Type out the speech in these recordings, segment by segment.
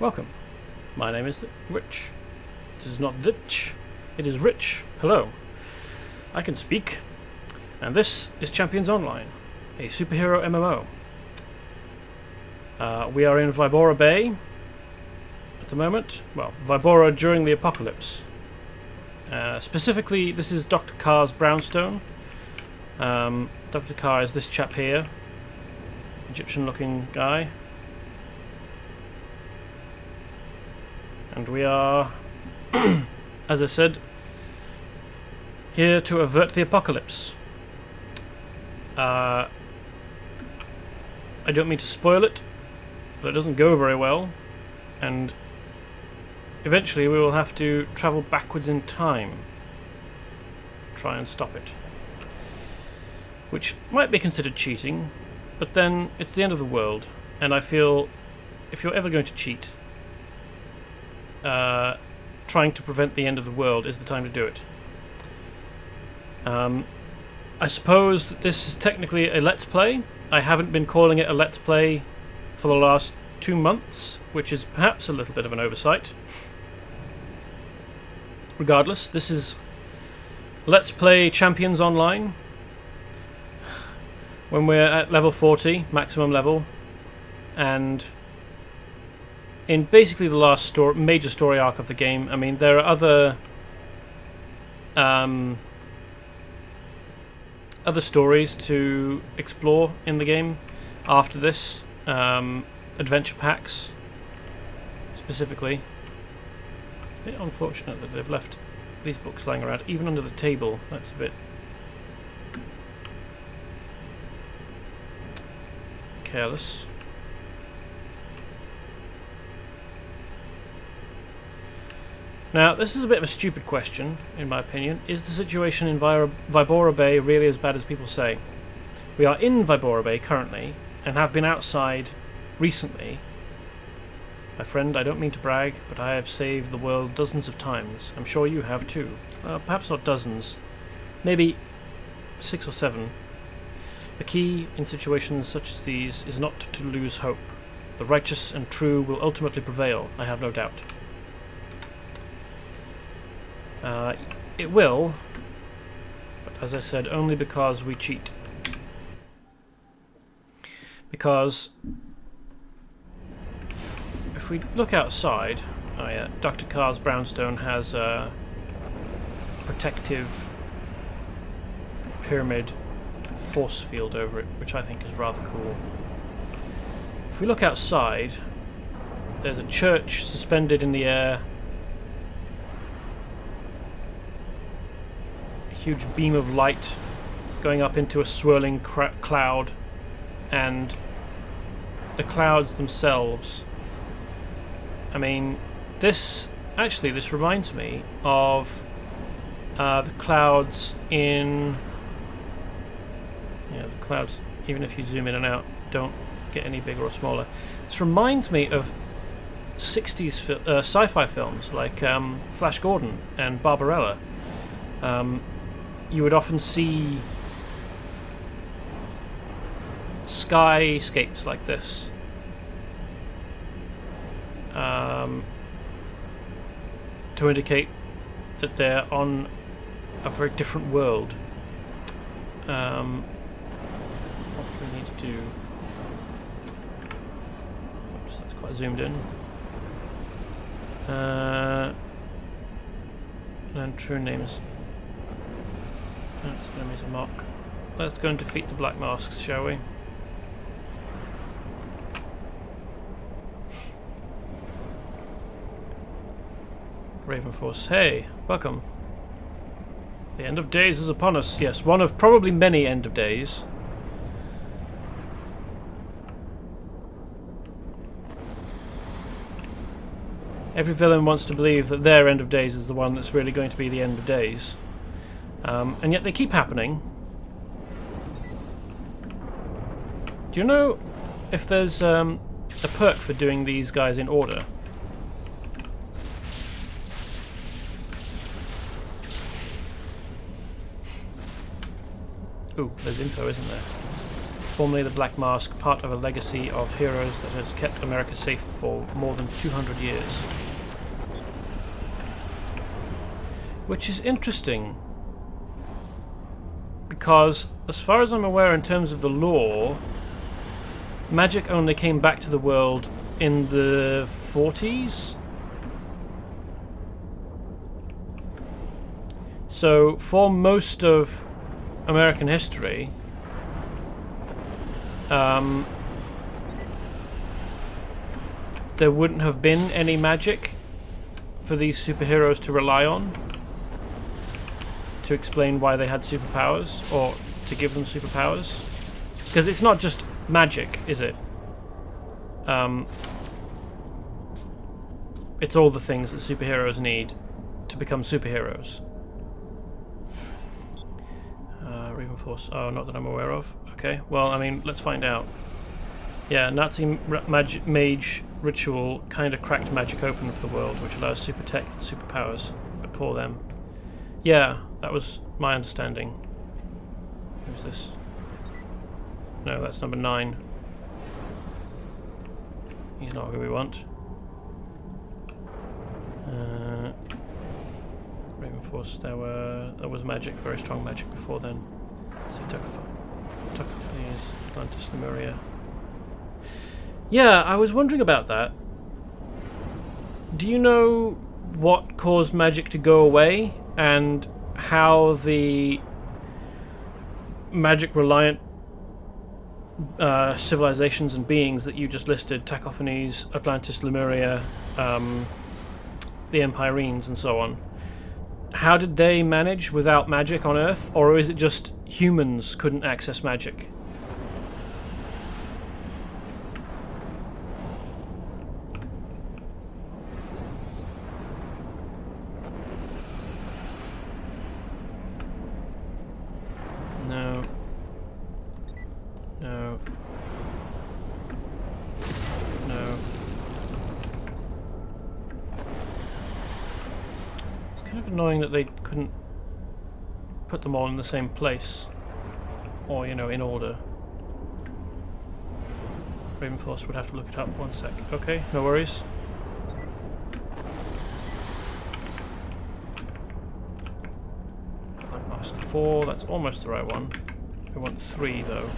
Welcome. My name is Rich. It is not Ditch. It is Rich. Hello. I can speak. And this is Champions Online, a superhero MMO. We are in Vibora Bay at the moment. Well, Vibora during the apocalypse. Specifically, this is Dr. Carr's brownstone. Dr. Carr is this chap here. Egyptian-looking guy. And we are, as I said, here to avert the apocalypse. I don't mean to spoil it, but it doesn't go very well. And eventually we will have to travel backwards in time to try and stop it. Which might be considered cheating, but then it's the end of the world. And I feel if you're ever going to cheat, trying to prevent the end of the world is the time to do it. I suppose that this is technically a Let's Play. I haven't been calling it a Let's Play for the last 2 months, which is perhaps a little bit of an oversight. Regardless, this is Let's Play Champions Online. When we're at level 40, maximum level, and in basically the last major story arc of the game. I mean, there are other stories to explore in the game after this, adventure packs specifically. It's a bit unfortunate that they've left these books lying around, even under the table. That's a bit careless. Now, this is a bit of a stupid question, in my opinion. Is the situation in Vibora Bay really as bad as people say? We are in Vibora Bay currently, and have been outside recently. My friend, I don't mean to brag, but I have saved the world dozens of times. I'm sure you have too. Perhaps not dozens. Maybe 6 or 7. The key in situations such as these is not to lose hope. The righteous and true will ultimately prevail, I have no doubt. It will, but as I said, only because we cheat. Because if we look outside, oh yeah, Dr. Carr's brownstone has a protective pyramid force field over it, which I think is rather cool. If we look outside, there's a church suspended in the air. Huge beam of light going up into a swirling cloud, and the clouds themselves. I mean, this reminds me of the clouds in... Yeah, the clouds, even if you zoom in and out, don't get any bigger or smaller. This reminds me of 60s sci-fi films like Flash Gordon and Barbarella. You would often see skyscapes like this, to indicate that they're on a very different world. What do we need to do? Oops, that's quite zoomed in. And true names. That's enemies a mock. Let's go and defeat the black masks, shall we? Raven Force, hey, welcome. The end of days is upon us. Yes, one of probably many end of days. Every villain wants to believe that their end of days is the one that's really going to be the end of days. And yet they keep happening. Do you know if there's a perk for doing these guys in order? Ooh, there's info, isn't there? Formerly the Black Mask, part of a legacy of heroes that has kept America safe for more than 200 years. Which is interesting, because as far as I'm aware in terms of the lore, magic only came back to the world in the 40s? So for most of American history, there wouldn't have been any magic for these superheroes to rely on to explain why they had superpowers, or to give them superpowers. Because it's not just magic, is it? It's all the things that superheroes need to become superheroes. Raven Force. Oh, not that I'm aware of. Okay, well, I mean, let's find out. Yeah, Nazi mage ritual kind of cracked magic open for the world, which allows super tech and superpowers, but for them. Yeah, that was my understanding. Who's this? No, that's number 9. He's not who we want. Raven Force, there was magic, very strong magic before then. Let's see, Tuckerphanies, Atlantis, Lemuria. Yeah, I was wondering about that. Do you know what caused magic to go away, and how the magic-reliant civilizations and beings that you just listed, Tachophanes, Atlantis, Lemuria, the Empyreans, and so on, how did they manage without magic on Earth, or is it just humans couldn't access magic? No. No. No. It's kind of annoying that they couldn't put them all in the same place. Or, you know, in order. Raven Force would have to look it up. One sec. Okay, no worries. Black Mask 4, that's almost the right one. We want 3 though.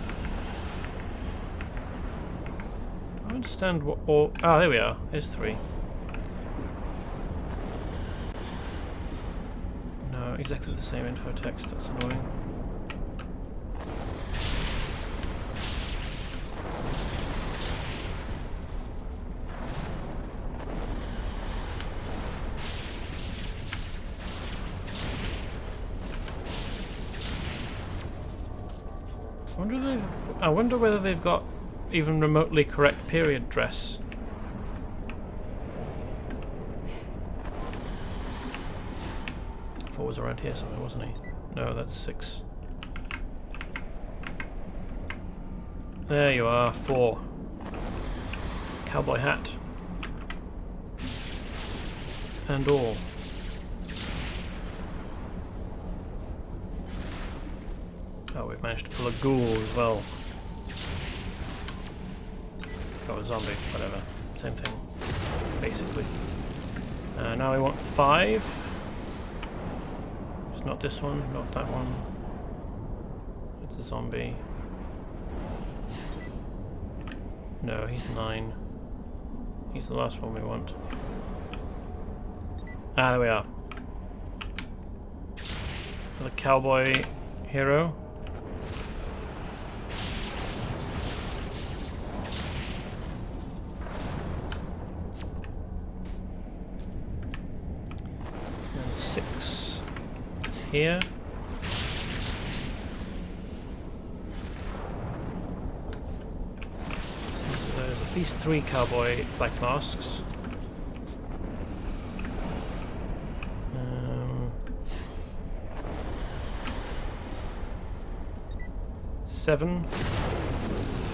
I don't understand what all... Ah, there we are. There's 3. No, exactly the same info text. That's annoying. I wonder whether they've got even remotely correct period dress. Four was around here somewhere, wasn't he? No, that's 6. There you are, 4. Cowboy hat. And all. Oh, we've managed to pull a ghoul as well. Oh, a zombie, whatever. Same thing, basically. Now we want 5. It's not this one, not that one. It's a zombie. No, he's 9. He's the last one we want. Ah, there we are. The cowboy hero. And 6 here. So there's at least 3 cowboy black masks. 7.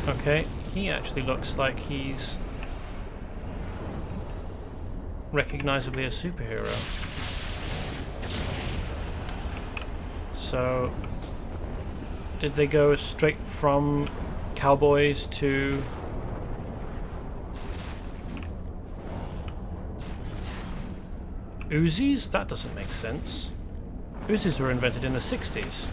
Okay, he actually looks like he's recognizably a superhero. So, did they go straight from cowboys to Uzis? That doesn't make sense. Uzis were invented in the 60s.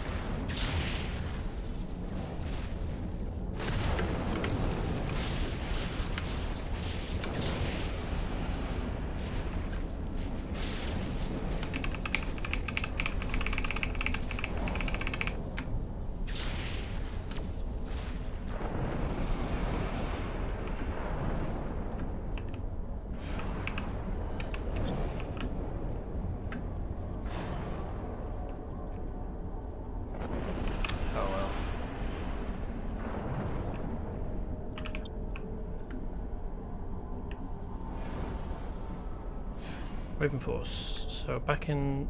Raven Force. So back in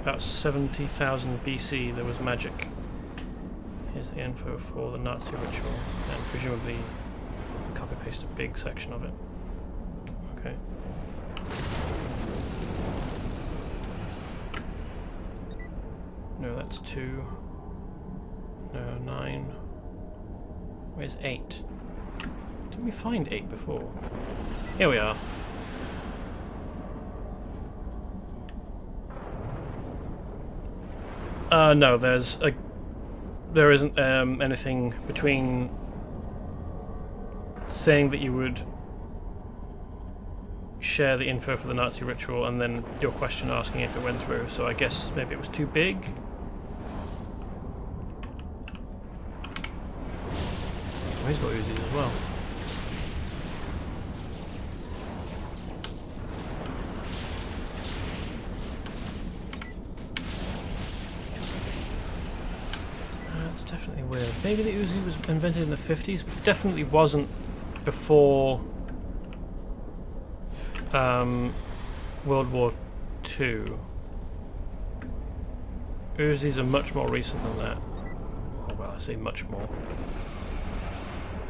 about 70,000 BC there was magic. Here's the info for the Nazi ritual, and presumably copy paste a big section of it. Okay. No, that's 2. No, 9. Where's 8? Didn't we find 8 before? Here we are. No, there isn't anything between saying that you would share the info for the Nazi ritual and then your question asking if it went through, so I guess maybe it was too big. Oh, he's got Uzis as well. Definitely weird. Maybe the Uzi was invented in the 50s, but definitely wasn't before World War II. Uzis are much more recent than that. Oh, well, I say much more.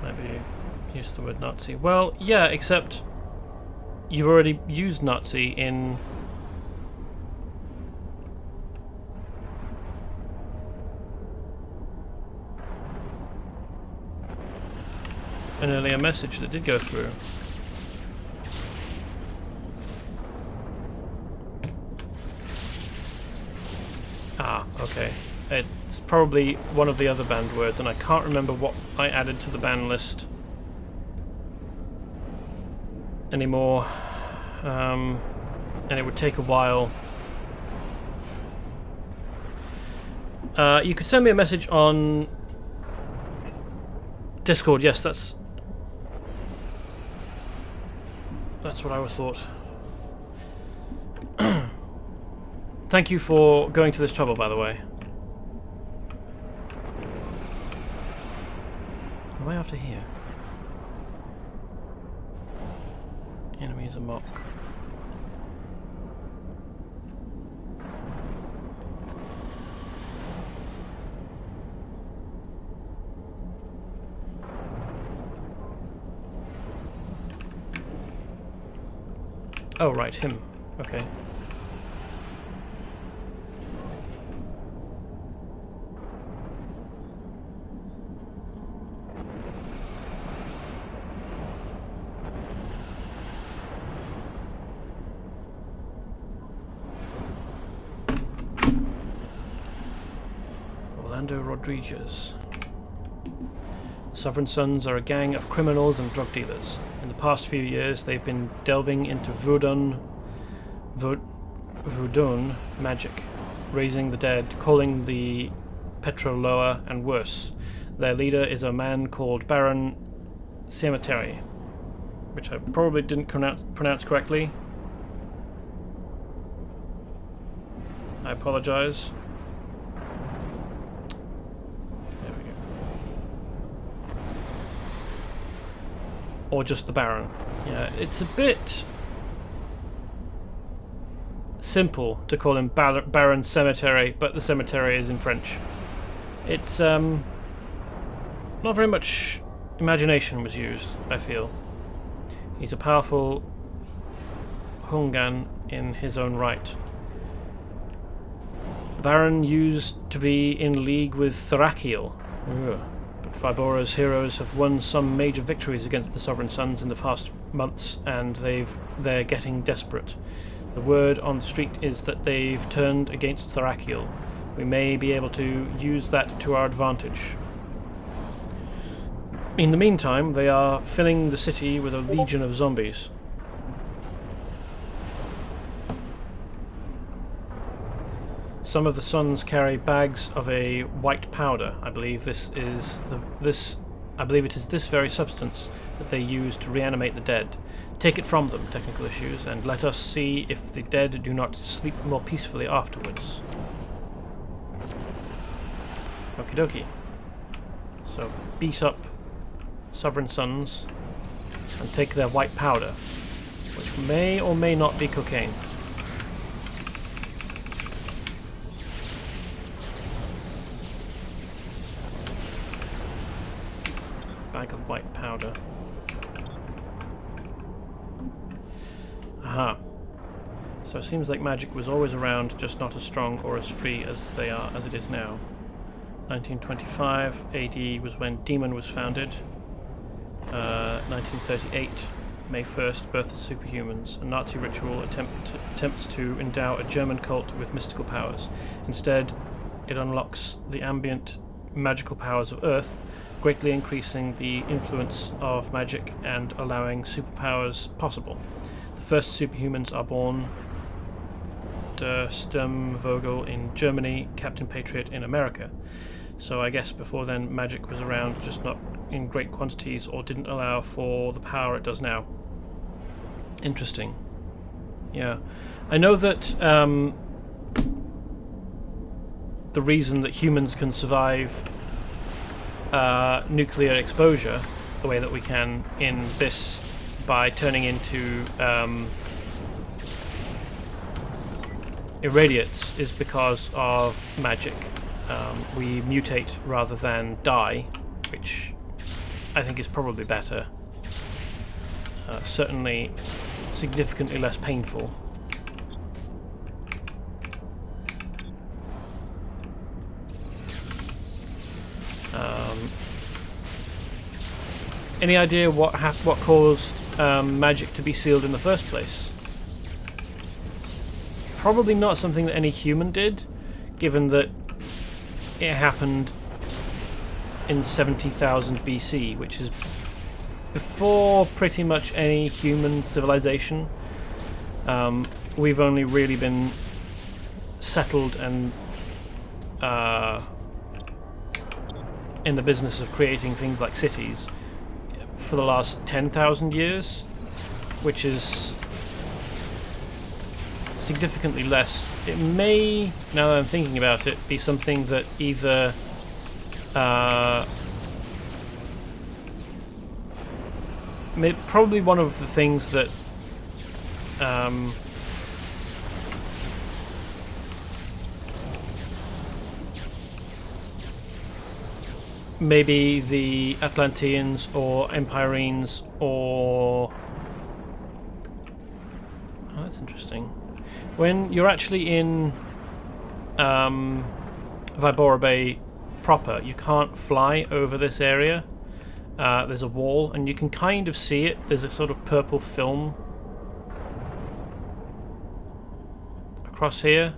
Maybe use the word Nazi. Well, yeah, except you've already used Nazi in an earlier message that did go through. Ah, okay. It's probably one of the other banned words, and I can't remember what I added to the ban list anymore. And it would take a while. You could send me a message on Discord. Yes, that's what I thought. Thank you for going to this trouble, by the way. Am I after here? Enemies are mock. Oh, right, him. Okay. Orlando Rodriguez. Sovereign Sons are a gang of criminals and drug dealers. In the past few years, they've been delving into voodoo magic, raising the dead, calling the Petroloa, and worse. Their leader is a man called Baron Cemetery, which I probably didn't pronounce correctly. I apologize. Or just the Baron. Yeah, it's a bit simple to call him Baron Cemetery, but the cemetery is in French. It's not very much imagination was used, I feel. He's a powerful Hungan in his own right. The Baron used to be in league with Thrakiel. Ugh. But Vibora's heroes have won some major victories against the Sovereign Suns in the past months, and they're getting desperate. The word on the street is that they've turned against Thrakiel. We may be able to use that to our advantage. In the meantime, they are filling the city with a legion of zombies. Some of the Suns carry bags of a white powder. I believe it is this very substance that they use to reanimate the dead. Take it from them, technical issues, and let us see if the dead do not sleep more peacefully afterwards. Okie dokie. So beat up Sovereign Suns and take their white powder, which may or may not be cocaine. Bag of white powder. Aha. So it seems like magic was always around, just not as strong or as free as it is now. 1925 AD was when Demon was founded. 1938, May 1st, birth of superhumans. A Nazi ritual attempts to endow a German cult with mystical powers. Instead, it unlocks the ambient magical powers of Earth, greatly increasing the influence of magic and allowing superpowers possible. The first superhumans are born: Der Sturmvogel in Germany, Captain Patriot in America. So I guess before then magic was around, just not in great quantities, or didn't allow for the power it does now. Interesting. Yeah. I know that the reason that humans can survive nuclear exposure the way that we can in this, by turning into irradiates, is because of magic. We mutate rather than die, which I think is probably better. Certainly significantly less painful. Any idea what caused magic to be sealed in the first place? Probably not something that any human did, given that it happened in 70,000 BC, which is before pretty much any human civilization. We've only really been settled and in the business of creating things like cities for the last 10,000 years, which is significantly less. It may, now that I'm thinking about it, be something that either probably one of the things that maybe the Atlanteans or Empyreans or... Oh, that's interesting. When you're actually in Vibora Bay proper, you can't fly over this area. There's a wall, and you can kind of see it. There's a sort of purple film across here.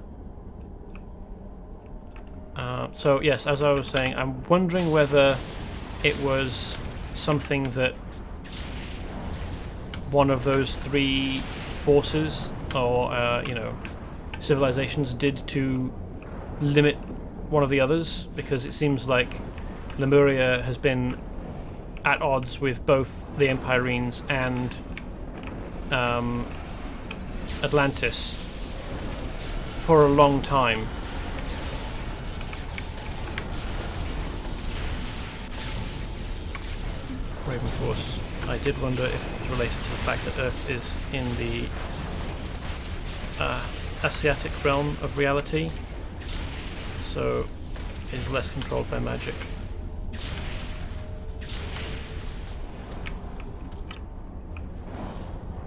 So yes, as I was saying, I'm wondering whether it was something that one of those three forces or civilizations did to limit one of the others, because it seems like Lemuria has been at odds with both the Empyreans and Atlantis for a long time. Raven Force. I did wonder if it was related to the fact that Earth is in the Asiatic realm of reality, so is less controlled by magic.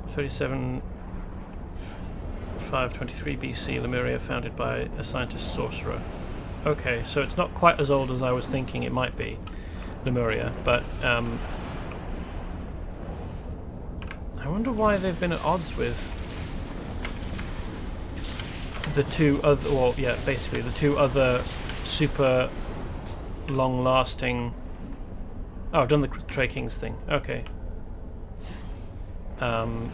(37) 523 BC, Lemuria, founded by a scientist sorcerer. Okay, so it's not quite as old as I was thinking it might be. Lemuria, but I wonder why they've been at odds with the two other, well, yeah, basically the two other super long-lasting. Oh, I've done the Trey Kings thing. Okay. The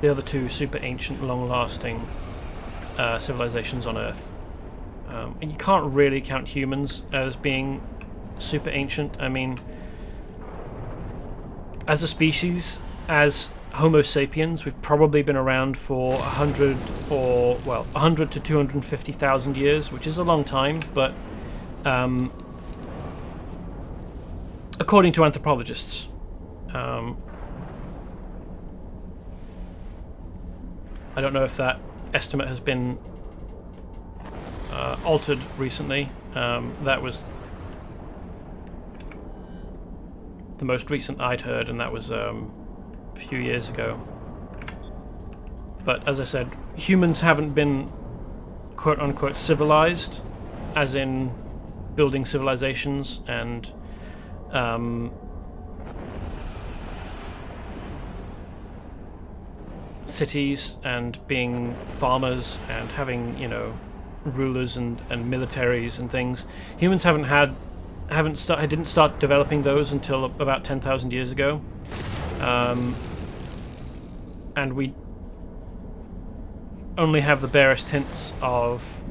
other two super ancient, long-lasting civilizations on Earth. And you can't really count humans as being super ancient. I mean, as a species, as Homo sapiens, we've probably been around for 100 to 250,000 years, which is a long time, but according to anthropologists. I don't know if that estimate has been altered recently. That was the most recent I'd heard, and that was a few years ago. But as I said, humans haven't been quote-unquote civilized, as in building civilizations and cities and being farmers and having, you know, rulers and militaries and things. Humans didn't start developing those until about 10,000 years ago, and we only have the barest hints of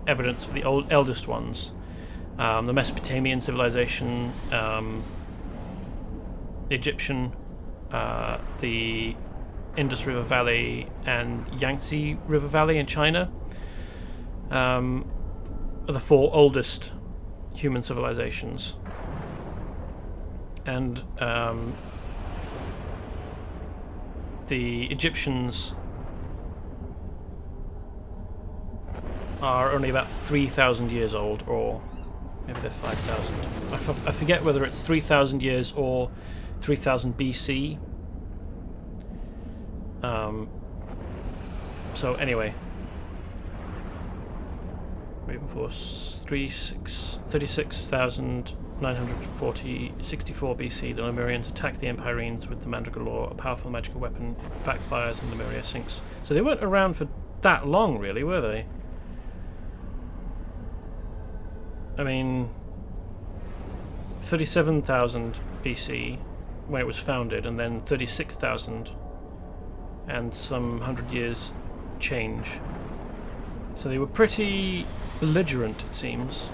evidence for the eldest ones, the Mesopotamian civilization, the Egyptian, the Indus River Valley and Yangtze River Valley in China are the four oldest human civilizations. And the Egyptians are only about 3,000 years old, or maybe they're 5,000. I forget whether it's 3,000 years or 3,000 BC. So anyway, Raven Force 36,964 BC. The Lemurians attack the Empyreans with the Mandragore, a powerful magical weapon. It backfires and Lemuria sinks. So they weren't around for that long, really, were they? I mean, 37,000 BC when it was founded, and then 36,000 and some 100 years change. So they were pretty belligerent, it seems.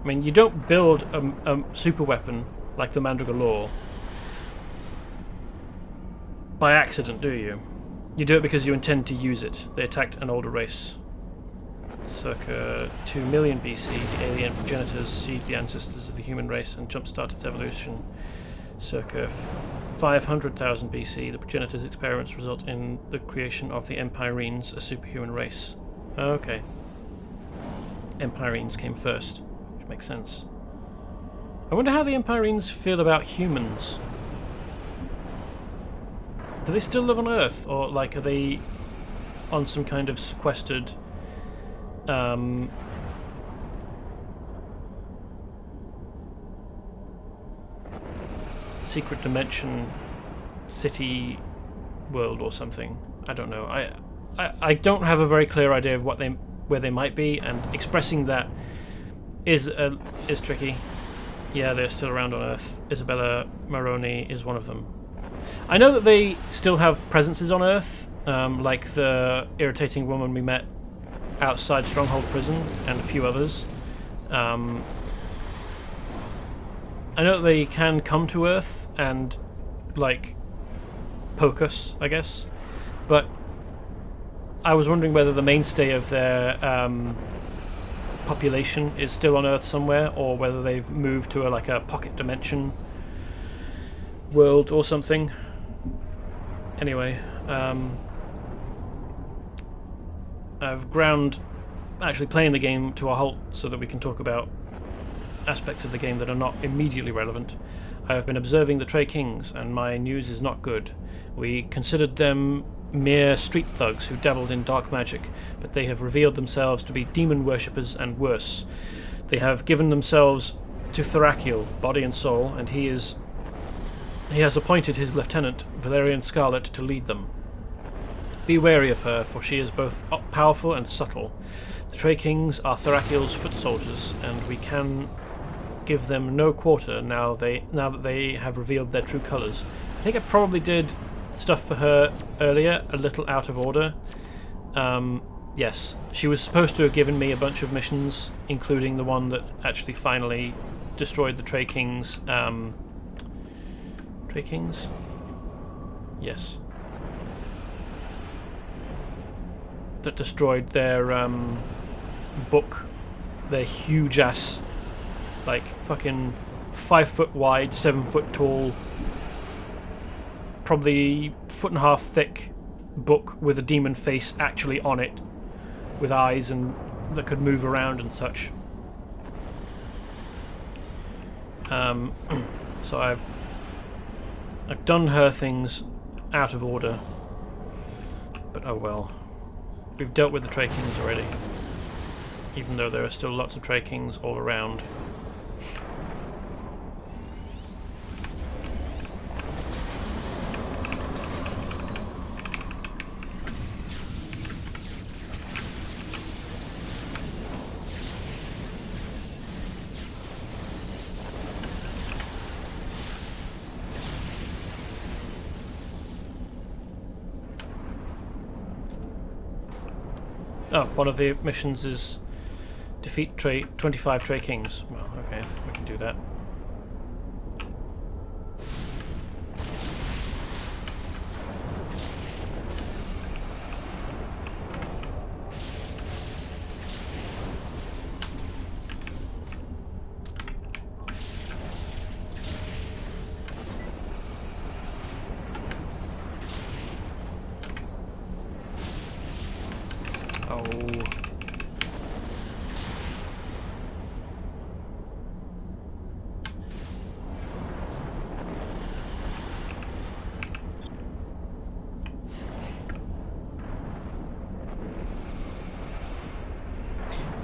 I mean, you don't build a super weapon like the Mandragore by accident, do you? You do it because you intend to use it. They attacked an older race. Circa 2 million BC, the alien progenitors seed the ancestors of the human race and jumpstart its evolution. Circa 500,000 BC, the progenitors' experiments result in the creation of the Empyreans, a superhuman race. Okay. Empyreans came first, which makes sense. I wonder how the Empyreans feel about humans. Do they still live on Earth, or like are they on some kind of sequestered secret dimension city world or something? I don't know. I don't have a very clear idea of where they might be, and expressing that is tricky. Yeah, they're still around on Earth. Isabella Maroni is one of them. I know that they still have presences on Earth, like the irritating woman we met outside Stronghold Prison and a few others. I know that they can come to Earth and, like, poke us, I guess. But I was wondering whether the mainstay of their population is still on Earth somewhere, or whether they've moved to a pocket dimension world or something. Anyway, I've ground actually playing the game to a halt so that we can talk about aspects of the game that are not immediately relevant. I have been observing the Trey Kings, and my news is not good. We considered them mere street thugs who dabbled in dark magic, but they have revealed themselves to be demon worshippers and worse. They have given themselves to Thrakiel, body and soul, and he has appointed his lieutenant, Valerian Scarlet, to lead them. Be wary of her, for she is both powerful and subtle. The Trey Kings are Thrakiel's foot soldiers, and we can give them no quarter now that they have revealed their true colours. I think I probably did stuff for her earlier, a little out of order. Yes, she was supposed to have given me a bunch of missions, including the one that actually finally destroyed the Trey Kings. Trey Kings? Yes. That destroyed their book, their huge ass, like fucking 5 foot wide, 7 foot tall, probably 1.5 foot thick book with a demon face actually on it, with eyes and that could move around and such. So I've done her things out of order, but oh well. We've dealt with the Trey Kings already, even though there are still lots of Trey Kings all around. Oh, one of the missions is defeat 25 Trey Kings. Well, okay, we can do that.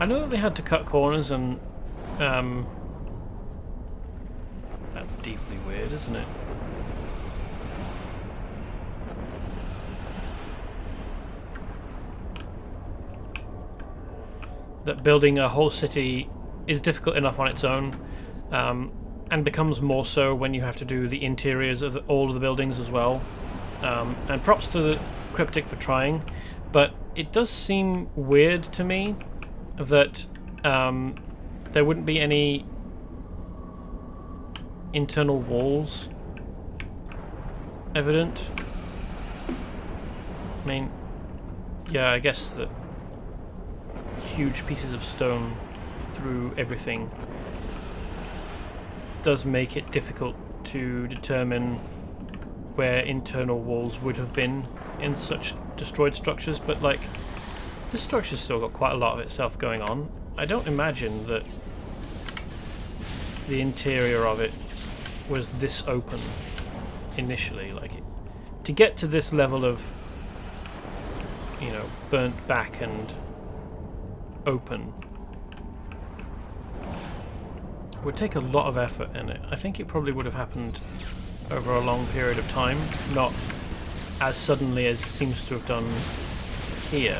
I know that they had to cut corners, and that's deeply weird, isn't it? That building a whole city is difficult enough on its own, and becomes more so when you have to do the interiors of all of the buildings as well. And props to the Cryptic for trying, but it does seem weird to me that there wouldn't be any internal walls evident. I mean, yeah, I guess that huge pieces of stone through everything does make it difficult to determine where internal walls would have been in such destroyed structures, but like, this structure's still got quite a lot of itself going on. I don't imagine that the interior of it was this open initially. Like, to get to this level of, you know, burnt back and open would take a lot of effort in it. I think it probably would have happened over a long period of time, not as suddenly as it seems to have done here.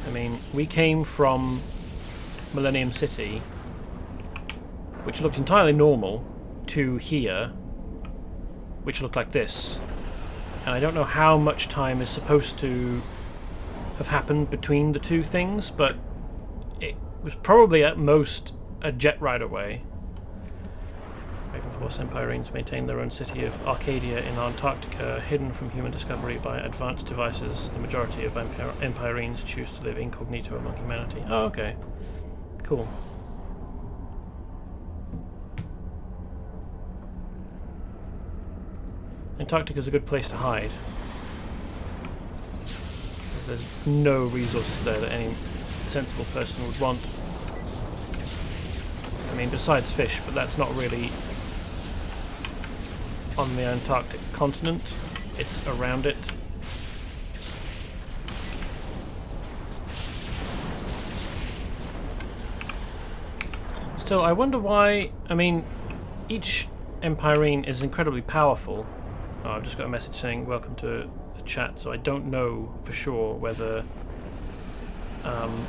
I mean, we came from Millennium City, which looked entirely normal, to here, which looked like this. And I don't know how much time is supposed to have happened between the two things, but it was probably at most a jet ride away. Ravenforce Empirines maintain their own city of Arcadia in Antarctica, hidden from human discovery by advanced devices. The majority of Empirines choose to live incognito among humanity. Oh, okay. Cool. Antarctica's a good place to hide, because there's no resources there that any sensible person would want. I mean, besides fish, but that's not really on the Antarctic continent, it's around it. still, I wonder why. I mean, each Empyrene is incredibly powerful. Oh, I've just got a message saying welcome to the chat, so I don't know for sure whether I'm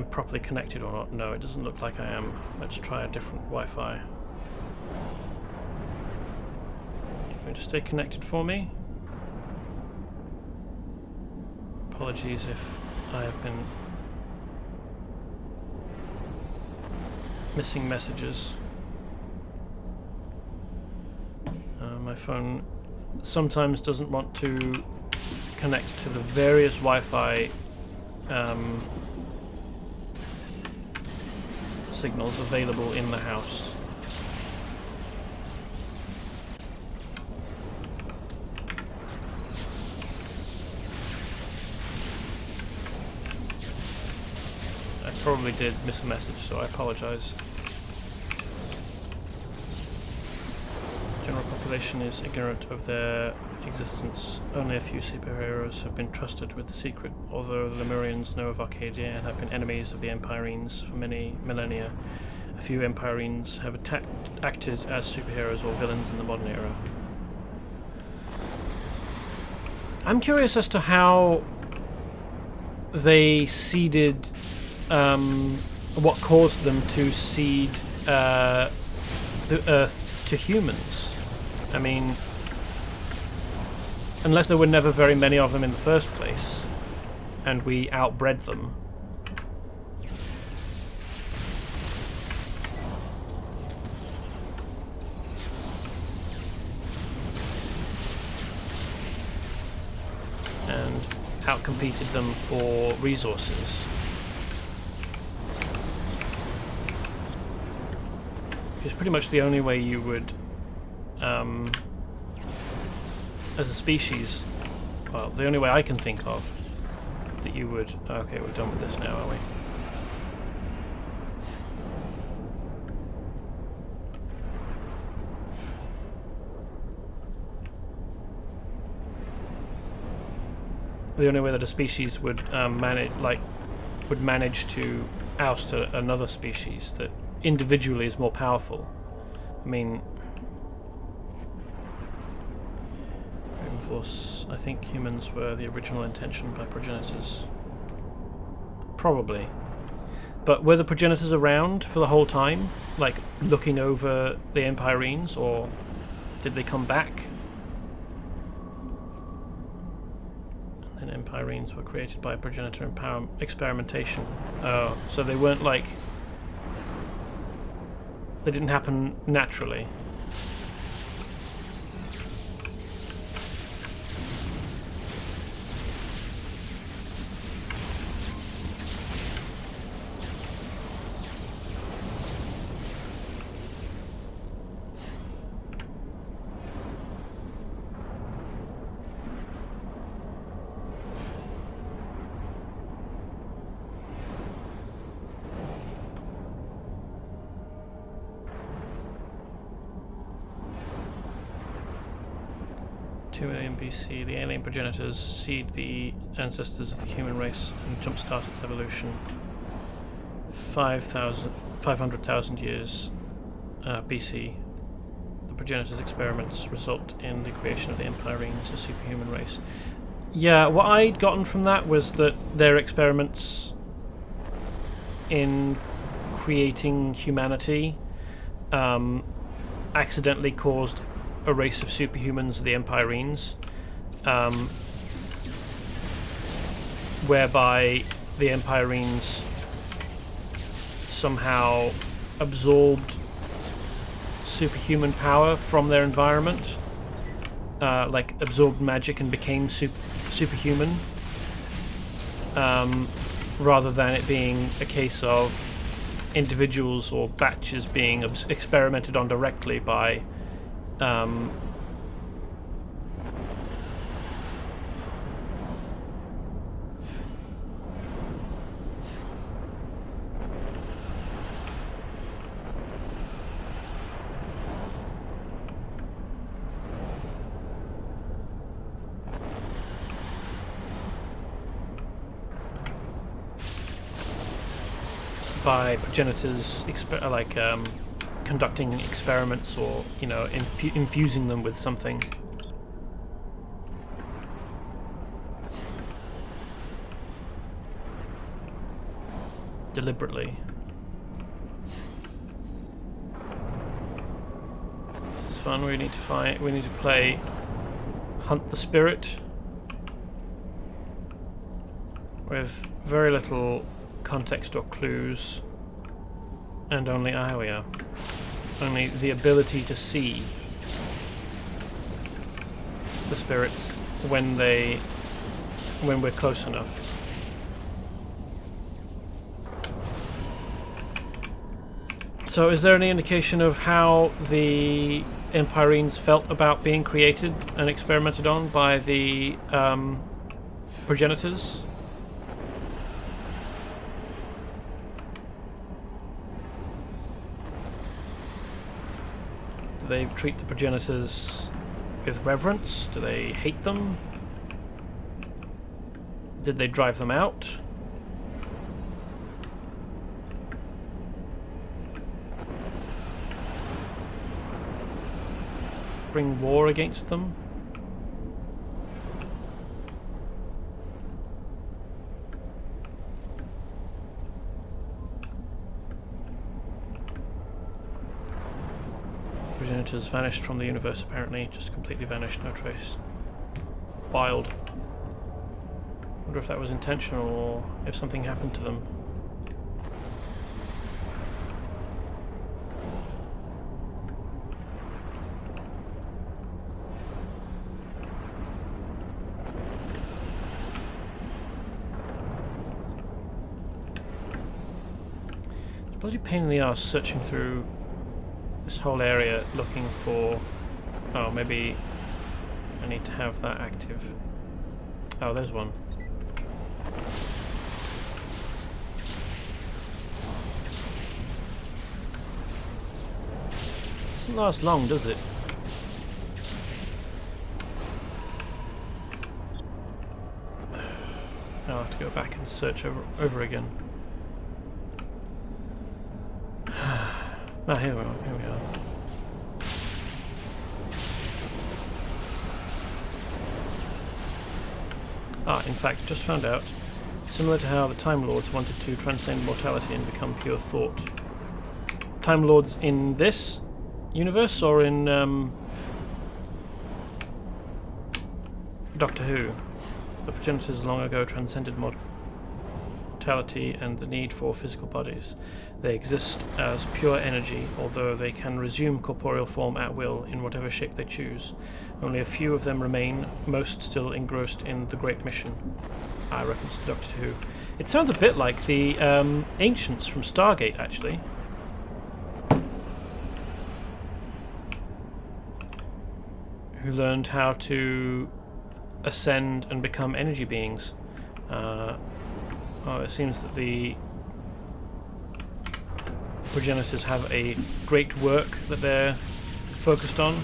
properly connected or not. No, it doesn't look like I am. Let's try a different Wi-Fi. You're going to stay connected for me? Apologies if I have been missing messages. My phone sometimes doesn't want to connect to the various Wi-Fi signals available in the house. I probably did miss a message, so I apologize. General population is ignorant of their existence. Only a few superheroes have been trusted with the secret, although the Lemurians know of Arcadia and have been enemies of the Empyrenes for many millennia. A few Empyrenes have acted as superheroes or villains in the modern era. I'm curious as to how they seeded, what caused them to seed the Earth to humans. I mean, unless there were never very many of them in the first place, and we outbred them. And outcompeted them for resources. Which is pretty much the only way you would as a species, well, the only way I can think of that you would... Okay, we're done with this now, are we? The only way that a species would manage to oust another species that individually is more powerful. I mean, I think humans were the original intention by progenitors. Probably. But were the progenitors around for the whole time? Like, looking over the Empyrenes, or did they come back? And then Empyrenes were created by progenitor experimentation. Oh, so they weren't like... They didn't happen naturally. BC, the alien progenitors seed the ancestors of the human race and jumpstart its evolution. 500,000 years BC. The progenitors' experiments result in the creation of the Empyrenes, a superhuman race. Yeah, what I'd gotten from that was that their experiments in creating humanity accidentally caused a race of superhumans, the Empyrenes, whereby the Empyrenes somehow absorbed superhuman power from their environment, like absorbed magic and became superhuman, rather than it being a case of individuals or batches being experimented on directly by by progenitors, conducting experiments or, you know, infusing them with something. Deliberately. This is fun. We need to play Hunt the Spirit with very little context or clues, and only only the ability to see the spirits when we're close enough. So is there any indication of how the Empyreans felt about being created and experimented on by the progenitors? Do they treat the progenitors with reverence? Do they hate them? Did they drive them out? Bring war against them? Progenitors vanished from the universe, apparently. Just completely vanished, no trace. Wild. Wonder if that was intentional or if something happened to them. Bloody pain in the arse searching through this whole area looking for... Oh, maybe I need to have that active. Oh, there's one. Doesn't last long, does it? I'll have to go back and search over again. Ah, here we are. Ah, in fact, just found out. Similar to how the Time Lords wanted to transcend mortality and become pure thought. Time Lords in this universe or in Doctor Who? The progenitors long ago transcended mortality and the need for physical bodies. They exist as pure energy, although they can resume corporeal form at will in whatever shape they choose. Only a few of them remain, most still engrossed in the Great Mission. I reference to Doctor Who. It sounds a bit like the Ancients from Stargate, actually. Who learned how to ascend and become energy beings. It seems that the progenitors have a great work that they're focused on.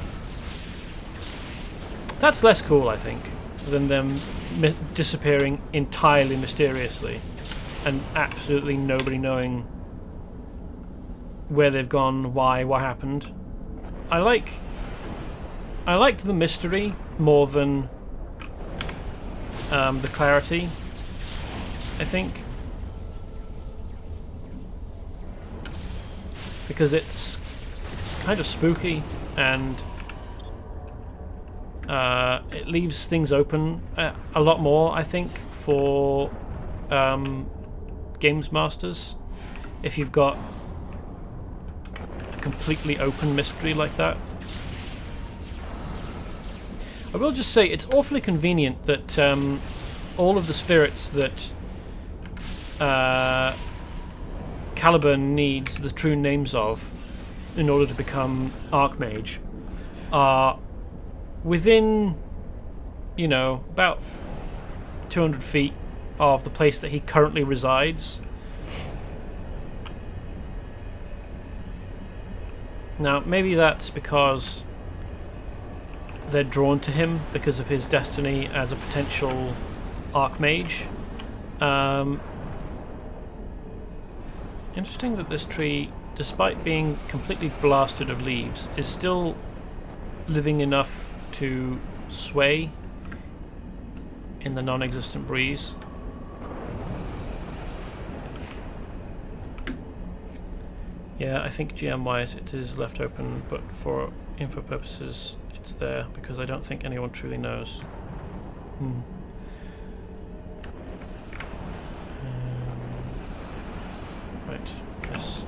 That's less cool, I think, than them disappearing entirely mysteriously and absolutely nobody knowing where they've gone, why, what happened. I liked the mystery more than the clarity, I think. Because it's kind of spooky and it leaves things open a lot more, I think, for games masters. If you've got a completely open mystery like that. I will just say it's awfully convenient that all of the spirits that Caliban needs the true names of in order to become Archmage are within, you know, about 200 feet of the place that he currently resides. Now, maybe that's because they're drawn to him because of his destiny as a potential Archmage. Interesting that this tree, despite being completely blasted of leaves, is still living enough to sway in the non-existent breeze. Yeah, I think GM-wise it is left open, but for info purposes it's there, because I don't think anyone truly knows. Right, yes.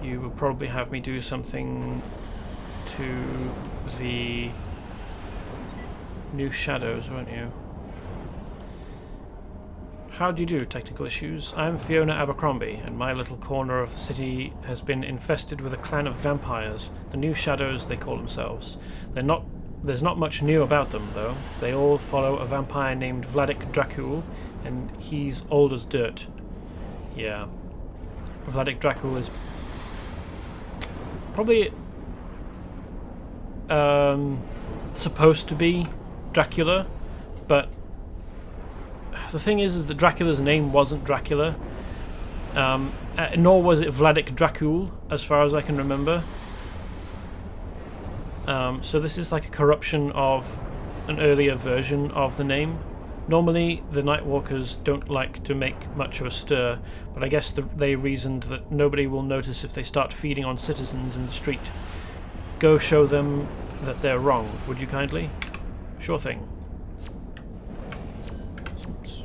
You will probably have me do something to the new shadows, won't you? How do you do, technical issues? I'm Fiona Abercrombie, and my little corner of the city has been infested with a clan of vampires. The new shadows, they call themselves. There's not much new about them, though. They all follow a vampire named Vladik Dracul, and he's old as dirt. Yeah. Vladik Dracul is probably supposed to be Dracula, but the thing is that Dracula's name wasn't Dracula, nor was it Vladik Dracul, as far as I can remember. So this is like a corruption of an earlier version of the name. Normally, the Nightwalkers don't like to make much of a stir, but I guess they reasoned that nobody will notice if they start feeding on citizens in the street. Go show them that they're wrong, would you kindly? Sure thing. Oops.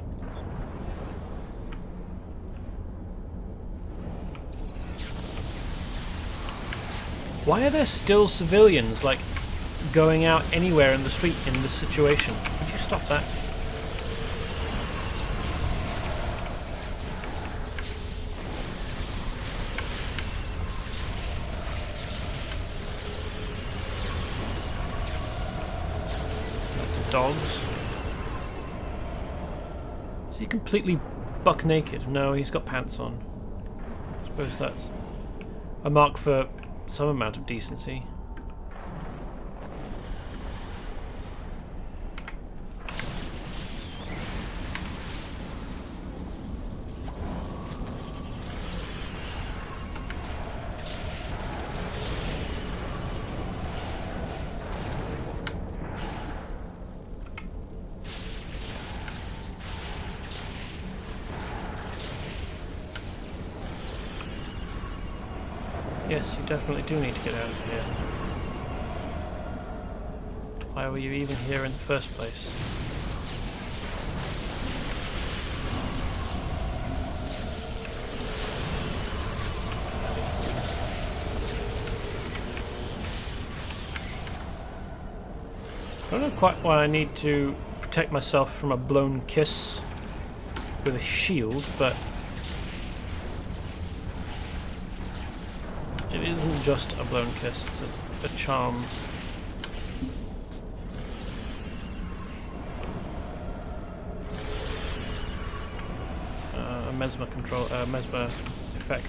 Why are there still civilians, like, going out anywhere in the street in this situation? Would you stop that? Dogs. Is he completely buck naked? No, he's got pants on. I suppose that's a mark for some amount of decency. Yes, you definitely do need to get out of here. Why were you even here in the first place? I don't know quite why I need to protect myself from a blown kiss with a shield, but it isn't just a blown kiss, it's a charm. A mesmer effect.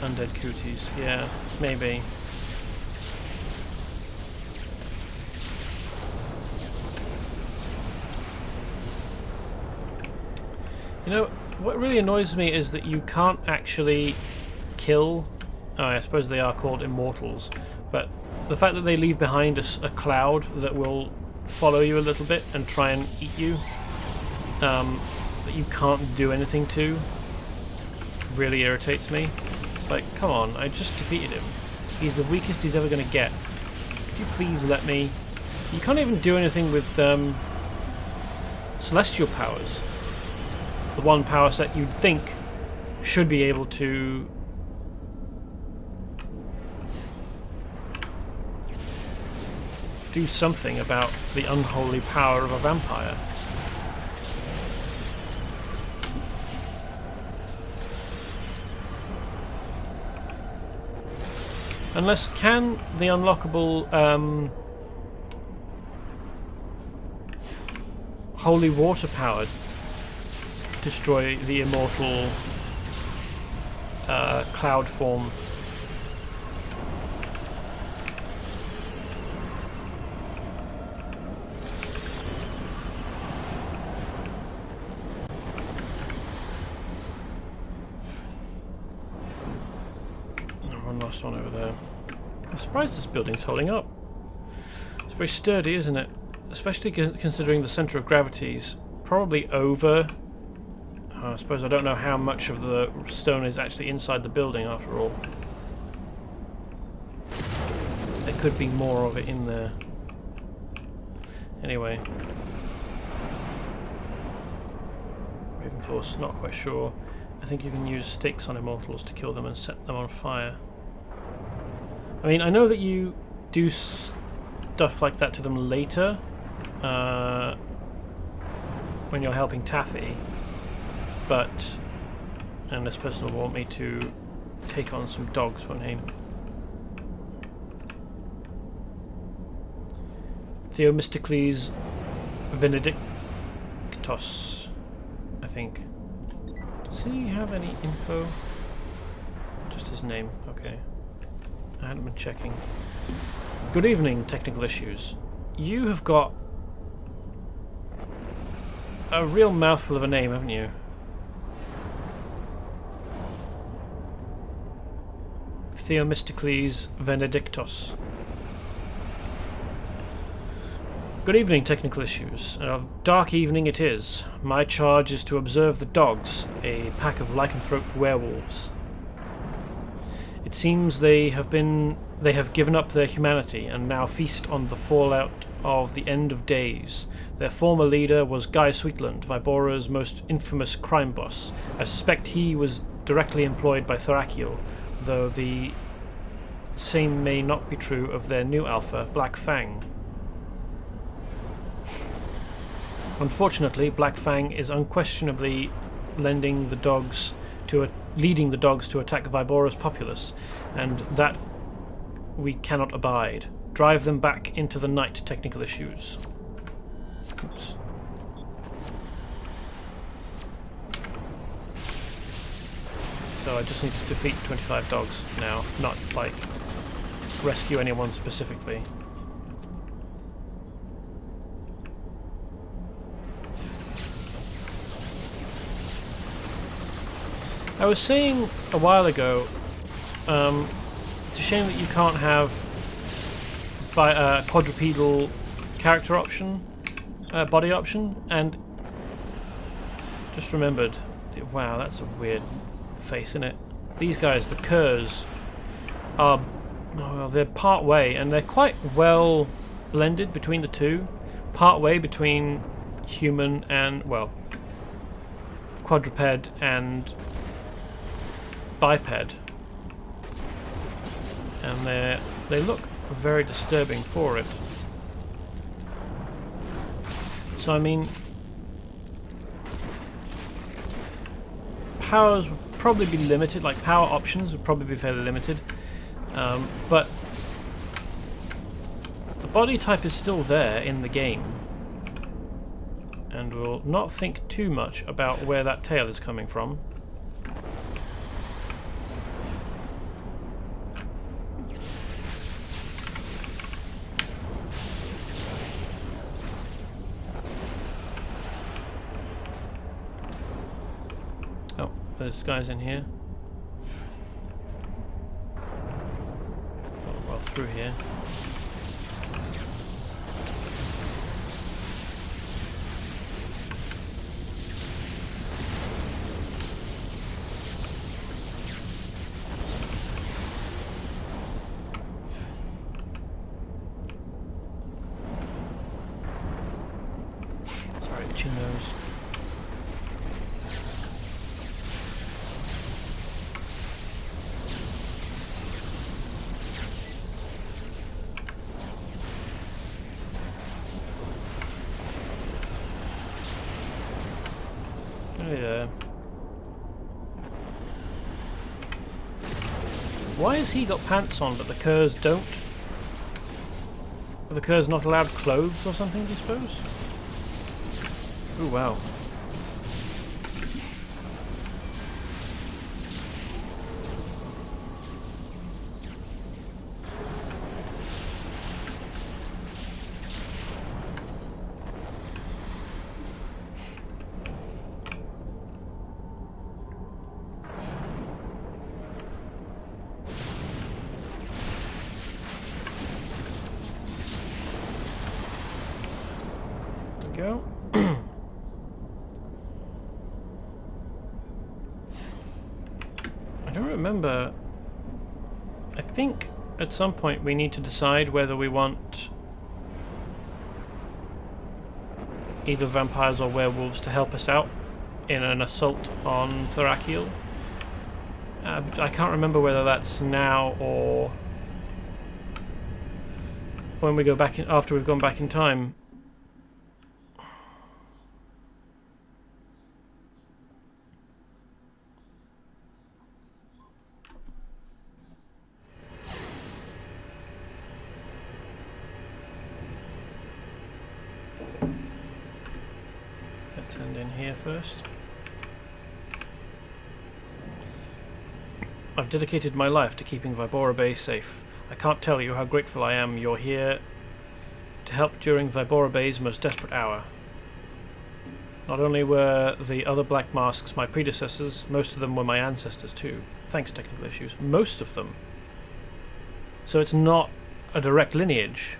Undead cooties, yeah, maybe. You know, what really annoys me is that you can't actually kill, I suppose they are called immortals, but the fact that they leave behind a cloud that will follow you a little bit and try and eat you, that you can't do anything to, really irritates me. It's like, come on, I just defeated him. He's the weakest he's ever going to get. Could you please let me... You can't even do anything with celestial powers. The one power set you'd think should be able to do something about the unholy power of a vampire. Unless, can the unlockable holy water power destroy the immortal cloud form? lost one over there. I'm surprised this building's holding up. It's very sturdy, isn't it? Especially considering the centre of gravity's probably over. I suppose I don't know how much of the stone is actually inside the building after all. There could be more of it in there. Anyway. Ravenforce, not quite sure. I think you can use sticks on immortals to kill them and set them on fire. I mean, I know that you do stuff like that to them later, when you're helping Taffy, but... and this person will want me to take on some dogs, won't he? Theomistocles Venedictos, I think. Does he have any info? Just his name, okay. I hadn't been checking. Good evening, technical issues. You have got a real mouthful of a name, haven't you? Theomistocles Venedictos. Good evening, technical issues. A dark evening it is. My charge is to observe the dogs, a pack of lycanthrope werewolves. It seems they have given up their humanity and now feast on the fallout of the end of days. Their former leader was Guy Sweetland, Vibora's most infamous crime boss. I suspect he was directly employed by Thrakio, though the same may not be true of their new alpha, Black Fang. Unfortunately, Black Fang is unquestionably leading the dogs to attack Vibora's populace, and that we cannot abide. Drive them back into the night, technical issues. Oops. So I just need to defeat 25 dogs now, not like rescue anyone specifically. I was saying a while ago, it's a shame that you can't have quadrupedal character option, body option, and just remembered, wow, that's a weird face, isn't it? These guys, the Curs, are, well, they're part way, and they're quite well blended between the two, part way between human and, well, quadruped and biped, and they look very disturbing for it. So I mean, powers would probably be limited, like power options would probably be fairly limited, but the body type is still there in the game, and we'll not think too much about where that tail is coming from. There's guys in here. Well, through here. Sorry, itching nose. Yeah. Why has he got pants on but the Curs don't? Are the Curs not allowed clothes or something, do you suppose? Oh wow. we go. I don't remember. I think at some point we need to decide whether we want either vampires or werewolves to help us out in an assault on Thrakiel. I can't remember whether that's now or when we go back in, after we've gone back in time. Let's end in here first. I've dedicated my life to keeping Vibora Bay safe. I can't tell you how grateful I am you're here to help during Vibora Bay's most desperate hour. Not only were the other Black Masks my predecessors, most of them were my ancestors too. Thanks, technical issues. Most of them. So it's not a direct lineage.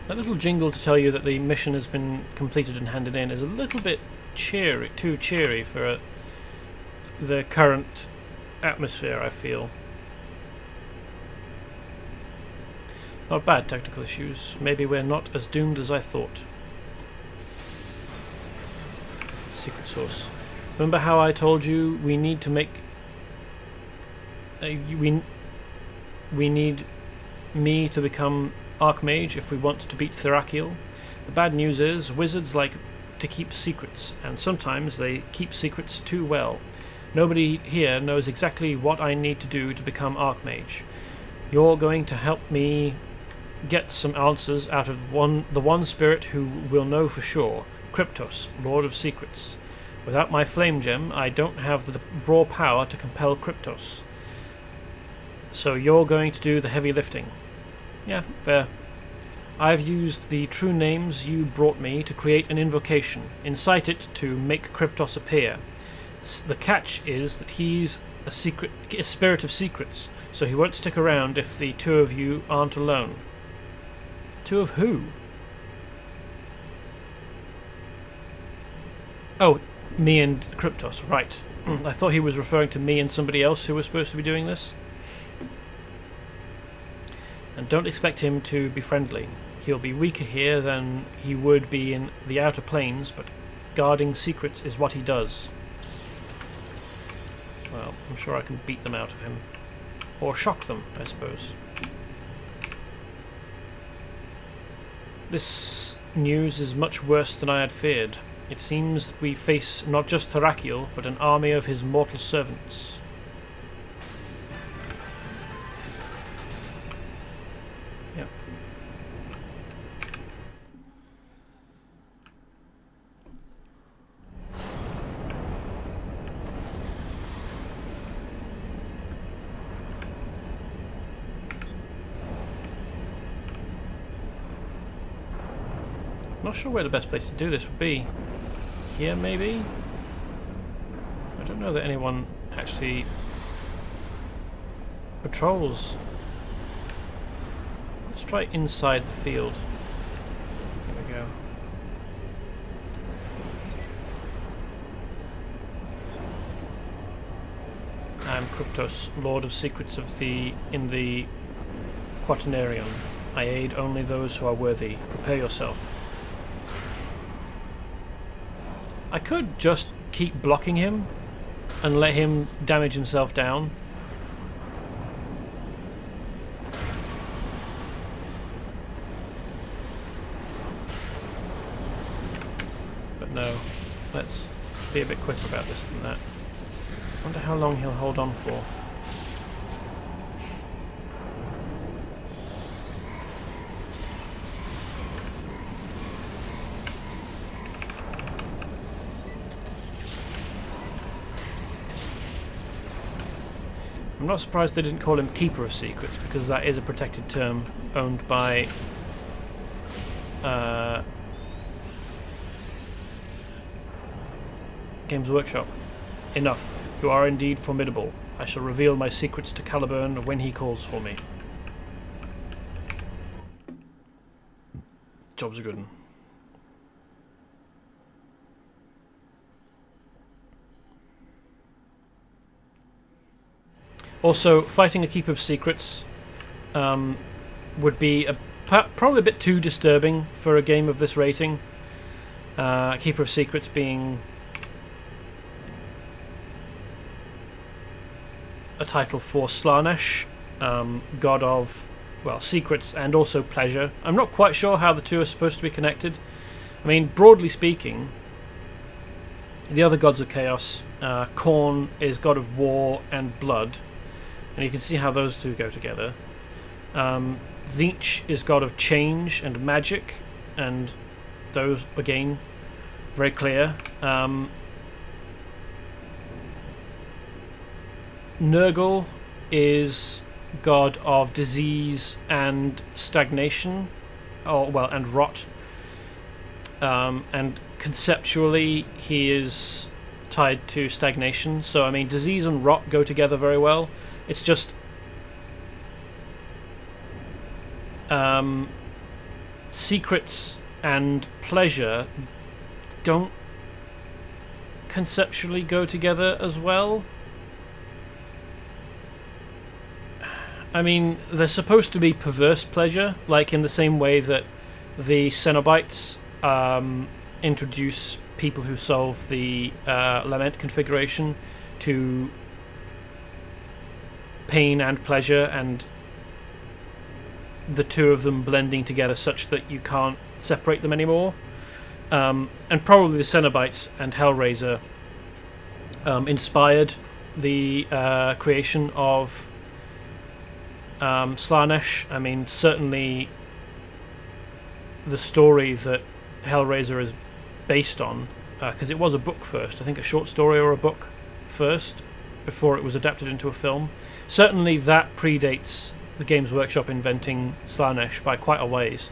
That little jingle to tell you that the mission has been completed and handed in is a little bit cheery, too cheery for the current atmosphere, I feel. Not bad, technical issues. Maybe we're not as doomed as I thought. Secret source. Remember how I told you we need to make... we need me to become Archmage if we want to beat Thrakiel? The bad news is, wizards like to keep secrets, and sometimes they keep secrets too well. Nobody here knows exactly what I need to do to become Archmage. You're going to help me get some answers out of the one spirit who will know for sure, Kryptos, Lord of Secrets. Without my flame gem, I don't have the raw power to compel Kryptos. So you're going to do the heavy lifting. Yeah, fair. I've used the true names you brought me to create an invocation. Incite it to make Kryptos appear. The catch is that he's a spirit of secrets, so he won't stick around if the two of you aren't alone. Two of who? Oh, me and Kryptos, right. I thought he was referring to me and somebody else who was supposed to be doing this. And don't expect him to be friendly. He'll be weaker here than he would be in the outer planes, but guarding secrets is what he does. Well, I'm sure I can beat them out of him. Or shock them, I suppose. This news is much worse than I had feared. It seems that we face not just Thrakiel, but an army of his mortal servants. Yep. Not sure where the best place to do this would be. Here, maybe? I don't know that anyone actually patrols. Let's try inside the field. There we go. I'm Kryptos, Lord of Secrets in the Quaternarium. I aid only those who are worthy. Prepare yourself. I could just keep blocking him and let him damage himself down. But no, let's be a bit quicker about this than that. I wonder how long he'll hold on for. I'm not surprised they didn't call him Keeper of Secrets, because that is a protected term owned by Games Workshop. Enough. You are indeed formidable. I shall reveal my secrets to Caliburn when he calls for me. Job's a good one. Also, fighting a Keeper of Secrets would be probably a bit too disturbing for a game of this rating. Keeper of Secrets being a title for Slaanesh, god of, well, secrets and also pleasure. I'm not quite sure how the two are supposed to be connected. I mean, broadly speaking, the other gods of chaos, Khorne is god of war and blood, and you can see how those two go together. Tzeentch is god of change and magic, and those, again, very clear. Nurgle is god of disease and stagnation, and rot. And conceptually, he is tied to stagnation. So, I mean, disease and rot go together very well. It's just secrets and pleasure don't conceptually go together as well. I mean, they're supposed to be perverse pleasure, like in the same way that the Cenobites introduce people who solve the Lament configuration to pain and pleasure, and the two of them blending together such that you can't separate them anymore. And probably the Cenobites and Hellraiser inspired the creation of Slaanesh. I mean, certainly the story that Hellraiser is based on, because it was a book first, I think a short story or a book first, before it was adapted into a film. Certainly that predates the Games Workshop inventing Slaanesh by quite a ways.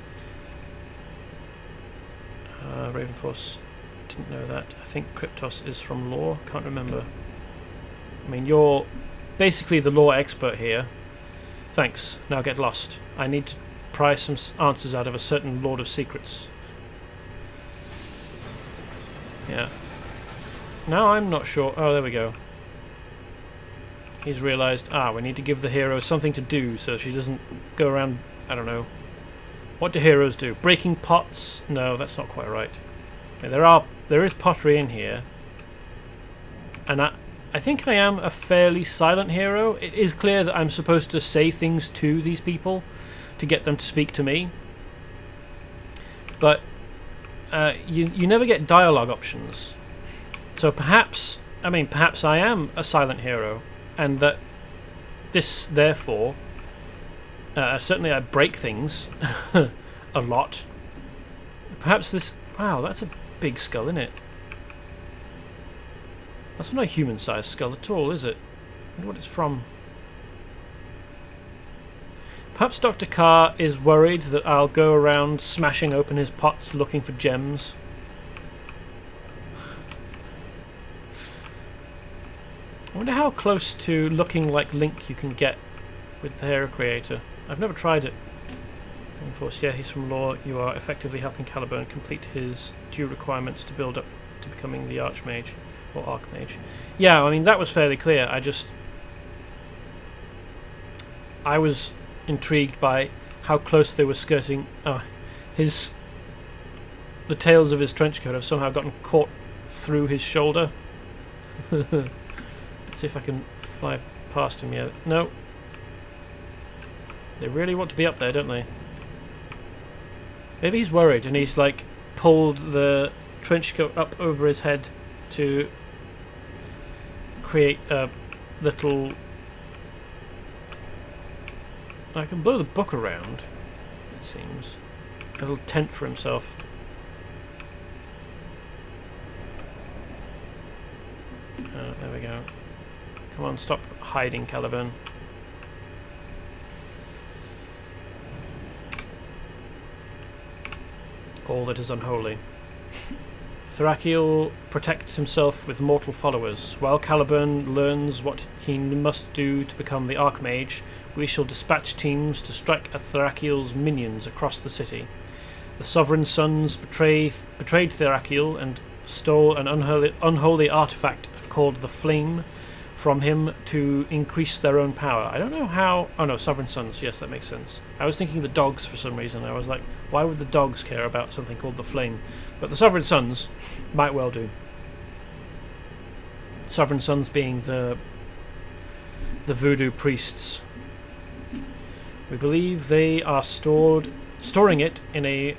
Ravenforce, didn't know that. I think Kryptos is from lore, can't remember. I mean, you're basically the lore expert here. Thanks, now get lost. I need to pry some answers out of a certain Lord of Secrets. Yeah. Now I'm not sure. Oh, there we go. He's realised, we need to give the hero something to do so she doesn't go around, I don't know. What do heroes do? Breaking pots? No, that's not quite right. Yeah, there is pottery in here. And I think I am a fairly silent hero. It is clear that I'm supposed to say things to these people to get them to speak to me. But you never get dialogue options. So perhaps I am a silent hero, and that this, therefore, certainly I break things a lot. Perhaps this... Wow, that's a big skull, isn't it? That's not a human-sized skull at all, is it? I wonder what it's from. Perhaps Dr. Carr is worried that I'll go around smashing open his pots looking for gems. I wonder how close to looking like Link you can get with the Hero Creator. I've never tried it. Enforced, yeah, he's from lore. You are effectively helping Caliburn complete his due requirements to build up to becoming the Archmage. Or Archmage. Yeah, I mean, that was fairly clear. I was intrigued by how close they were skirting. The tails of his trench coat have somehow gotten caught through his shoulder. Let's see if I can fly past him yet. No. They really want to be up there, don't they? Maybe he's worried and he's like pulled the trench coat up over his head to create a little... I can blow the book around, it seems. A little tent for himself. There we go. Come on, stop hiding, Caliburn. All that is unholy. Thrakiel protects himself with mortal followers. While Caliburn learns what he must do to become the Archmage, we shall dispatch teams to strike at Thrakiel's minions across the city. The Sovereign Sons betrayed Thrakiel and stole an unholy artifact called the Flame from him to increase their own power. I don't know how... Oh no, Sovereign Sons. Yes, that makes sense. I was thinking the dogs for some reason. I was like, why would the dogs care about something called the Flame? But the Sovereign Sons might well do. Sovereign Sons being the voodoo priests. We believe they are storing it in a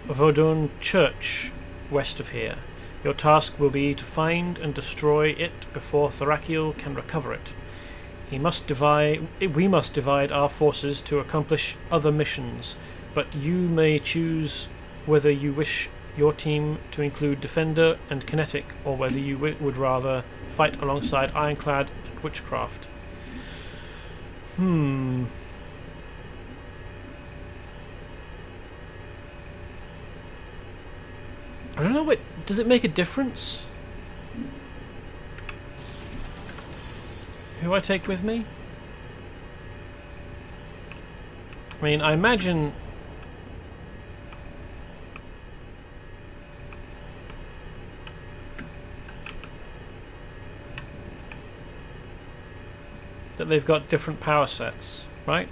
Vodun church west of here. Your task will be to find and destroy it before Thrakiel can recover it. We must divide our forces to accomplish other missions, but you may choose whether you wish your team to include Defender and Kinetic, or whether you would rather fight alongside Ironclad and Witchcraft. I don't know, does it make a difference who I take with me? I mean, I imagine that they've got different power sets, right?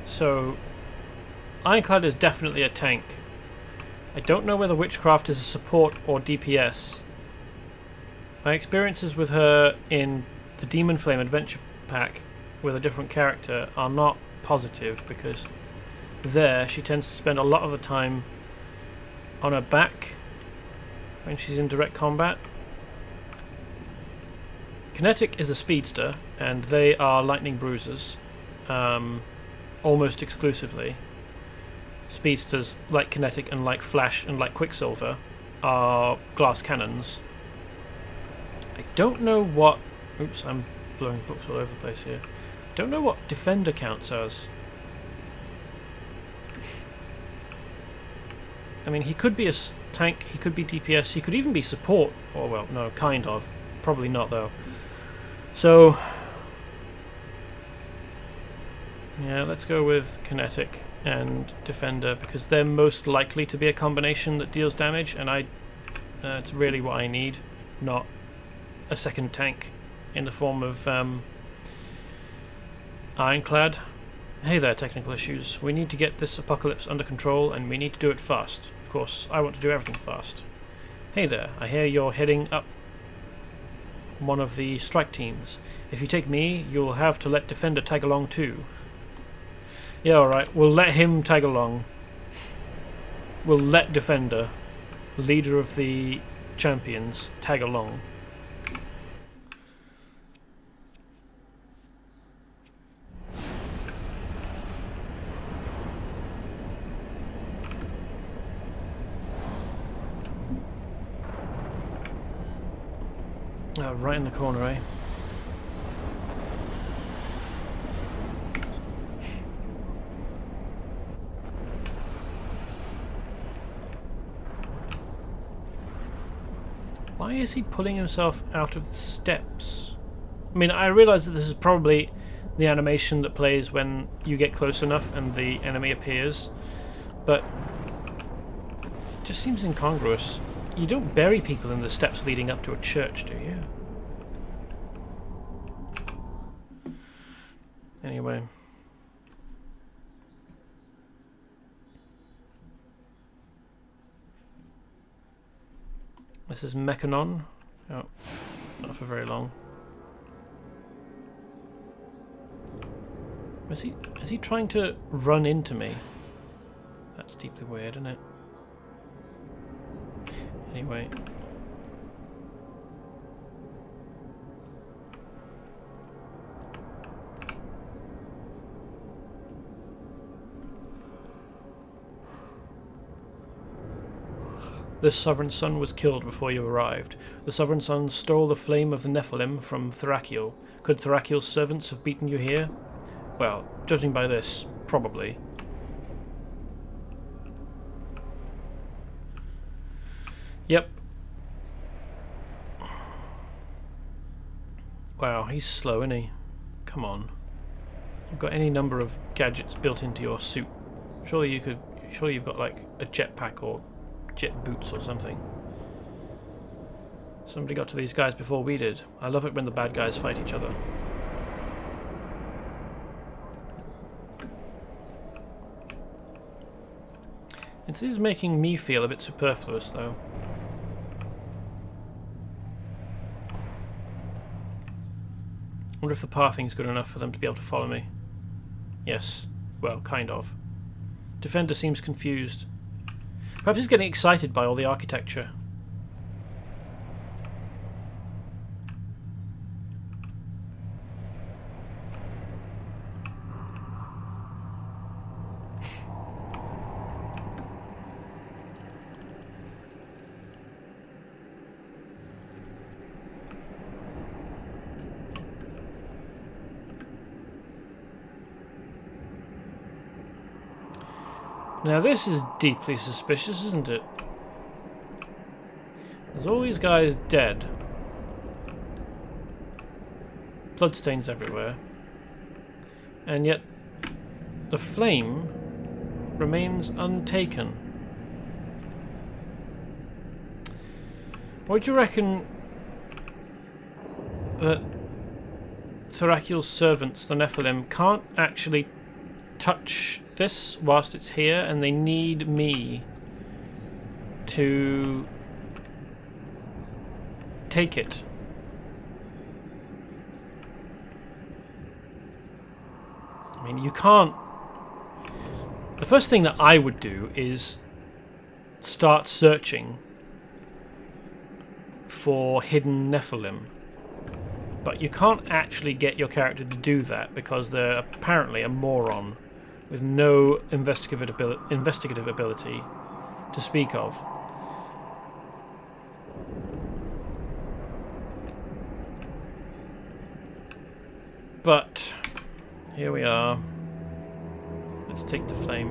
So, Ironclad is definitely a tank. I don't know whether Witchcraft is a support or DPS. My experiences with her in the Demon Flame Adventure Pack with a different character are not positive, because there she tends to spend a lot of the time on her back when she's in direct combat. Kinetic is a speedster, and they are lightning bruisers, almost exclusively. Speedsters, like Kinetic and like Flash and like Quicksilver, are glass cannons. I don't know what... Oops, I'm blowing books all over the place here. I don't know what Defender counts as. I mean, he could be a tank, he could be DPS, he could even be support. Oh, well, no, kind of. Probably not, though. So... yeah, let's go with Kinetic and Defender, because they're most likely to be a combination that deals damage, and it's really what I need, not a second tank in the form of Ironclad. Hey there, technical issues. We need to get this apocalypse under control, and we need to do it fast. Of course, I want to do everything fast. Hey there, I hear you're heading up one of the strike teams. If you take me, you'll have to let Defender tag along too. Yeah, alright, we'll let him tag along. We'll let Defender, leader of the champions, tag along. Right in the corner, eh? Why is he pulling himself out of the steps? I mean, I realise that this is probably the animation that plays when you get close enough and the enemy appears, but it just seems incongruous. You don't bury people in the steps leading up to a church, do you? Anyway. This is Mechanon. Oh, not for very long. Is he trying to run into me? That's deeply weird, isn't it? Anyway. This Sovereign Son was killed before you arrived. The Sovereign Son stole the flame of the Nephilim from Thrakiel. Could Thrakiel's servants have beaten you here? Well, judging by this, probably. Yep. Wow, he's slow, isn't he? Come on. You've got any number of gadgets built into your suit. Surely you could. Surely you've got like a jetpack or jet boots or something. Somebody got to these guys before we did. I love it when the bad guys fight each other. It is making me feel a bit superfluous, though. I wonder if the pathing's good enough for them to be able to follow me. Yes. Well, kind of. Defender seems confused. Perhaps he's getting excited by all the architecture. Now this is deeply suspicious, isn't it? There's all these guys dead. Bloodstains everywhere. And yet the flame remains untaken. What do you reckon that Therakiel's servants, the Nephilim, can't actually touch this whilst it's here, and they need me to take it? I mean, you can't... The first thing that I would do is start searching for hidden Nephilim. But you can't actually get your character to do that because they're apparently a moron with no investigative ability to speak of. But here we are. Let's take the flame.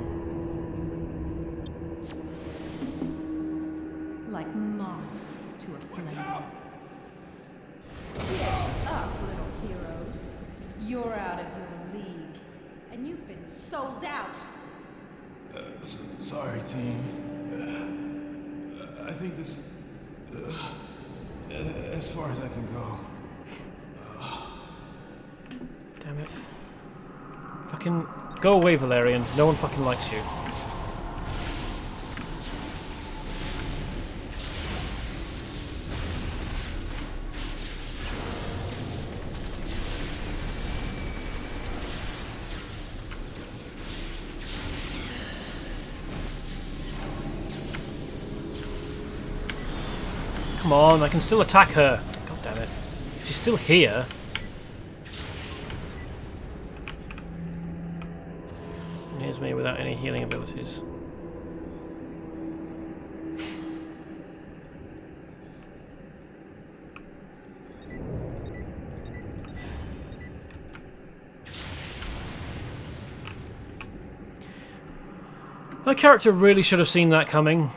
Like moths to a flame. Get up, little heroes. You're out of your league. And you've been sold out. Sorry, team. I think this is as far as I can go. Damn it. Fucking go away, Valerian. No one fucking likes you. Come on, I can still attack her. God damn it. She's still here. And here's me without any healing abilities. My character really should have seen that coming.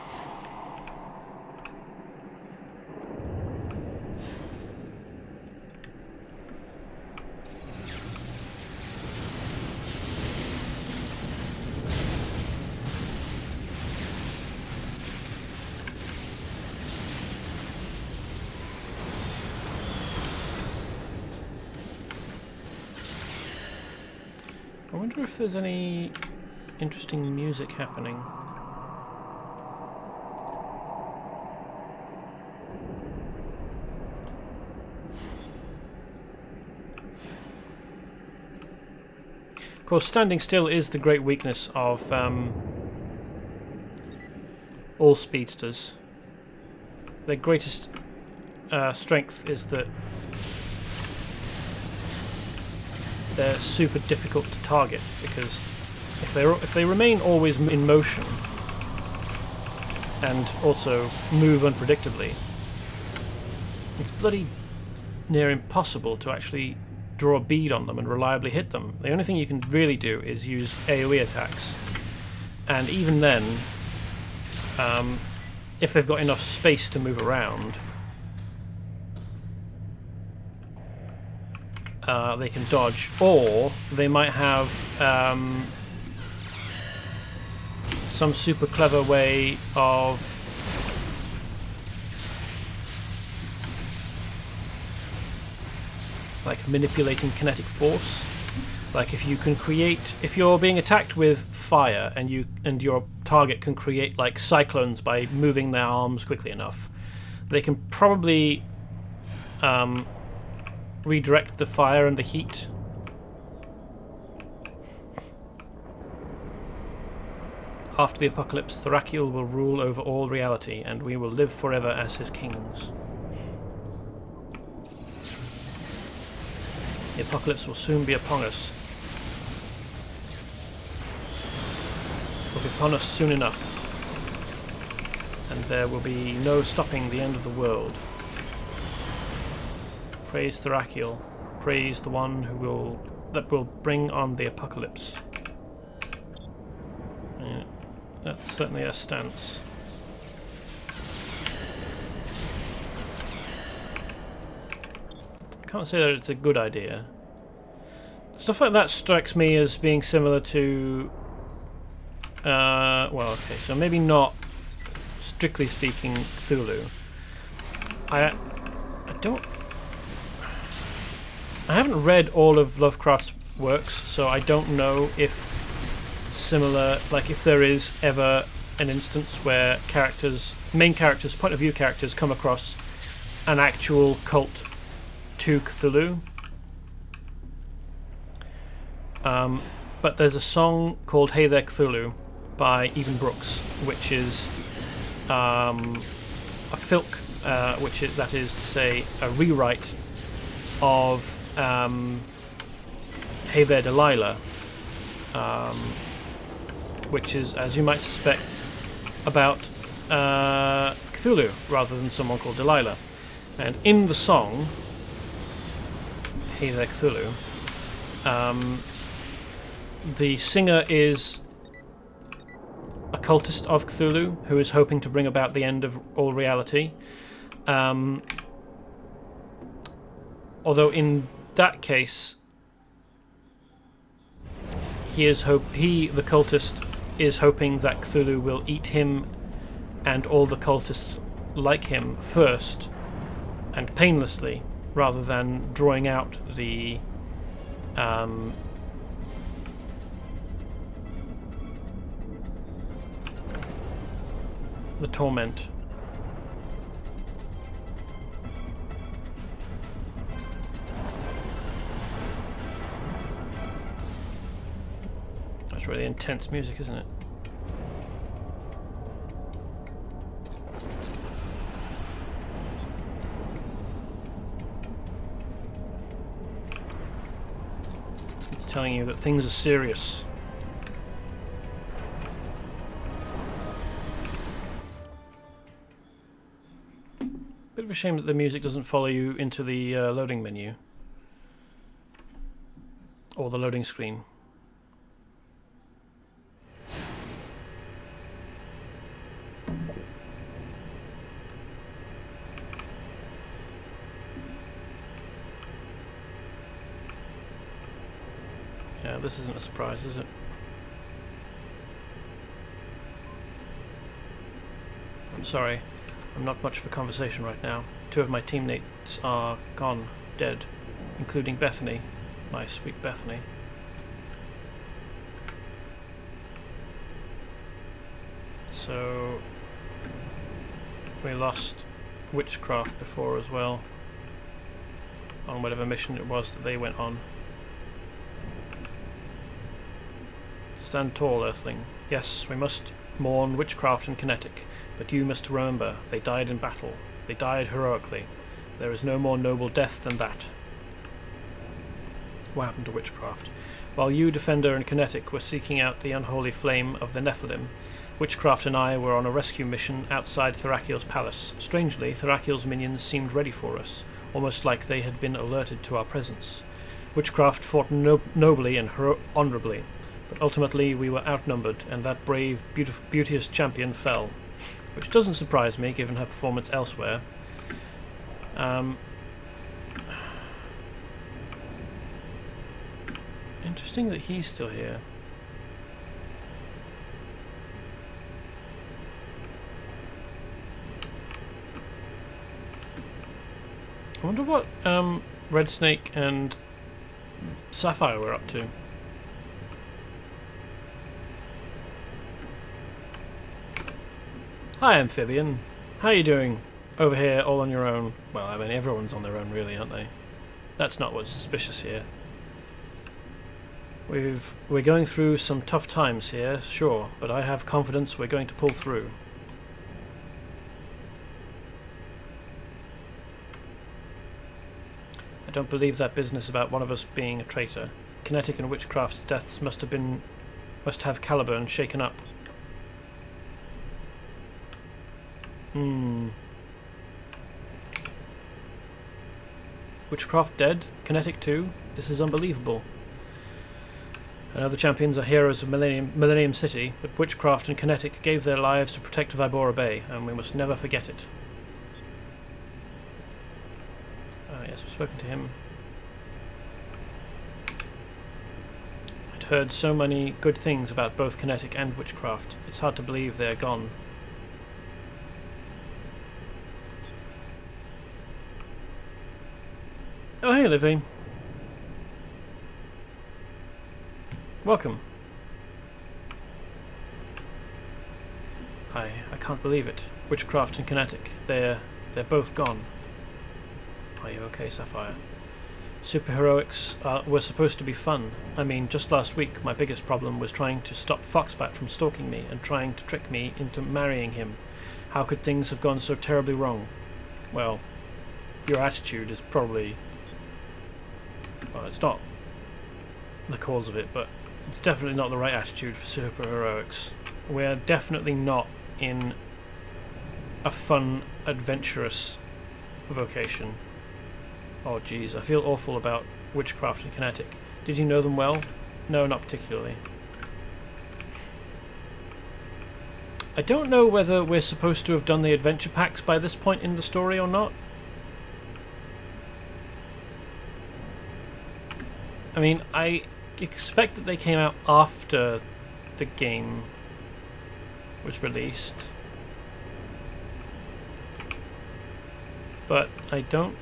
I wonder if there's any interesting music happening. Of course, standing still is the great weakness of all speedsters. Their greatest strength is that they're super difficult to target, because if they remain always in motion and also move unpredictably, it's bloody near impossible to actually draw a bead on them and reliably hit them. The only thing you can really do is use AoE attacks, and even then if they've got enough space to move around, they can dodge, or they might have some super clever way of like manipulating kinetic force. Like if you're being attacked with fire and your target can create like cyclones by moving their arms quickly enough, they can probably redirect the fire and the heat. After the apocalypse, Thrakiel will rule over all reality, and we will live forever as his kings. The apocalypse will soon be upon us. Will be upon us soon enough, and there will be no stopping the end of the world. Praise Thrakiel. Praise the one that will bring on the apocalypse. Yeah, that's certainly a stance. I can't say that it's a good idea. Stuff like that strikes me as being similar to well, okay, so maybe not strictly speaking Cthulhu. I haven't read all of Lovecraft's works, so I don't know if similar, like if there is ever an instance where main characters, point of view characters, come across an actual cult to Cthulhu. But there's a song called Hey There Cthulhu by Even Brooks, which is a filk, that is to say a rewrite of Hey There Delilah, which is, as you might suspect, about Cthulhu rather than someone called Delilah. And in the song Hey There Cthulhu, the singer is a cultist of Cthulhu who is hoping to bring about the end of all reality. Although in that case, the cultist, is hoping that Cthulhu will eat him and all the cultists like him first and painlessly, rather than drawing out the torment. That's really intense music, isn't it? It's telling you that things are serious. Bit of a shame that the music doesn't follow you into the loading menu or the loading screen. Yeah, this isn't a surprise, is it? I'm sorry. I'm not much for conversation right now. 2 of my teammates are gone, dead, including Bethany, my sweet Bethany. So we lost Witchcraft before as well, on whatever mission it was that they went on. Stand tall, Earthling. Yes, we must mourn Witchcraft and Kinetic, but you must remember, they died in battle. They died heroically. There is no more noble death than that. What happened to Witchcraft? While you, Defender, and Kinetic were seeking out the unholy flame of the Nephilim, Witchcraft and I were on a rescue mission outside Thrakiel's palace. Strangely, Thrakiel's minions seemed ready for us, almost like they had been alerted to our presence. Witchcraft fought nobly and honorably, but ultimately we were outnumbered, and that brave, beauteous champion fell. which doesn't surprise me given her performance elsewhere. Interesting that he's still here. I wonder what Red Snake and Sapphire were up to. Hi, Amphibian. How you doing? Over here, all on your own. Well, I mean, everyone's on their own, really, aren't they? That's not what's suspicious here. We're going through some tough times here, sure, but I have confidence we're going to pull through. I don't believe that business about one of us being a traitor. Kinetic and Witchcraft's deaths must have Caliburn shaken up. Witchcraft dead? Kinetic too? This is unbelievable. I know the champions are heroes of Millennium City, but Witchcraft and Kinetic gave their lives to protect Vibora Bay, and we must never forget it. Yes, we've spoken to him. I'd heard so many good things about both Kinetic and Witchcraft. It's hard to believe they're gone. Oh, hey, Livy. Welcome. I can't believe it. Witchcraft and Kinetic, they're both gone. Are you okay, Sapphire? Superheroics were supposed to be fun. I mean, just last week my biggest problem was trying to stop Foxbat from stalking me and trying to trick me into marrying him. How could things have gone so terribly wrong? Well, your attitude is probably... well, it's not the cause of it, but it's definitely not the right attitude for superheroics. We're definitely not in a fun, adventurous vocation. Oh geez, I feel awful about Witchcraft and Kinetic. Did you know them well? No, not particularly. I don't know whether we're supposed to have done the adventure packs by this point in the story or not. I mean, I expect that they came out after the game was released. But I don't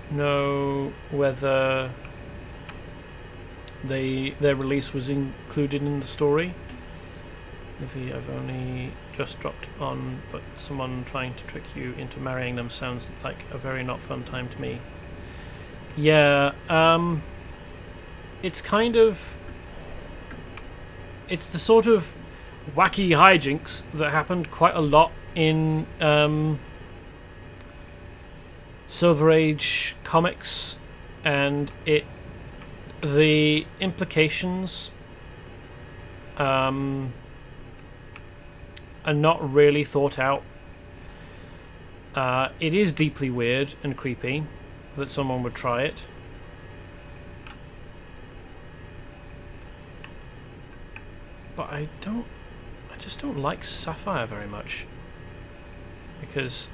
know whether their release was included in the story. Livy, I've only just dropped on, but someone trying to trick you into marrying them sounds like a very not fun time to me. Yeah, it's kind of... it's the sort of wacky hijinks that happened quite a lot in Silver Age comics, and the implications are not really thought out. It is deeply weird and creepy that someone would try it. But I just don't like Sapphire very much, because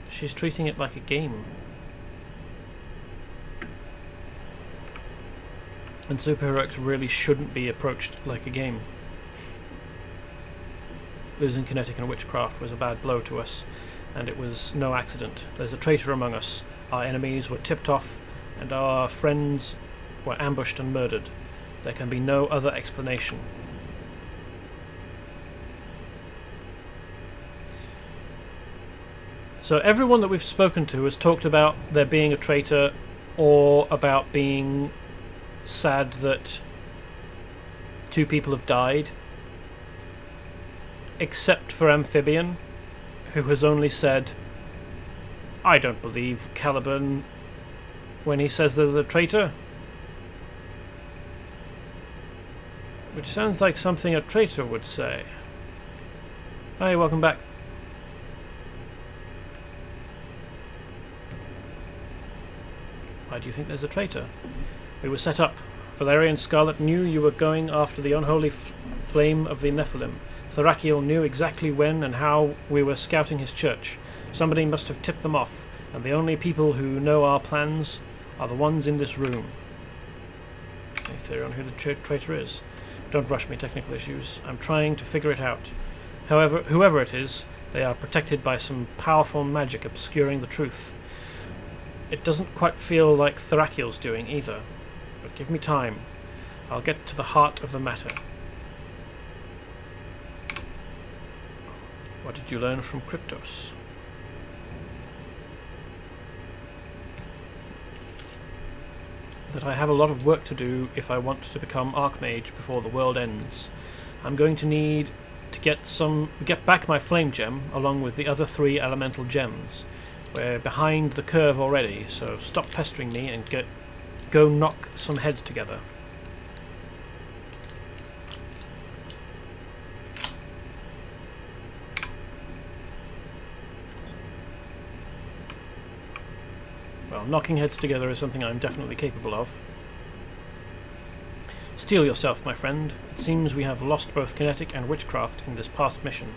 she's treating it like a game. And superheroics really shouldn't be approached like a game. Losing Kinetic and Witchcraft was a bad blow to us, and it was no accident. There's a traitor among us. Our enemies were tipped off, and our friends were ambushed and murdered. There can be no other explanation. So everyone that we've spoken to has talked about there being a traitor, or about being sad that 2 people have died, except for Amphibian, who has only said, I don't believe Caliburn when he says there's a traitor. Which sounds like something a traitor would say. Hi, welcome back. Why do you think there's a traitor? We were set up Valerian Scarlet knew you were going after the unholy flame of the Nephilim. Thrakiel knew exactly when and how we were scouting his church. Somebody must have tipped them off, and the only people who know our plans are the ones in this room. Any theory on who the traitor is? Don't rush me, technical issues. I'm trying to figure it out. However, whoever it is, they are protected by some powerful magic obscuring the truth. It doesn't quite feel like Thrakiel's doing either. But give me time. I'll get to the heart of the matter. What did you learn from Kryptos? That I have a lot of work to do if I want to become Archmage before the world ends. I'm going to need to get back my flame gem along with the other 3 elemental gems. We're behind the curve already, so stop pestering me and go knock some heads together. Well, knocking heads together is something I'm definitely capable of. Steel yourself, my friend. It seems we have lost both kinetic and witchcraft in this past mission.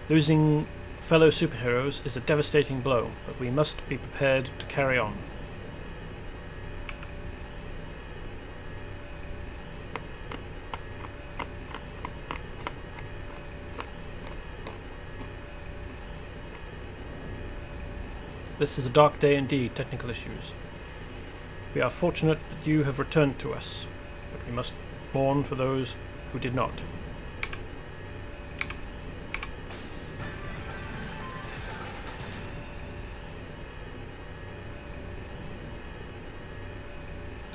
Losing fellow superheroes is a devastating blow, but we must be prepared to carry on. This is a dark day indeed, technical issues. We are fortunate that you have returned to us, but we must mourn for those who did not.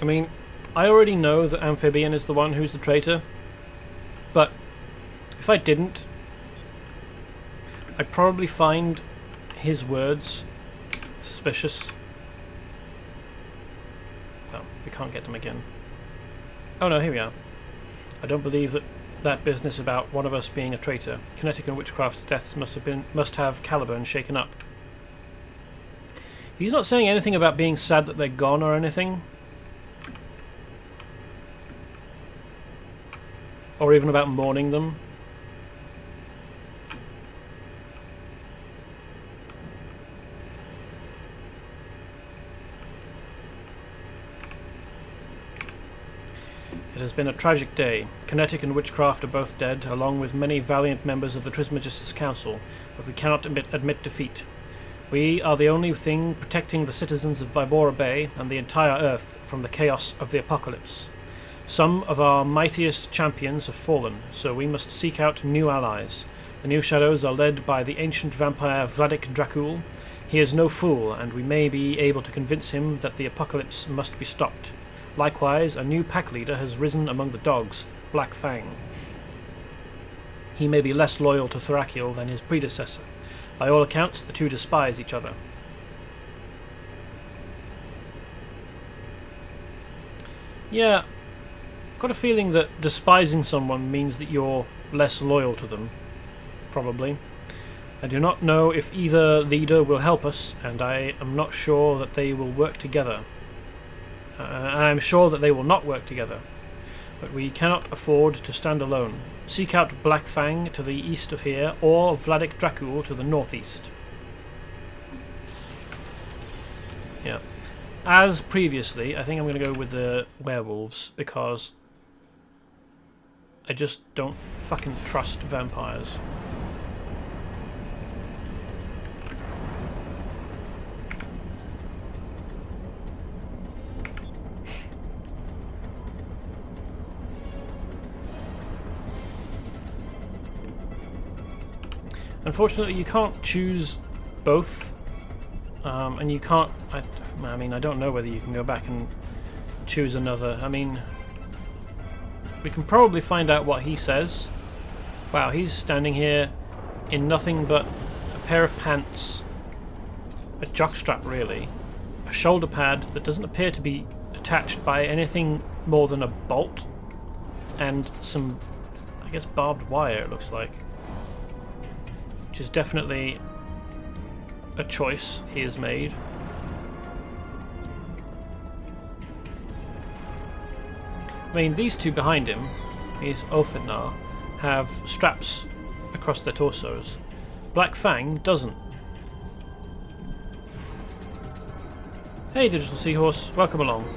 I mean, I already know that Amphibian is the one who's the traitor, but if I didn't, I'd probably find his words suspicious. Oh, we can't get them again. Oh no, here we are. I don't believe that business about one of us being a traitor. Kinetic and Witchcraft's deaths must have Caliburn shaken up. He's not saying anything about being sad that they're gone or anything. Or even about mourning them. It has been a tragic day. Kinetic and Witchcraft are both dead, along with many valiant members of the Trismegistus Council, but we cannot admit defeat. We are the only thing protecting the citizens of Vibora Bay and the entire Earth from the chaos of the apocalypse. Some of our mightiest champions have fallen, so we must seek out new allies. The New Shadows are led by the ancient vampire Vladik Dracul. He is no fool, and we may be able to convince him that the apocalypse must be stopped. Likewise, a new pack leader has risen among the dogs, Black Fang. He may be less loyal to Thrakiel than his predecessor. By all accounts, the two despise each other. Yeah, got a feeling that despising someone means that you're less loyal to them. Probably. I do not know if either leader will help us, and I am not sure that they will work together. I am sure that they will not work together. But we cannot afford to stand alone. Seek out Black Fang to the east of here, or Vladik Dracul to the northeast. Yeah. As previously, I think I'm going to go with the werewolves, because I just don't fucking trust vampires. Unfortunately, you can't choose both, and you can't... I mean, I don't know whether you can go back and choose another. I mean, we can probably find out what he says. Wow, he's standing here in nothing but a pair of pants, a jockstrap really, a shoulder pad that doesn't appear to be attached by anything more than a bolt, and some, I guess, barbed wire it looks like. Which is definitely a choice he has made. mean, these two behind him, these Ulfidnar, have straps across their torsos. Black Fang doesn't. Hey, Digital Seahorse, welcome along.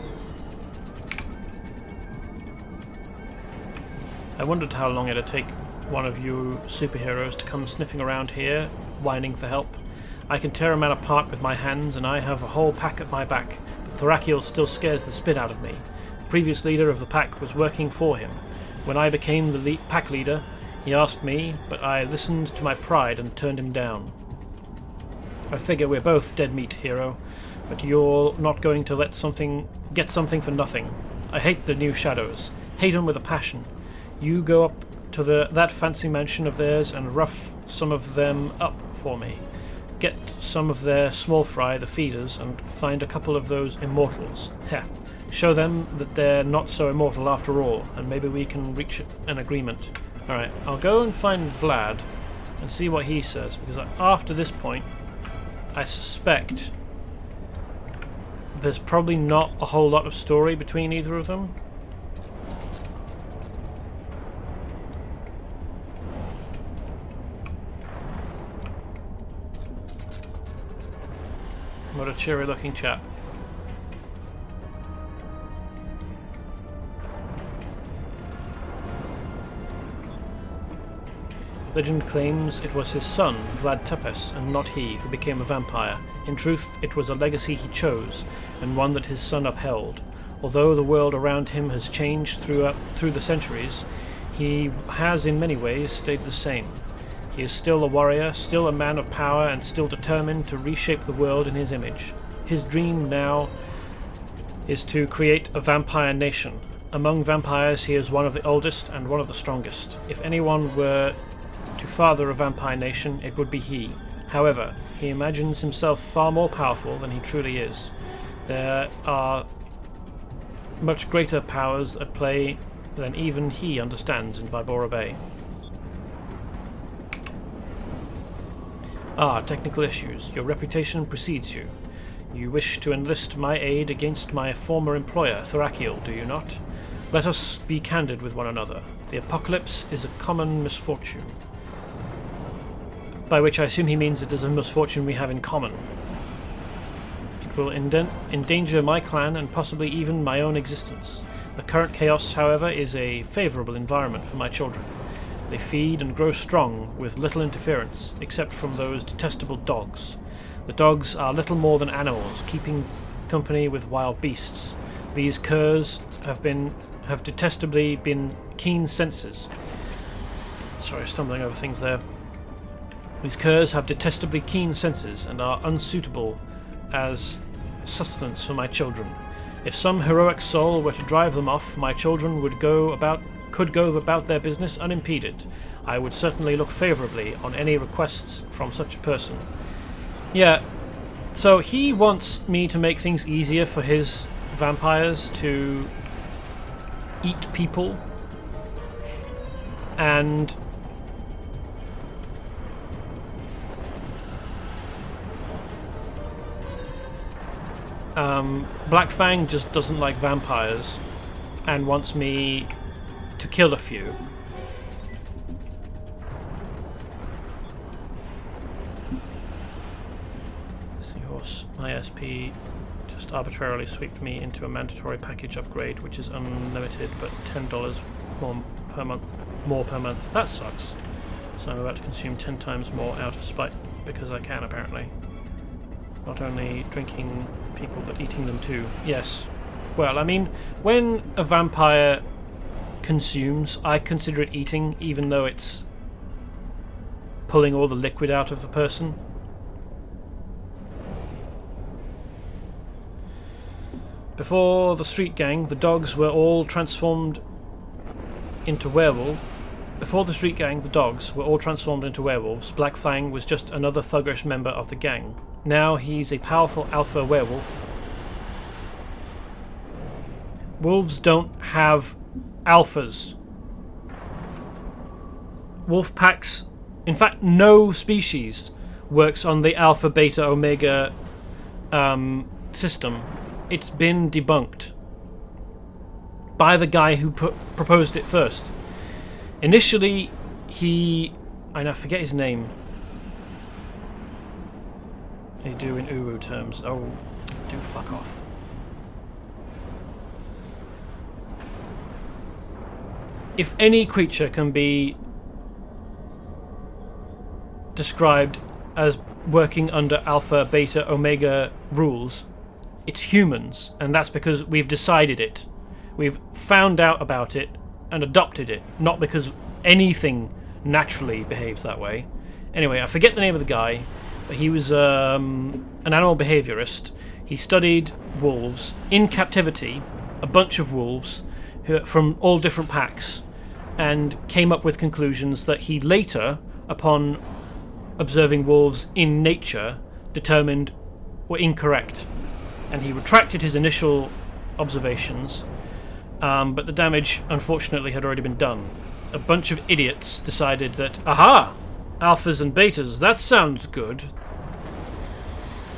I wondered how long it'd take one of you superheroes to come sniffing around here, whining for help. I can tear a man apart with my hands, and I have a whole pack at my back, but Thrakiel still scares the spit out of me. The previous leader of the pack was working for him. When I became the pack leader, he asked me, but I listened to my pride and turned him down. I figure we're both dead meat, hero, but you're not going to let get something for nothing. I hate the new shadows. Hate them with a passion. You go up to that fancy mansion of theirs and rough some of them up for me. Get some of their small fry, the feeders, and find a couple of those immortals. Heh. Show them that they're not so immortal after all, and maybe we can reach an agreement. Alright, I'll go and find Vlad and see what he says, because after this point, I suspect there's probably not a whole lot of story between either of them. What a cheery looking chap. Legend claims it was his son, Vlad Tepes, and not he, who became a vampire. In truth, it was a legacy he chose, and one that his son upheld. Although the world around him has changed through the centuries, he has in many ways stayed the same. He is still a warrior, still a man of power, and still determined to reshape the world in his image. His dream now is to create a vampire nation. Among vampires, he is one of the oldest and one of the strongest. If anyone were to father a vampire nation, it would be he. However, he imagines himself far more powerful than he truly is. There are much greater powers at play than even he understands in Vibora Bay. Ah, technical issues. Your reputation precedes you. You wish to enlist my aid against my former employer, Thrakiel, do you not? Let us be candid with one another. The apocalypse is a common misfortune. By which I assume he means it is a misfortune we have in common. It will endanger my clan and possibly even my own existence. The current chaos, however, is a favourable environment for my children. They feed and grow strong with little interference, except from those detestable dogs. The dogs are little more than animals, keeping company with wild beasts. These curs have detestably been keen senses. Sorry, stumbling over things there. These curs have detestably keen senses and are unsuitable as sustenance for my children. If some heroic soul were to drive them off, my children could go about their business unimpeded. I would certainly look favourably on any requests from such a person. Yeah, so he wants me to make things easier for his vampires to eat people, and Black Fang just doesn't like vampires and wants me to kill a few. Seahorse ISP just arbitrarily swept me into a mandatory package upgrade, which is unlimited, but $10 more per month. That sucks. So I'm about to consume 10 times more out of spite, because I can apparently. Not only drinking people, but eating them too. Yes. Well, I mean, when a vampire consumes, I consider it eating, even though it's pulling all the liquid out of a person. Before the street gang, the dogs were all transformed into werewolves. Before the street gang, the dogs were all transformed into werewolves. Black Fang was just another thuggish member of the gang. Now he's a powerful alpha werewolf. Wolves don't have alphas. Wolf packs, in fact, no species works on the alpha, beta, omega system. It's been debunked. by the guy who proposed it first. Initially, I forget his name. They do in Uru terms. Oh, do fuck off. If any creature can be described as working under alpha, beta, omega rules, it's humans, and that's because we've decided it. We've found out about it and adopted it, not because anything naturally behaves that way. Anyway, I forget the name of the guy, but he was an animal behaviorist. He studied wolves in captivity, a bunch of wolves from all different packs, and came up with conclusions that he later, upon observing wolves in nature, determined were incorrect. And he retracted his initial observations, but the damage, unfortunately, had already been done. A bunch of idiots decided that, aha! Alphas and betas, that sounds good.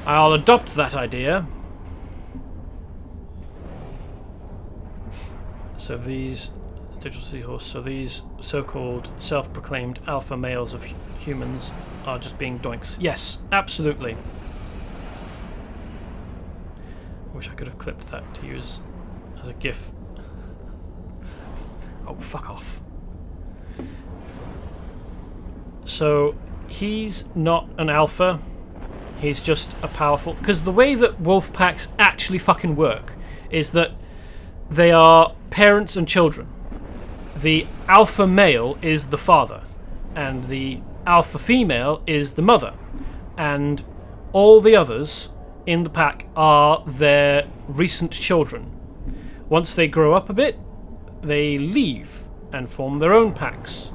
I'll adopt that idea. So these digital seahorse, so these so-called self-proclaimed alpha males of humans are just being doinks. Yes, absolutely. Wish I could have clipped that to use as a GIF. Oh, fuck off. So he's not an alpha. He's just a powerful... Because the way that wolf packs actually fucking work is that they are parents and children. The alpha male is the father, and the alpha female is the mother, and all the others in the pack are their recent children. Once they grow up a bit, they leave and form their own packs.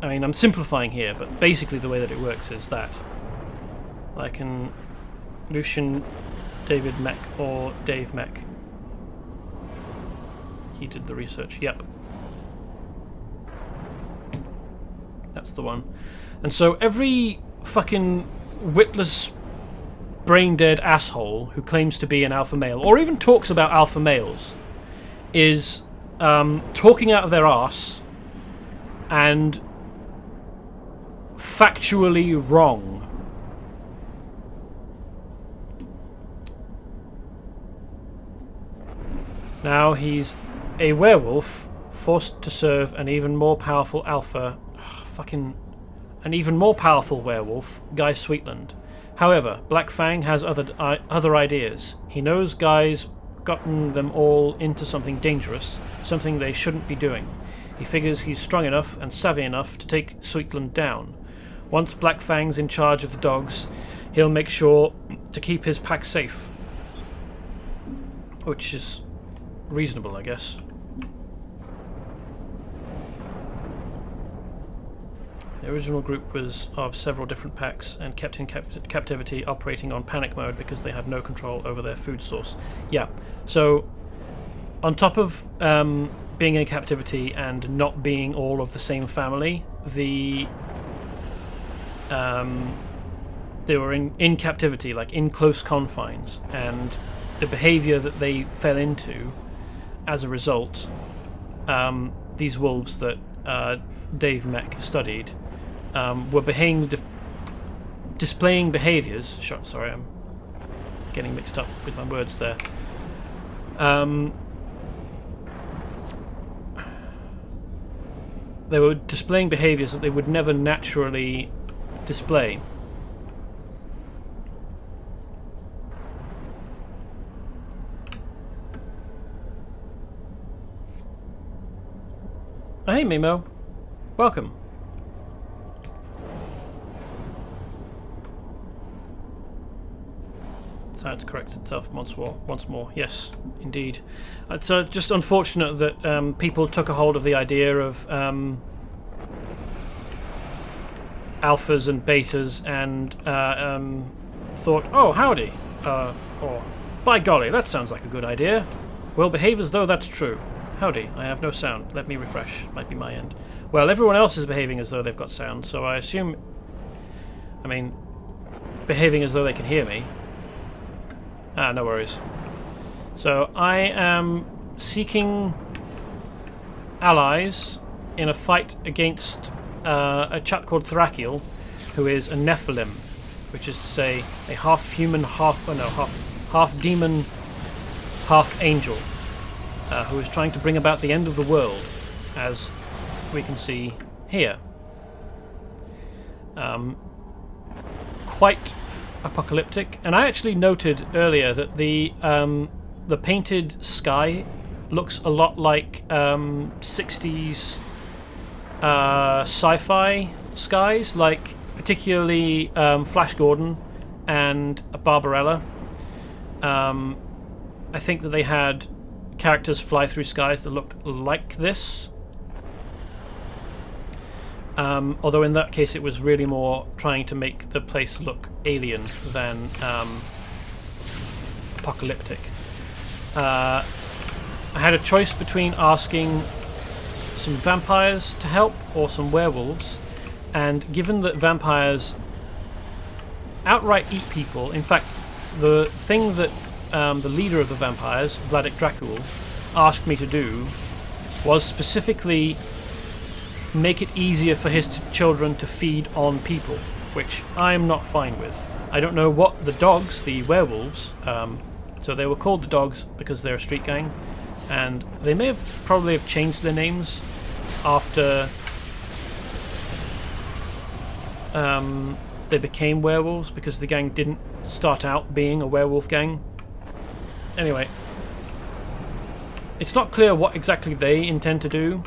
I mean, I'm simplifying here, but basically the way that it works is that, like in Lucian David Mech or Dave Mech. He did the research, yep. That's the one. And so every fucking witless, brain-dead asshole who claims to be an alpha male, or even talks about alpha males, is talking out of their arse and factually wrong. Now he's a werewolf forced to serve an even more powerful alpha, an even more powerful werewolf, Guy Sweetland. However, Black Fang has other ideas. He knows Guy's gotten them all into something dangerous, something they shouldn't be doing. He figures he's strong enough and savvy enough to take Sweetland down. Once Black Fang's in charge of the dogs, he'll make sure to keep his pack safe. Which is reasonable, I guess. The original group was of several different packs and kept in captivity, operating on panic mode because they had no control over their food source. Yeah, so on top of being in captivity and not being all of the same family, they were in captivity, like in close confines, and the behavior that they fell into as a result, these wolves that Dave Mech studied were displaying behaviors. Sorry, I'm getting mixed up with my words there. They were displaying behaviors that they would never naturally display. Oh, hey, Mimo. Welcome. Science corrects itself once more. Yes, indeed. It's just unfortunate that people took a hold of the idea of alphas and betas and thought, oh, howdy, or by golly, that sounds like a good idea. We'll behave as though that's true. Howdy, I have no sound. Let me refresh. Might be my end. Well, everyone else is behaving as though they've got sound, so I assume... I mean, behaving as though they can hear me. Ah, no worries. So, I am seeking allies in a fight against a chap called Thrakiel, who is a Nephilim, which is to say a half human, half demon, half angel, who is trying to bring about the end of the world, as we can see here. Quite apocalyptic, and I actually noted earlier that the painted sky looks a lot like 60s sci-fi skies, like particularly Flash Gordon and Barbarella. I think that they had characters fly through skies that looked like this. Although in that case it was really more trying to make the place look alien than apocalyptic. I had a choice between asking some vampires to help or some werewolves, and given that vampires outright eat people, in fact the thing that the leader of the vampires, Vladik Dracul, asked me to do was specifically make it easier for his children to feed on people, which I'm not fine with. I don't know what the dogs, the werewolves, so they were called the dogs because they're a street gang, and they may have probably have changed their names after they became werewolves, because the gang didn't start out being a werewolf gang. Anyway, it's not clear what exactly they intend to do.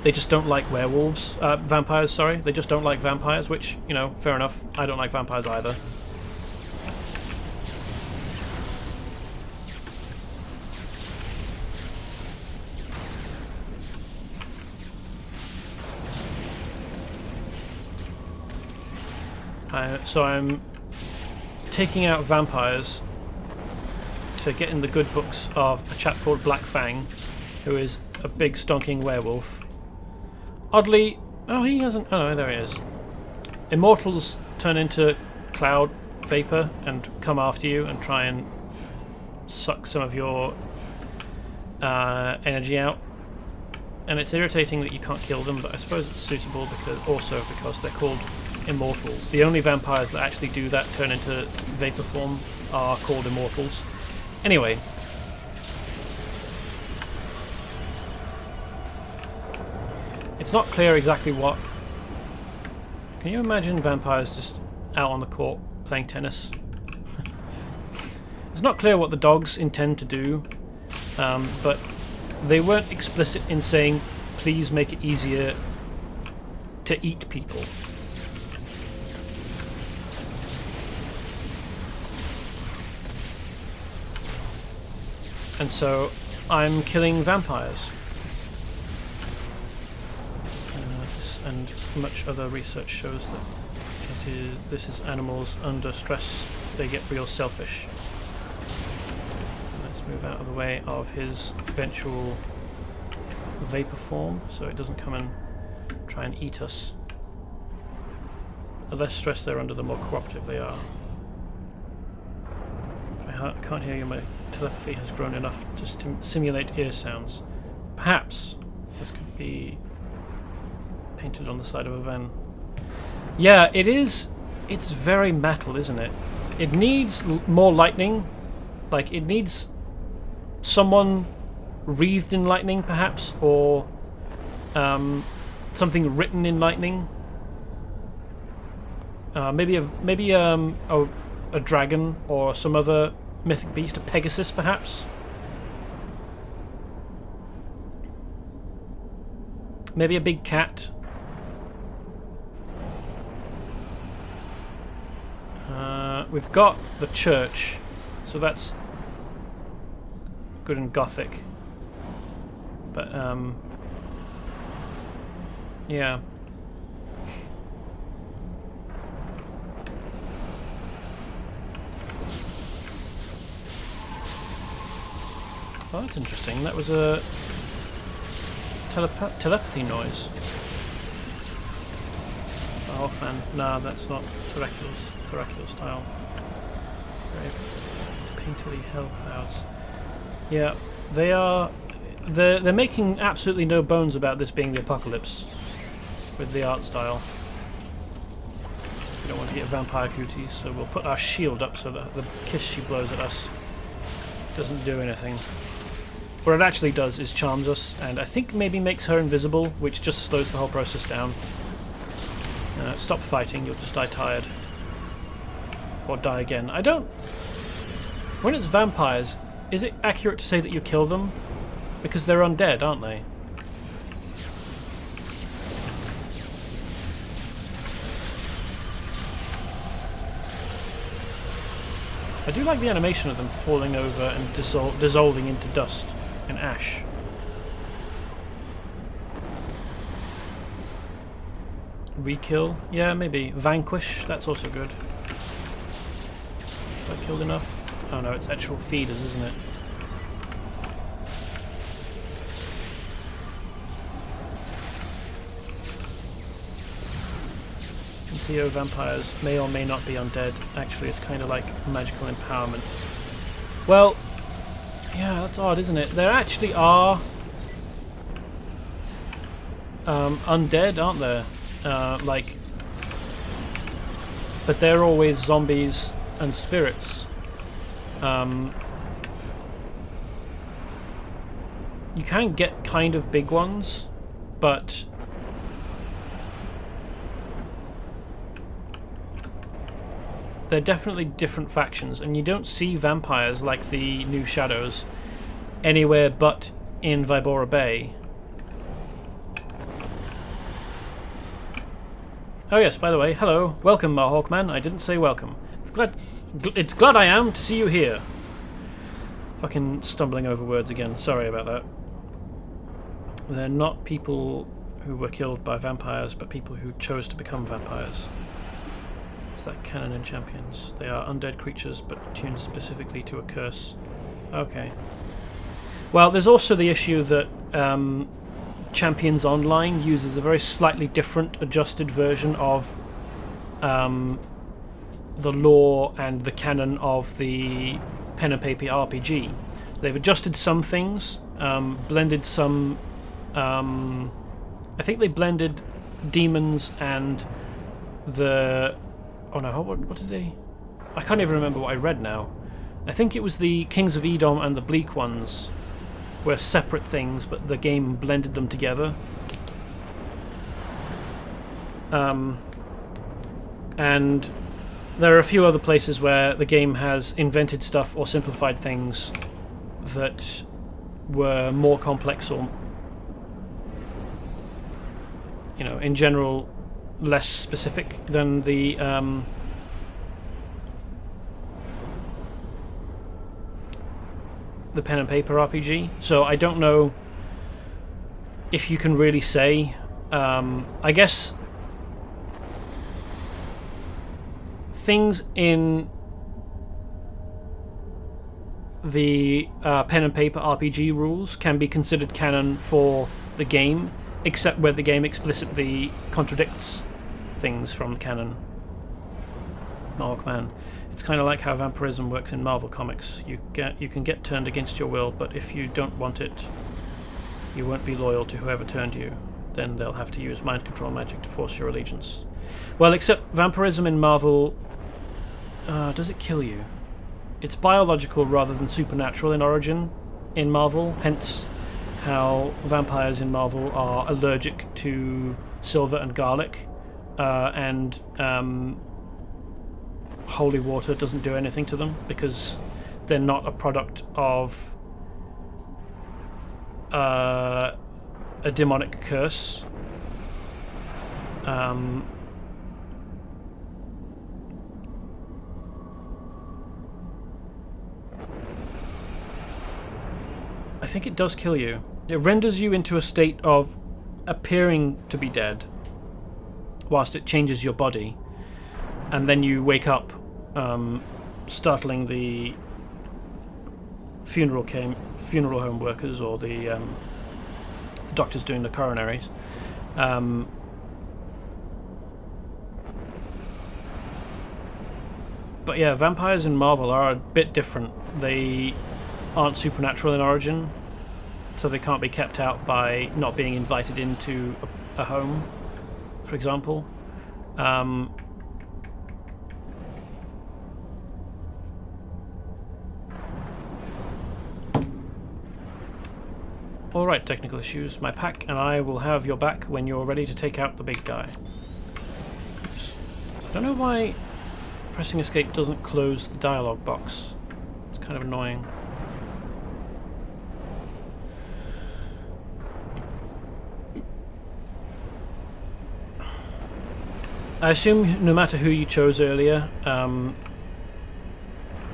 They just don't like werewolves. Vampires, sorry. They just don't like vampires, which, you know, fair enough. I don't like vampires either. So I'm taking out vampires to get in the good books of a chap called Black Fang, who is a big stonking werewolf. Oddly, oh, he hasn't. Oh no, there he is. Immortals turn into cloud vapor and come after you and try and suck some of your energy out. And it's irritating that you can't kill them, but I suppose it's suitable because they're called immortals. The only vampires that actually do that, turn into vapor form, are called immortals. Anyway. It's not clear exactly what... Can you imagine vampires just out on the court playing tennis? It's not clear what the dogs intend to do, but they weren't explicit in saying, please make it easier to eat people. And so I'm killing vampires. And much other research shows that this is animals under stress, they get real selfish. Let's move out of the way of his eventual vapor form so it doesn't come and try and eat us. The less stress they're under, the more cooperative they are. If I can't hear you, my telepathy has grown enough to simulate ear sounds. Perhaps this could be painted on the side of a van. Yeah, it is. It's very metal, isn't it? It needs more lightning. Like, it needs someone wreathed in lightning, perhaps, or something written in lightning. Maybe a dragon or some other mythic beast, a Pegasus, perhaps. Maybe a big cat. We've got the church, so that's good and gothic. But, yeah. Oh, that's interesting. That was a telepathy noise. Oh man, nah, that's not Thrakiel style. Very painterly hell clouds. Yeah, they are. they're making absolutely no bones about this being the apocalypse with the art style. We don't want to get vampire cooties, so we'll put our shield up so that the kiss she blows at us doesn't do anything. What it actually does is charms us, and I think maybe makes her invisible, which just slows the whole process down. Stop fighting, you'll just die tired. Or die again. I don't... When it's vampires, is it accurate to say that you kill them? Because they're undead, aren't they? I do like the animation of them falling over and dissolving into dust and ash. Rekill? Yeah, maybe. Vanquish? That's also good. Have I killed enough? Oh no, it's actual feeders, isn't it? Theo vampires may or may not be undead. Actually, it's kind of like magical empowerment. Well, yeah, that's odd, isn't it? There actually are undead, aren't there? But they're always zombies and spirits. You can get kind of big ones, but they're definitely different factions, and you don't see vampires like the new Shadows anywhere but in Vibora Bay. Oh yes, by the way, hello, welcome, Hawkman. I didn't say welcome. It's glad I am to see you here. Fucking stumbling over words again. Sorry about that. They're not people who were killed by vampires, but people who chose to become vampires. Is that canon in Champions? They are undead creatures, but tuned specifically to a curse. Okay. Well, there's also the issue that Champions Online uses a very slightly different, adjusted version of the lore and the canon of the pen and paper RPG. They've adjusted some things, blended some... I think they blended demons and the... Oh no, what did they... I can't even remember what I read now. I think it was the Kings of Edom and the Bleak Ones were separate things, but the game blended them together. And there are a few other places where the game has invented stuff or simplified things that were more complex or, you know, in general less specific than the pen and paper RPG. So I don't know if you can really say. I guess things in the pen and paper RPG rules can be considered canon for the game, except where the game explicitly contradicts things from canon. Hawkman. It's kind of like how vampirism works in Marvel Comics. You can get turned against your will, but if you don't want it, you won't be loyal to whoever turned you. Then they'll have to use mind control magic to force your allegiance. Well, except vampirism in Marvel... does it kill you? It's biological rather than supernatural in origin in Marvel, hence how vampires in Marvel are allergic to silver and garlic, and holy water doesn't do anything to them because they're not a product of a demonic curse. I think it does kill you. It renders you into a state of appearing to be dead whilst it changes your body, and then you wake up startling the funeral home workers or the doctors doing the coronaries. But yeah, vampires in Marvel are a bit different. They aren't supernatural in origin. so they can't be kept out by not being invited into a home, for example. Alright, technical issues. My pack and I will have your back when you're ready to take out the big guy. I don't know why pressing escape doesn't close the dialogue box. It's kind of annoying. I assume no matter who you chose earlier,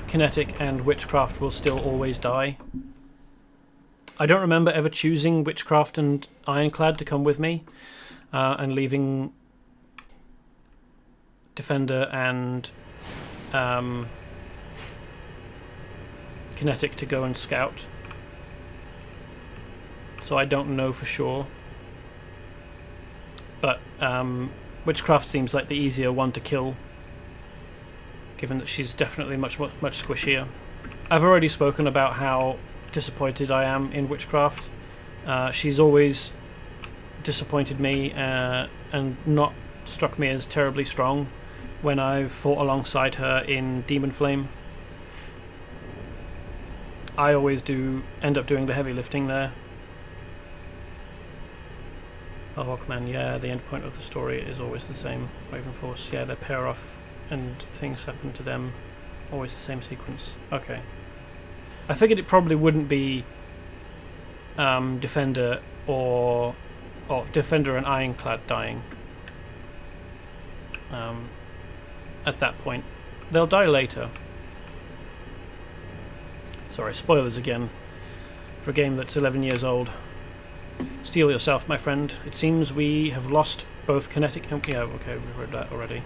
Kinetic and Witchcraft will still always die. I don't remember ever choosing Witchcraft and Ironclad to come with me, and leaving Defender and Kinetic to go and scout. So I don't know for sure. But Witchcraft seems like the easier one to kill, given that she's definitely much squishier. I've already spoken about how disappointed I am in Witchcraft. She's always disappointed me and not struck me as terribly strong when I've fought alongside her in Demon Flame. I always do end up doing the heavy lifting there. Oh, Hawkman, yeah, the end point of the story is always the same. Raven Force, yeah, they pair off and things happen to them. Always the same sequence. Okay. I figured it probably wouldn't be Defender or Defender and Ironclad dying at that point. They'll die later. Sorry, spoilers again for a game that's 11 years old. Steel yourself, my friend. It seems we have lost both Kinetic and... Yeah, okay, we've heard that already.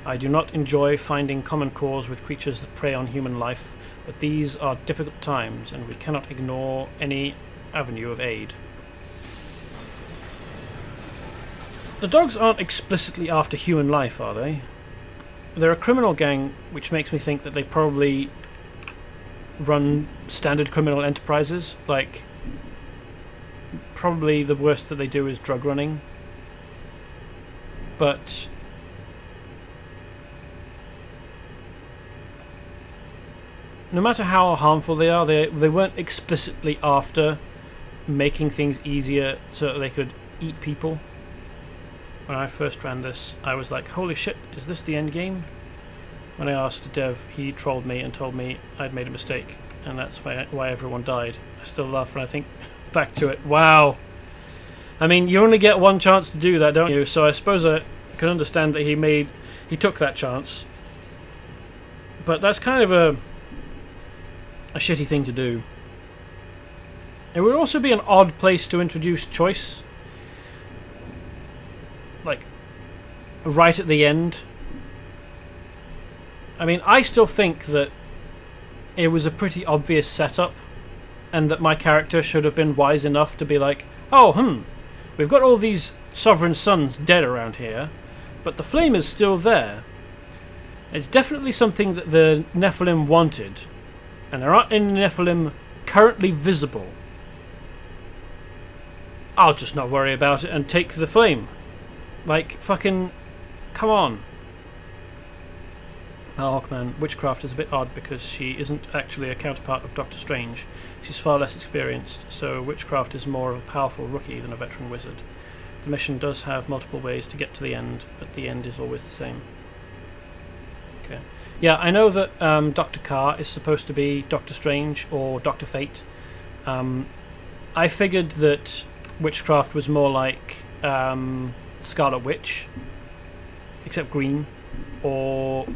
I do not enjoy finding common cause with creatures that prey on human life, but these are difficult times, and we cannot ignore any avenue of aid. The dogs aren't explicitly after human life, are they? They're a criminal gang, which makes me think that they probably run standard criminal enterprises. Like, probably the worst that they do is drug running. But no matter how harmful they are, they weren't explicitly after making things easier so that they could eat people. When I first ran this, I was like, holy shit, is this the end game? When I asked Dev, he trolled me and told me I'd made a mistake, and that's why everyone died. I still laugh when I think back to it. Wow. I mean, you only get one chance to do that, don't you? So I suppose I can understand that he took that chance. But that's kind of a shitty thing to do. It would also be an odd place to introduce choice. Like, right at the end. I mean, I still think that it was a pretty obvious setup, and that my character should have been wise enough to be like, oh, we've got all these sovereign sons dead around here, but the flame is still there. It's definitely something that the Nephilim wanted, and there aren't any Nephilim currently visible. I'll just not worry about it and take the flame. Like, fucking, come on. Hawkman, Witchcraft is a bit odd because she isn't actually a counterpart of Doctor Strange. She's far less experienced, so Witchcraft is more of a powerful rookie than a veteran wizard. The mission does have multiple ways to get to the end, but the end is always the same. Okay. Yeah, I know that Dr. Carr is supposed to be Doctor Strange or Dr. Fate. I figured that Witchcraft was more like Scarlet Witch, except green. Or,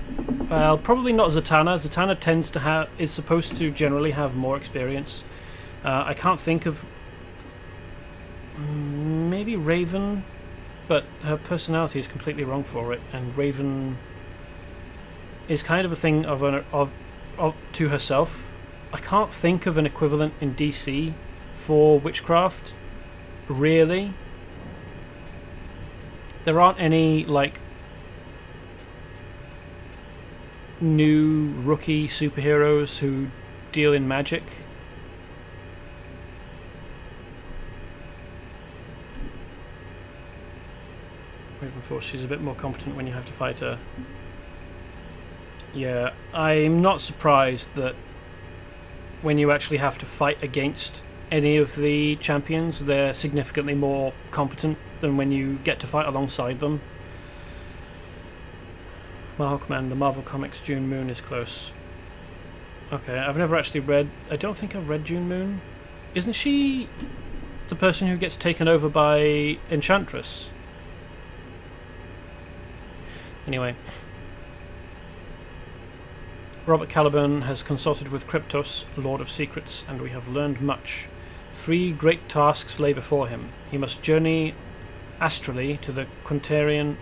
well, probably not Zatanna. Zatanna is supposed to generally have more experience. I can't think of maybe Raven, but her personality is completely wrong for it, and Raven is kind of a thing of to herself. I can't think of an equivalent in DC for Witchcraft, really. There aren't any, like, new rookie superheroes who deal in magic. Ravenforce. She's a bit more competent when you have to fight her. Yeah, I'm not surprised that when you actually have to fight against any of the champions, they're significantly more competent than when you get to fight alongside them. Mahawkman, the Marvel Comics June Moon is close. Okay, I've never actually read... I don't think I've read June Moon. Isn't she the person who gets taken over by Enchantress? Anyway. Robert Caliburn has consulted with Kryptos, Lord of Secrets, and we have learned much. 3 great tasks lay before him. He must journey astrally to the Quaternarian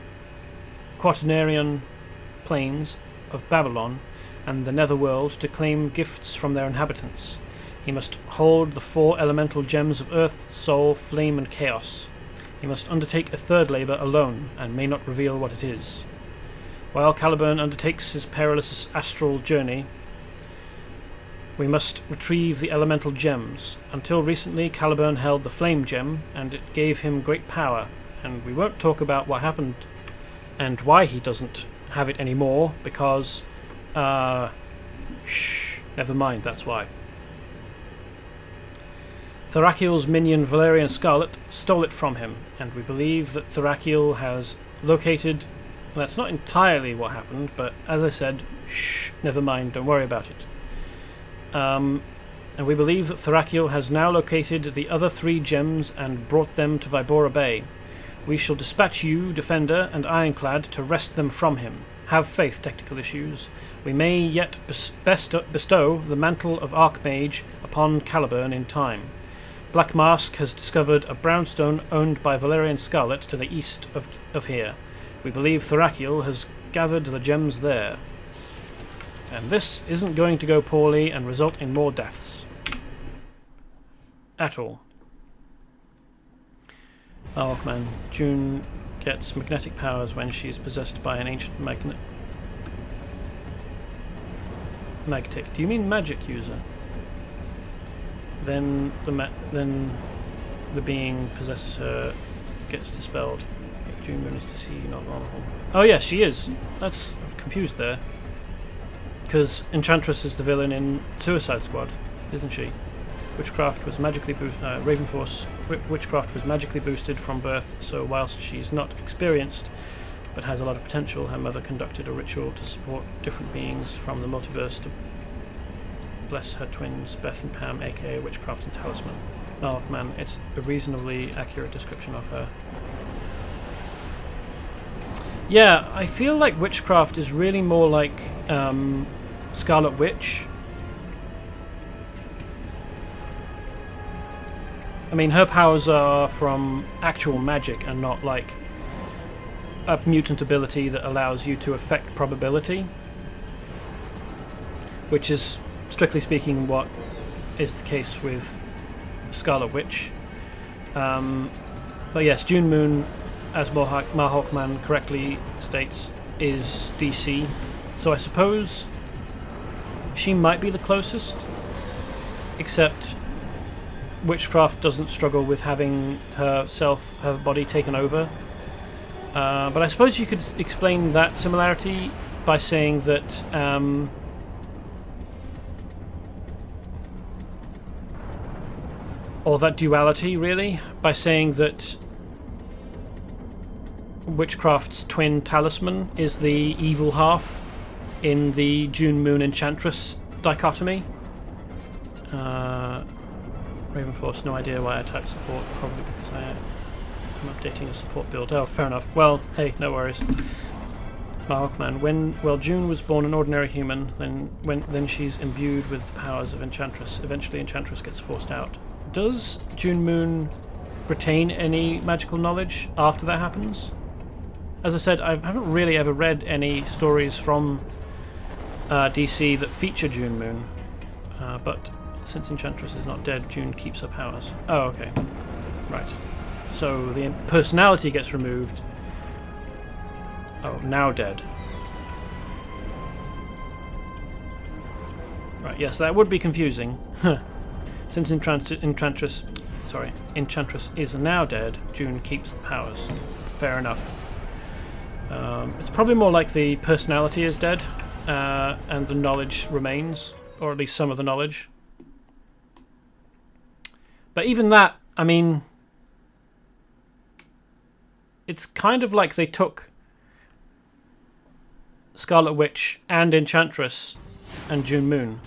plains of Babylon and the Netherworld to claim gifts from their inhabitants. He must hold the 4 elemental gems of Earth, Soul, Flame, and Chaos. He must undertake a third labour alone, and may not reveal what it is. While Caliburn undertakes his perilous astral journey, we must retrieve the elemental gems. Until recently, Caliburn held the Flame Gem, and it gave him great power, and we won't talk about what happened and why he doesn't have it anymore, because... shh, never mind, that's why. Therakiel's minion Valerian Scarlet stole it from him, and we believe that Therakiel has located... Well, that's not entirely what happened, but as I said, shh, never mind, don't worry about it. And we believe that Therakiel has now located the other 3 gems and brought them to Vibora Bay. We shall dispatch you, Defender, and Ironclad to wrest them from him. Have faith, Technical Issues. We may yet bestow the mantle of Archmage upon Caliburn in time. Black Mask has discovered a brownstone owned by Valerian Scarlet to the east of here. We believe Therakiel has gathered the gems there. And this isn't going to go poorly and result in more deaths. At all. Hawkman. June gets magnetic powers when she is possessed by an ancient magtic. Do you mean magic user? Then the being possesses her, gets dispelled. June Moon is to see, not vulnerable. Oh yeah, she is. That's I'm confused there. Because Enchantress is the villain in Suicide Squad, isn't she? Witchcraft was magically boosted. Ravenforce witchcraft was magically boosted from birth. So whilst she's not experienced, but has a lot of potential, her mother conducted a ritual to support different beings from the multiverse to bless her twins, Beth and Pam, aka Witchcraft and Talisman. Oh man, it's a reasonably accurate description of her. Yeah, I feel like Witchcraft is really more like Scarlet Witch. I mean, her powers are from actual magic and not like a mutant ability that allows you to affect probability, which is, strictly speaking, what is the case with Scarlet Witch. But yes, June Moon, as Mahawkman correctly states, is DC, so I suppose she might be the closest, except Witchcraft doesn't struggle with having her body taken over. But I suppose you could explain that similarity by saying that or that duality, really, by saying that Witchcraft's twin Talisman is the evil half in the June Moon Enchantress dichotomy. Ravenforce, no idea why I typed support, probably because I'm updating a support build. Oh, fair enough. Well, hey, no worries. Hawkman, June was born an ordinary human, then she's imbued with the powers of Enchantress. Eventually Enchantress gets forced out. Does June Moon retain any magical knowledge after that happens? As I said, I haven't really ever read any stories from DC that feature June Moon, but since Enchantress is not dead, June keeps her powers. Oh, okay. Right. So the personality gets removed. Oh, now dead. Right, yes, that would be confusing. Since Enchantress is now dead, June keeps the powers. Fair enough. It's probably more like the personality is dead, and the knowledge remains, or at least some of the knowledge. But even that, I mean, it's kind of like they took Scarlet Witch and Enchantress and June Moon,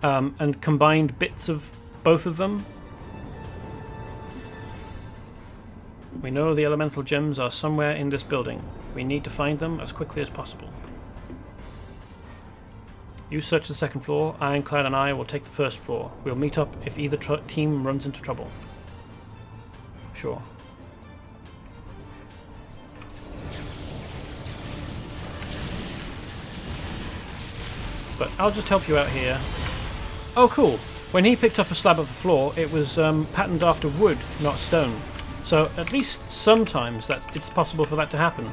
and combined bits of both of them. We know the elemental gems are somewhere in this building. We need to find them as quickly as possible. You search the second floor. Ironclad and I will take the first floor. We'll meet up if either team runs into trouble. Sure. But I'll just help you out here. Oh, cool. When he picked up a slab of the floor, it was patterned after wood, not stone. So at least sometimes it's possible for that to happen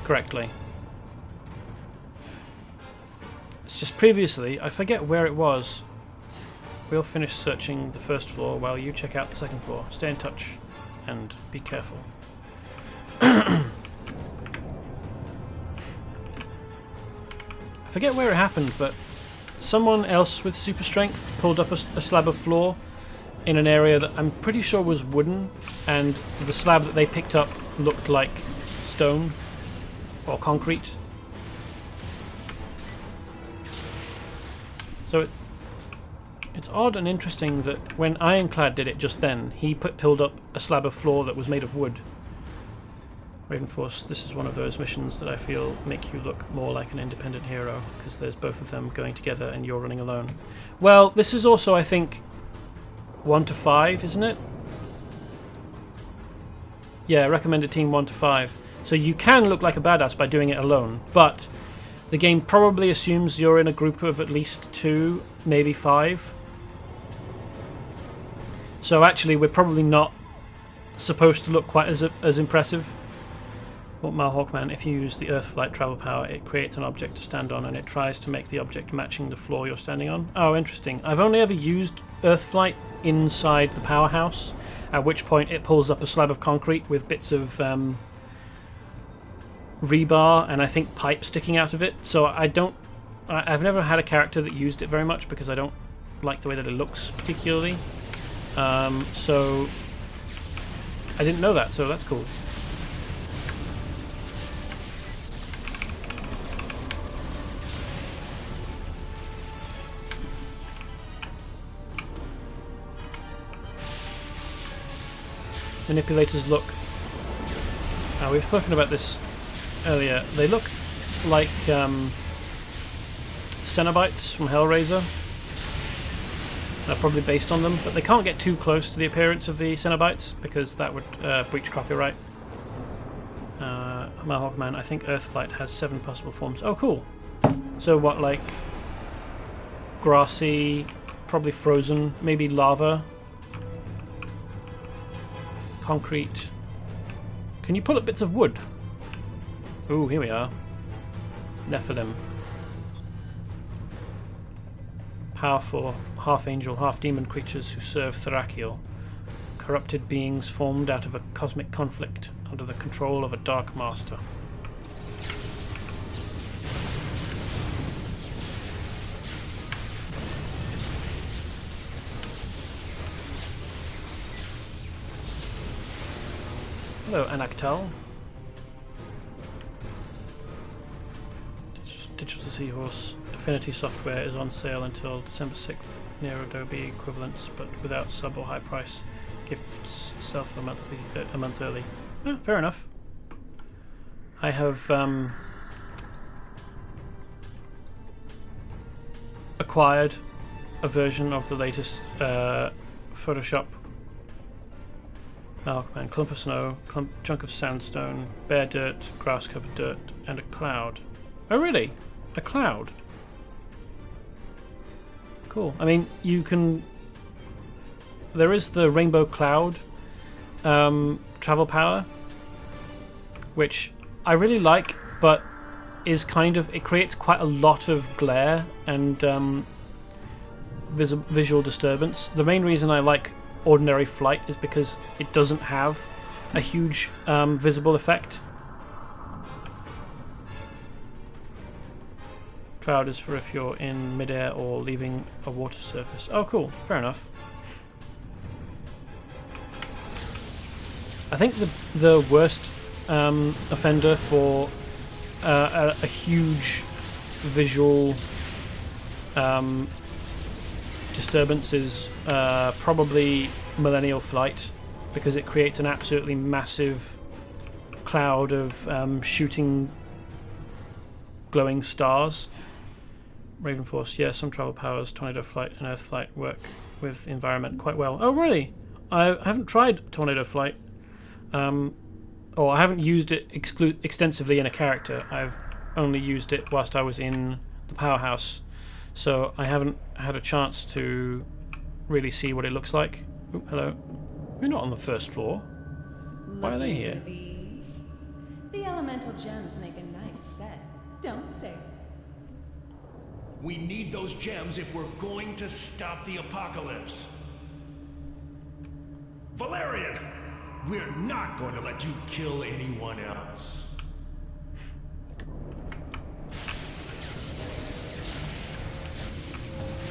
correctly. It's just previously, I forget where it was. We'll finish searching the first floor while you check out the second floor. Stay in touch and be careful. I forget where it happened, but someone else with super strength pulled up a slab of floor in an area that I'm pretty sure was wooden, and the slab that they picked up looked like stone or concrete. So it's odd and interesting that when Ironclad did it just then, he pulled up a slab of floor that was made of wood. Ravenforce, this is one of those missions that I feel make you look more like an independent hero, because there's both of them going together and you're running alone. Well, this is also, I think, 1 to 5, isn't it? Yeah, recommended team 1 to 5. So you can look like a badass by doing it alone, but the game probably assumes you're in a group of at least 2, maybe 5. So actually, we're probably not supposed to look quite as impressive. Well, Hawkman, if you use the Earthflight travel power, it creates an object to stand on, and it tries to make the object matching the floor you're standing on. Oh, interesting. I've only ever used Earthflight inside the powerhouse, at which point it pulls up a slab of concrete with bits of rebar and I think pipe sticking out of it. So I've never had a character that used it very much because I don't like the way that it looks particularly. So I didn't know that, so that's cool. Manipulators look... we've spoken about this earlier. They look like Cenobites from Hellraiser. They're probably based on them, but they can't get too close to the appearance of the Cenobites because that would breach copyright. Hawkman, I think Earthflight has 7 possible forms. Oh, cool. So what, like grassy, probably frozen, maybe lava, concrete. Can you pull up bits of wood? Ooh, here we are. Nephilim. Powerful, half-angel, half-demon creatures who serve Thrakiel. Corrupted beings formed out of a cosmic conflict under the control of a dark master. Hello, Anaktal. Digital Seahorse Affinity software is on sale until December 6th near Adobe equivalents, but without sub or high price. Gifts self a month early. Oh, fair enough. I have acquired a version of the latest Photoshop. Malkman, clump of snow, chunk of sandstone, bare dirt, grass-covered dirt, and a cloud. Oh, really? A cloud? Cool. I mean, you can... There is the rainbow cloud travel power, which I really like, but is kind of... It creates quite a lot of glare and visual disturbance. The main reason I like ordinary flight is because it doesn't have a huge visible effect. Cloud is for if you're in midair or leaving a water surface. Oh, cool. Fair enough. I think the worst offender for a huge visual disturbance is probably Millennial Flight, because it creates an absolutely massive cloud of shooting glowing stars. Raven Force, yeah, some travel powers, Tornado Flight and Earth Flight work with the environment quite well. Oh, really? I haven't tried Tornado Flight. Or I haven't used it extensively in a character. I've only used it whilst I was in the powerhouse. So I haven't had a chance to really see what it looks like. Ooh, hello. We're not on the first floor. Why are they here? These? The elemental gems make a nice set, don't they? We need those gems if we're going to stop the apocalypse. Valerian, we're not going to let you kill anyone else.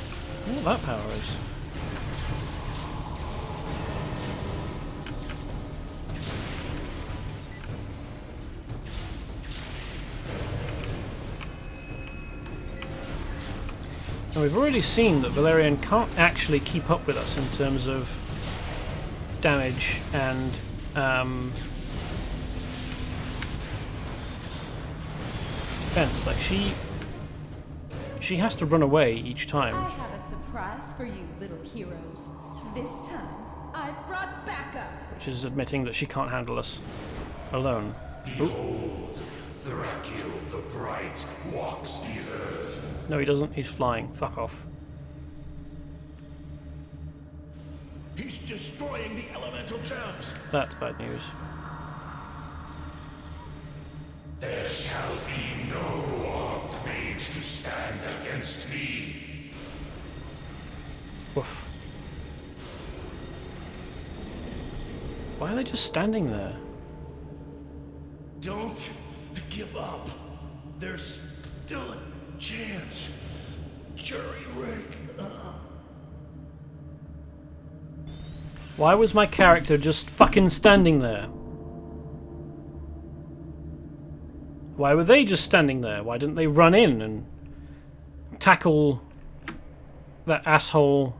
I wonder what that power is. Now we've already seen that Valerian can't actually keep up with us in terms of damage and defense. Like she has to run away each time. I have a surprise for you, little heroes. This time, I brought backup. Which is admitting that she can't handle us alone. Behold, Thrakiel the Bright walks the earth. No, he doesn't. He's flying. Fuck off. He's destroying the elemental gems. That's bad news. There shall be no Archmage to stand against me. Woof. Why are they just standing there? Don't give up. There's still a chance. Jury Rick. Why was my character just fucking standing there? Why were they just standing there? Why didn't they run in and tackle that asshole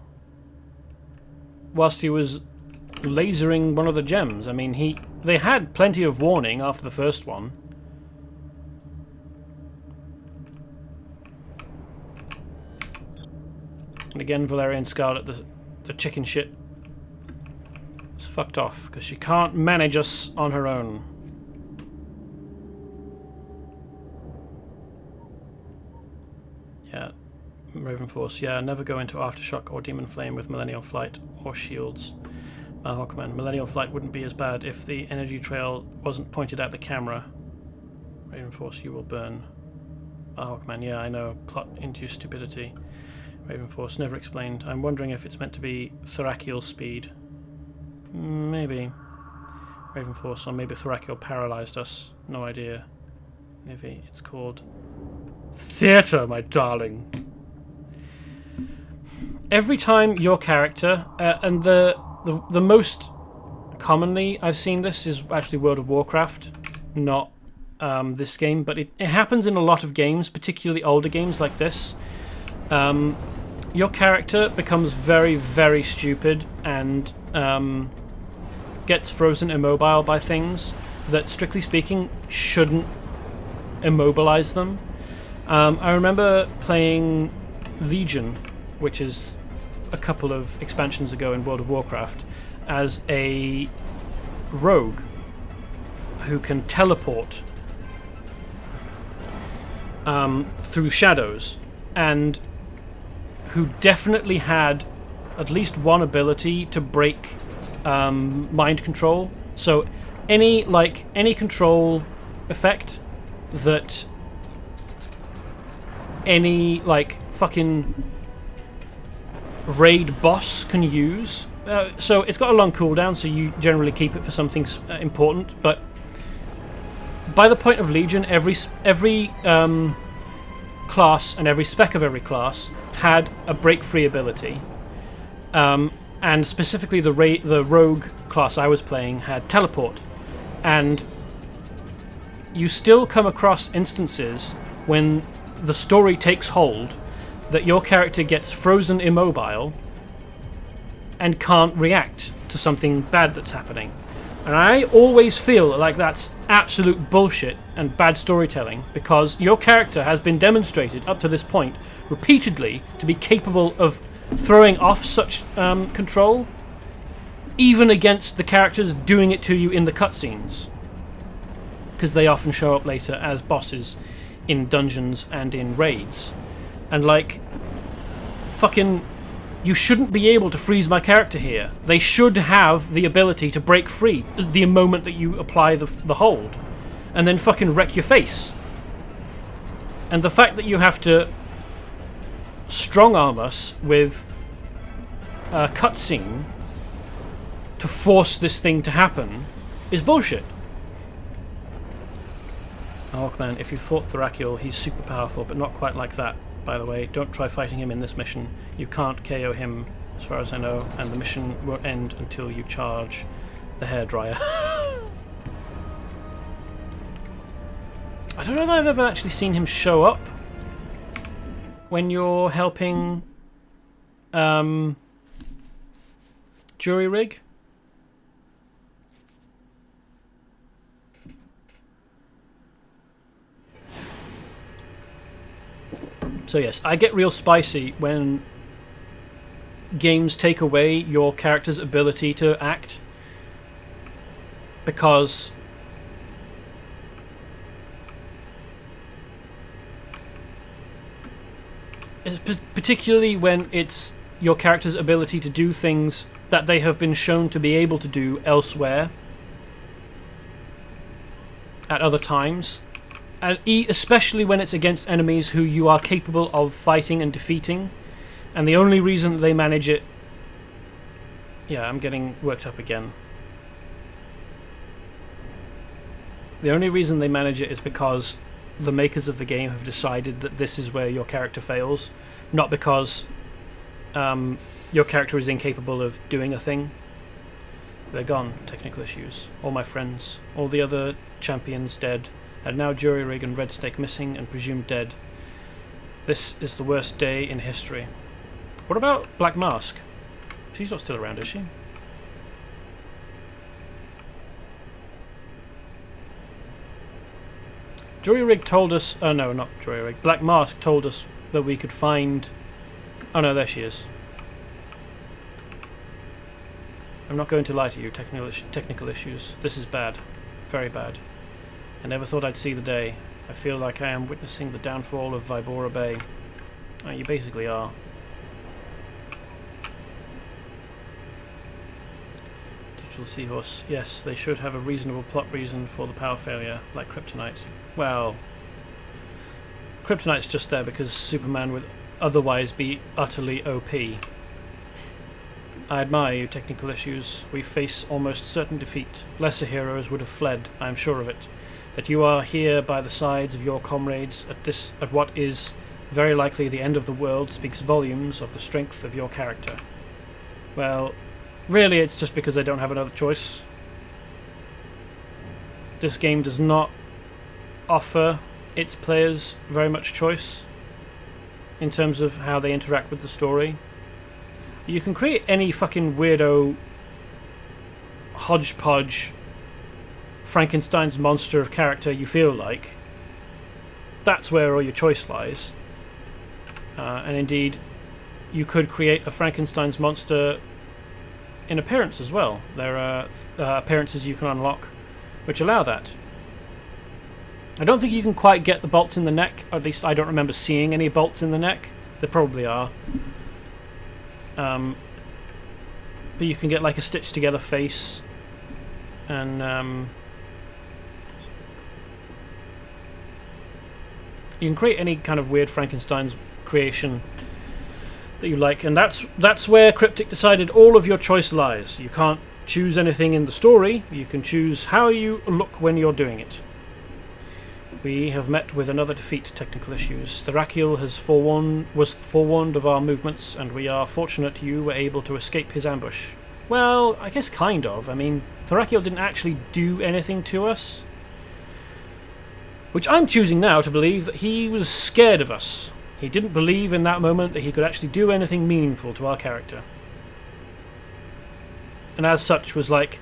whilst he was lasering one of the gems? I mean, they had plenty of warning after the first one. And again, Valerian Scarlet, the chicken shit, is fucked off because she can't manage us on her own. Yeah, Raven Force. Yeah, never go into Aftershock or Demon Flame with Millennial Flight or shields. Hawkman. Millennial Flight wouldn't be as bad if the energy trail wasn't pointed at the camera. Raven Force, you will burn. Hawkman. Yeah, I know. Plot into stupidity. Raven Force, never explained. I'm wondering if it's meant to be Thrakiel speed. Maybe. Raven Force, or maybe Thrakiel paralyzed us. No idea. Maybe it's called theatre, my darling. Every time your character, and the most commonly I've seen this is actually World of Warcraft, not this game, but it happens in a lot of games, particularly older games like this. Your character becomes very, very stupid and gets frozen immobile by things that, strictly speaking, shouldn't immobilize them. I remember playing Legion, which is a couple of expansions ago in World of Warcraft, as a rogue who can teleport through shadows, and who definitely had at least one ability to break mind control. So any control effect that any fucking raid boss can use. So it's got a long cooldown, so you generally keep it for something important. But by the point of Legion, every class and every spec of every class had a break-free ability. And specifically the rogue class I was playing had teleport. And you still come across instances when the story takes hold that your character gets frozen immobile and can't react to something bad that's happening. And I always feel like that's absolute bullshit and bad storytelling, because your character has been demonstrated up to this point repeatedly to be capable of throwing off such control, even against the characters doing it to you in the cutscenes, because they often show up later as bosses in dungeons and in raids. And like, fucking, you shouldn't be able to freeze my character here. They should have the ability to break free the moment that you apply the hold, and then fucking wreck your face. And the fact that you have to strong arm us with a cutscene to force this thing to happen is bullshit. Hawkman, if you fought Thrakul, he's super powerful, but not quite like that, by the way. Don't try fighting him in this mission. You can't KO him, as far as I know, and the mission won't end until you charge the hairdryer. I don't know that I've ever actually seen him show up when you're helping Jury Rig. So yes, I get real spicy when games take away your character's ability to act, because particularly when it's your character's ability to do things that they have been shown to be able to do elsewhere at other times. And especially when it's against enemies who you are capable of fighting and defeating. And the only reason they manage it... Yeah, I'm getting worked up again. The only reason they manage it is because the makers of the game have decided that this is where your character fails. Not because your character is incapable of doing a thing. They're gone. Technical issues. All my friends. All the other champions dead. And now Jury Rig and Red Snake missing and presumed dead. This is the worst day in history. What about Black Mask? She's not still around, is she? Jury Rig told us... Oh no, not Jury Rig. Black Mask told us that we could find... Oh no, there she is. I'm not going to lie to you, technical issues. This is bad. Very bad. I never thought I'd see the day. I feel like I am witnessing the downfall of Vibora Bay. You basically are. Digital Seahorse. Yes, they should have a reasonable plot reason for the power failure, like Kryptonite. Well, Kryptonite's just there because Superman would otherwise be utterly OP. I admire you, technical issues. We face almost certain defeat. Lesser heroes would have fled, I am sure of it. That you are here by the sides of your comrades at what is very likely the end of the world speaks volumes of the strength of your character. Well, really it's just because I don't have another choice. This game does not offer its players very much choice in terms of how they interact with the story. You can create any fucking weirdo hodgepodge Frankenstein's monster of character you feel like. That's where all your choice lies. And indeed, you could create a Frankenstein's monster in appearance as well. There are appearances you can unlock which allow that. I don't think you can quite get the bolts in the neck, or at least I don't remember seeing any bolts in the neck. There probably are. But you can get like a stitched together face, and you can create any kind of weird Frankenstein's creation that you like, and that's where Cryptic decided all of your choice lies. You can't choose anything in the story, you can choose how you look when you're doing it. We have met with another defeat, technical issues. Therakiel was forewarned of our movements, and we are fortunate you were able to escape his ambush. Well, I guess kind of. I mean, Therakiel didn't actually do anything to us. Which I'm choosing now to believe that he was scared of us. He didn't believe in that moment that he could actually do anything meaningful to our character. And as such was like,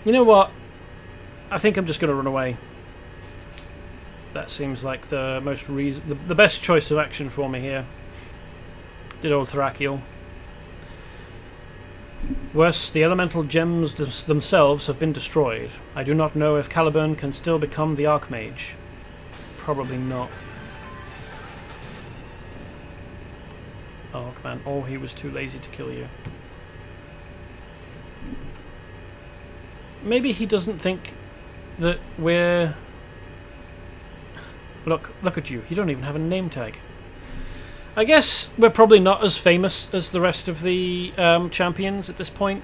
you know what? I think I'm just going to run away. That seems like the the best choice of action for me here. Did old Therakiel. Worse, the elemental gems themselves have been destroyed. I do not know if Caliburn can still become the Archmage. Probably not. Oh man, or he was too lazy to kill you. Maybe he doesn't think that we're... Look at you. You don't even have a name tag. I guess we're probably not as famous as the rest of the champions at this point.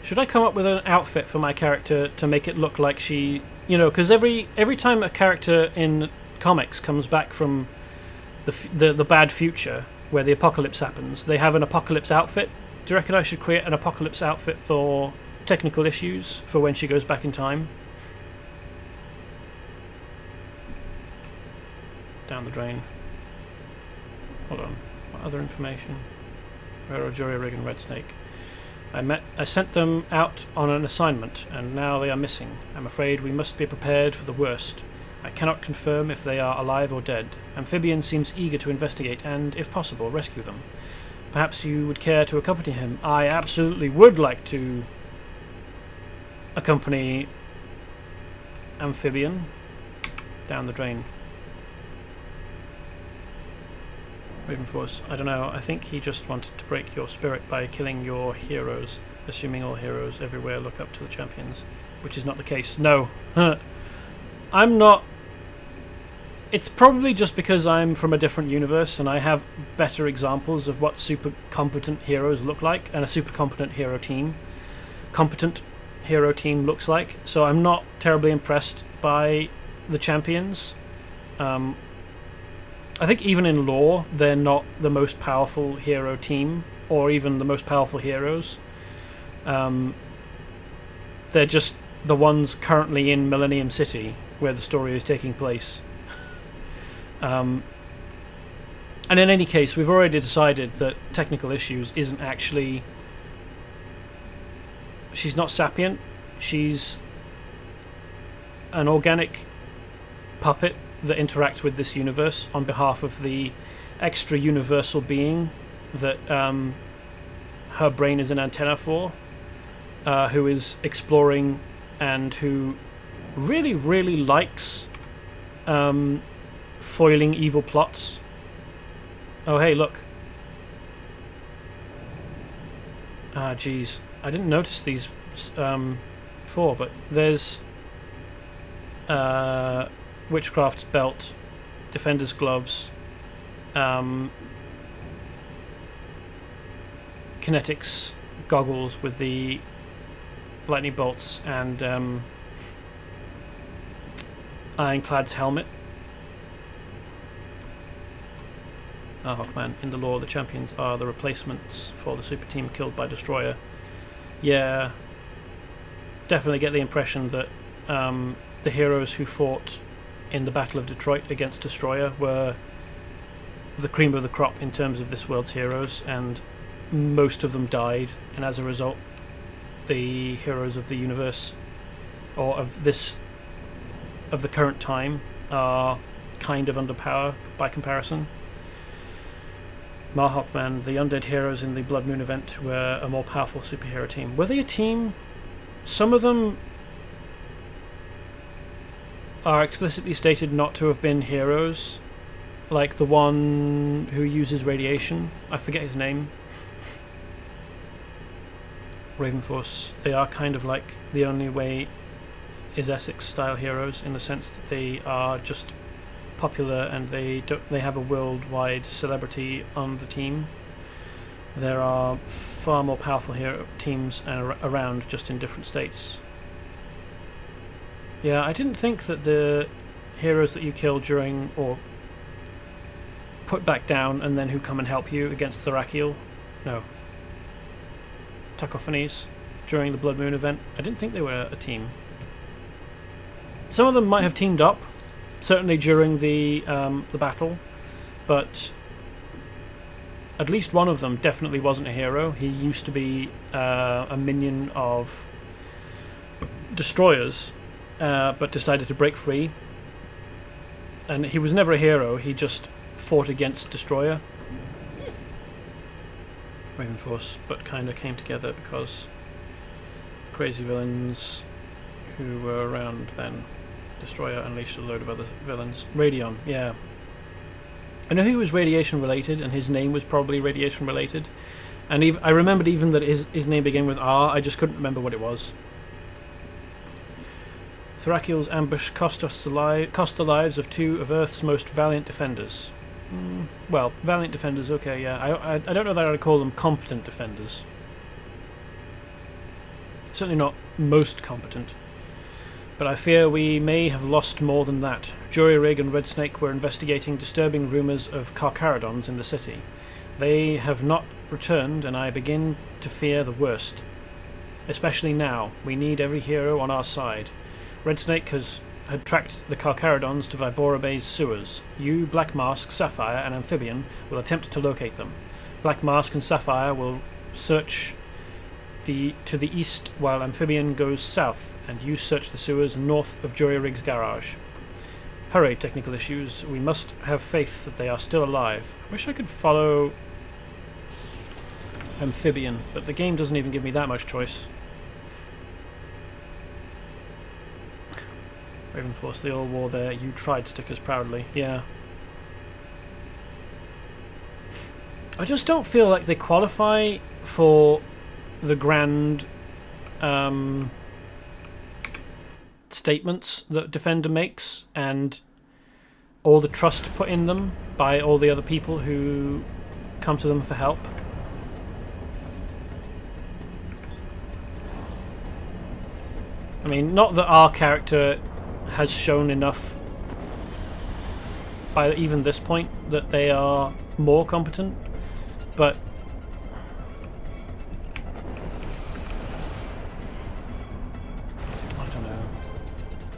Should I come up with an outfit for my character to make it look like she... You know, because every time a character in comics comes back from the bad future, where the apocalypse happens, they have an apocalypse outfit. Do you reckon I should create an apocalypse outfit for technical issues for when she goes back in time? Down the drain. Hold on. What other information? Where are Jury Rig and Red Snake? I sent them out on an assignment, and now they are missing. I'm afraid we must be prepared for the worst. I cannot confirm if they are alive or dead. Amphibian seems eager to investigate and, if possible, rescue them. Perhaps you would care to accompany him. I absolutely would like to accompany Amphibian down the drain. Ravenforce, I don't know, I think he just wanted to break your spirit by killing your heroes, assuming all heroes everywhere look up to the champions, which is not the case. No. I'm not... It's probably just because I'm from a different universe and I have better examples of what super competent heroes look like and a super competent hero team. Competent hero team looks like, so I'm not terribly impressed by the champions. I think even in lore, they're not the most powerful hero team, or even the most powerful heroes. They're just the ones currently in Millennium City, where the story is taking place. And in any case, we've already decided that technical issues isn't actually... She's not sapient. She's an organic puppet that interacts with this universe on behalf of the extra universal being that her brain is an antenna for, who is exploring and who really, really likes foiling evil plots. Oh, hey, look. Ah, geez. I didn't notice these before, but there's Witchcraft's belt, Defender's gloves, Kinetics goggles with the lightning bolts, and Ironclad's helmet. Ah, Hawkman, in the lore, the champions are the replacements for the super team killed by Destroyer. Yeah, definitely get the impression that the heroes who fought in the Battle of Detroit against Destroyer were the cream of the crop in terms of this world's heroes, and most of them died, and as a result the heroes of the universe, or of the current time, are kind of underpowered by comparison. Marhawkman, the undead heroes in the Blood Moon event, were a more powerful superhero team. Were they a team? Some of them are explicitly stated not to have been heroes, like the one who uses radiation. I forget his name. Ravenforce. They are kind of like The Only Way is Essex style heroes, in the sense that they are just popular and they have a worldwide celebrity on the team. there are far more powerful hero teams around, just in different states. Yeah, I didn't think that the heroes that you kill during, or put back down, and then who come and help you against Thrakiel, no, Tacophanes, during the Blood Moon event, I didn't think they were a team. Some of them might have teamed up, certainly during the battle, but at least one of them definitely wasn't a hero. He used to be a minion of destroyers, but decided to break free. And he was never a hero, he just fought against Destroyer. Raven Force, but kind of came together because the crazy villains who were around then. Destroyer unleashed a load of other villains. Radion, yeah. I know he was radiation related, and his name was probably radiation related. And I remembered even that his name began with R, I just couldn't remember what it was. Thrakiel's ambush cost the lives of two of Earth's most valiant defenders. Well, valiant defenders, okay, yeah. I don't know that I'd call them competent defenders. Certainly not most competent. But I fear we may have lost more than that. Jury-Rig and Red Snake were investigating disturbing rumours of Carcharodons in the city. They have not returned, and I begin to fear the worst. Especially now. We need every hero on our side. Red Snake had tracked the Carcharodons to Vibora Bay's sewers. You, Black Mask, Sapphire, and Amphibian will attempt to locate them. Black Mask and Sapphire will search to the east, while Amphibian goes south, and you search the sewers north of Jury-Rig's garage. Hurry, technical issues. We must have faith that they are still alive. I wish I could follow Amphibian, but the game doesn't even give me that much choice. Raven Force, they all wore their "You Tried" stickers proudly. Yeah. I just don't feel like they qualify for the grand statements that Defender makes, and all the trust put in them by all the other people who come to them for help. I mean, not that our character has shown enough by even this point that they are more competent, but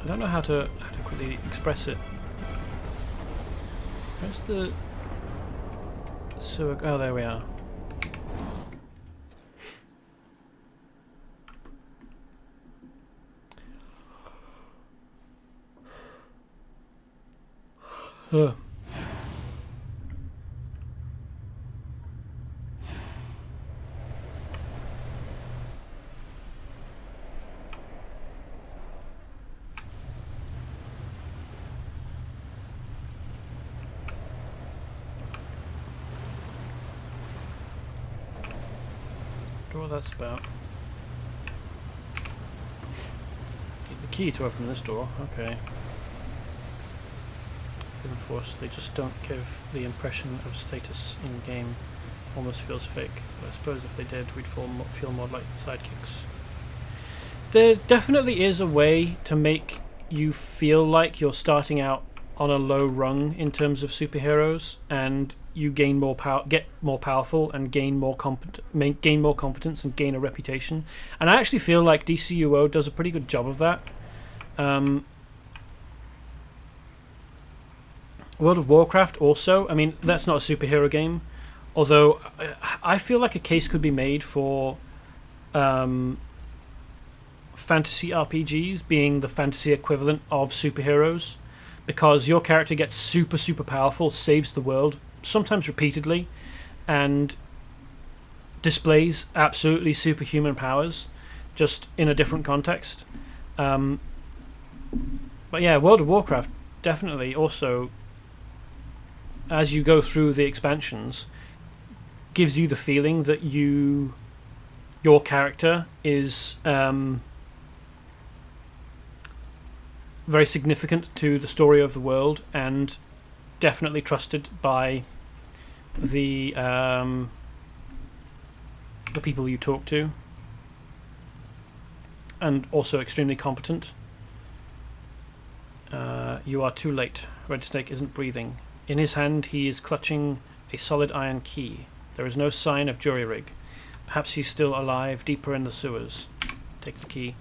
I don't know how to quickly express it. Where's the sewer? Oh, there we are. Ugh. What that's about. Need the key to open this door. Okay. Hidden Force, they just don't give the impression of status in game. Almost feels fake. But I suppose if they did, we'd feel more like sidekicks. There definitely is a way to make you feel like you're starting out on a low rung in terms of superheroes, and you gain more power, get more powerful, and gain more competence and gain a reputation. And I actually feel like DCUO does a pretty good job of that. World of Warcraft also, I mean, that's not a superhero game, although I feel like a case could be made for fantasy RPGs being the fantasy equivalent of superheroes, because your character gets super powerful, saves the world, sometimes repeatedly, and displays absolutely superhuman powers, just in a different context. But yeah, World of Warcraft definitely also, as you go through the expansions, gives you the feeling that your character is very significant to the story of the world, and definitely trusted by the the people you talk to, and also extremely competent. You are too late. Red Snake isn't breathing. In his hand he is clutching a solid iron key. There is no sign of jury rig. Perhaps he's still alive deeper in the sewers. Take the key.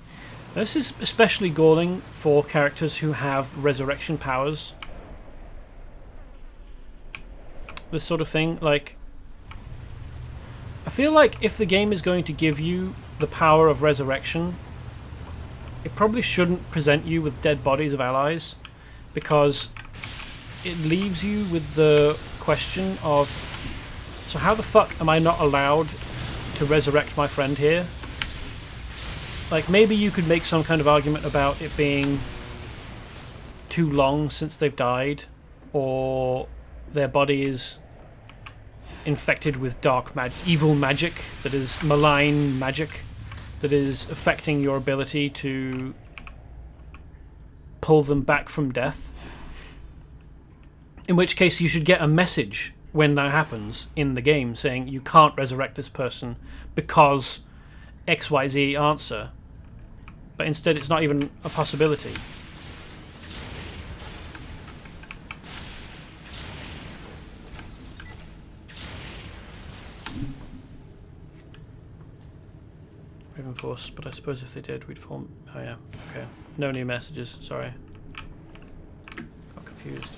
Now, this is especially galling for characters who have resurrection powers. This sort of thing, like... I feel like if the game is going to give you the power of resurrection, it probably shouldn't present you with dead bodies of allies, because it leaves you with the question of, so how the fuck am I not allowed to resurrect my friend here? Like, maybe you could make some kind of argument about it being too long since they've died, or their body is infected with evil magic, that is malign magic, that is affecting your ability to pull them back from death. In which case you should get a message when that happens in the game saying you can't resurrect this person because XYZ answer. But instead it's not even a possibility. Raven Force, but I suppose if they did we'd form... Oh yeah, okay. No new messages, sorry. Got confused.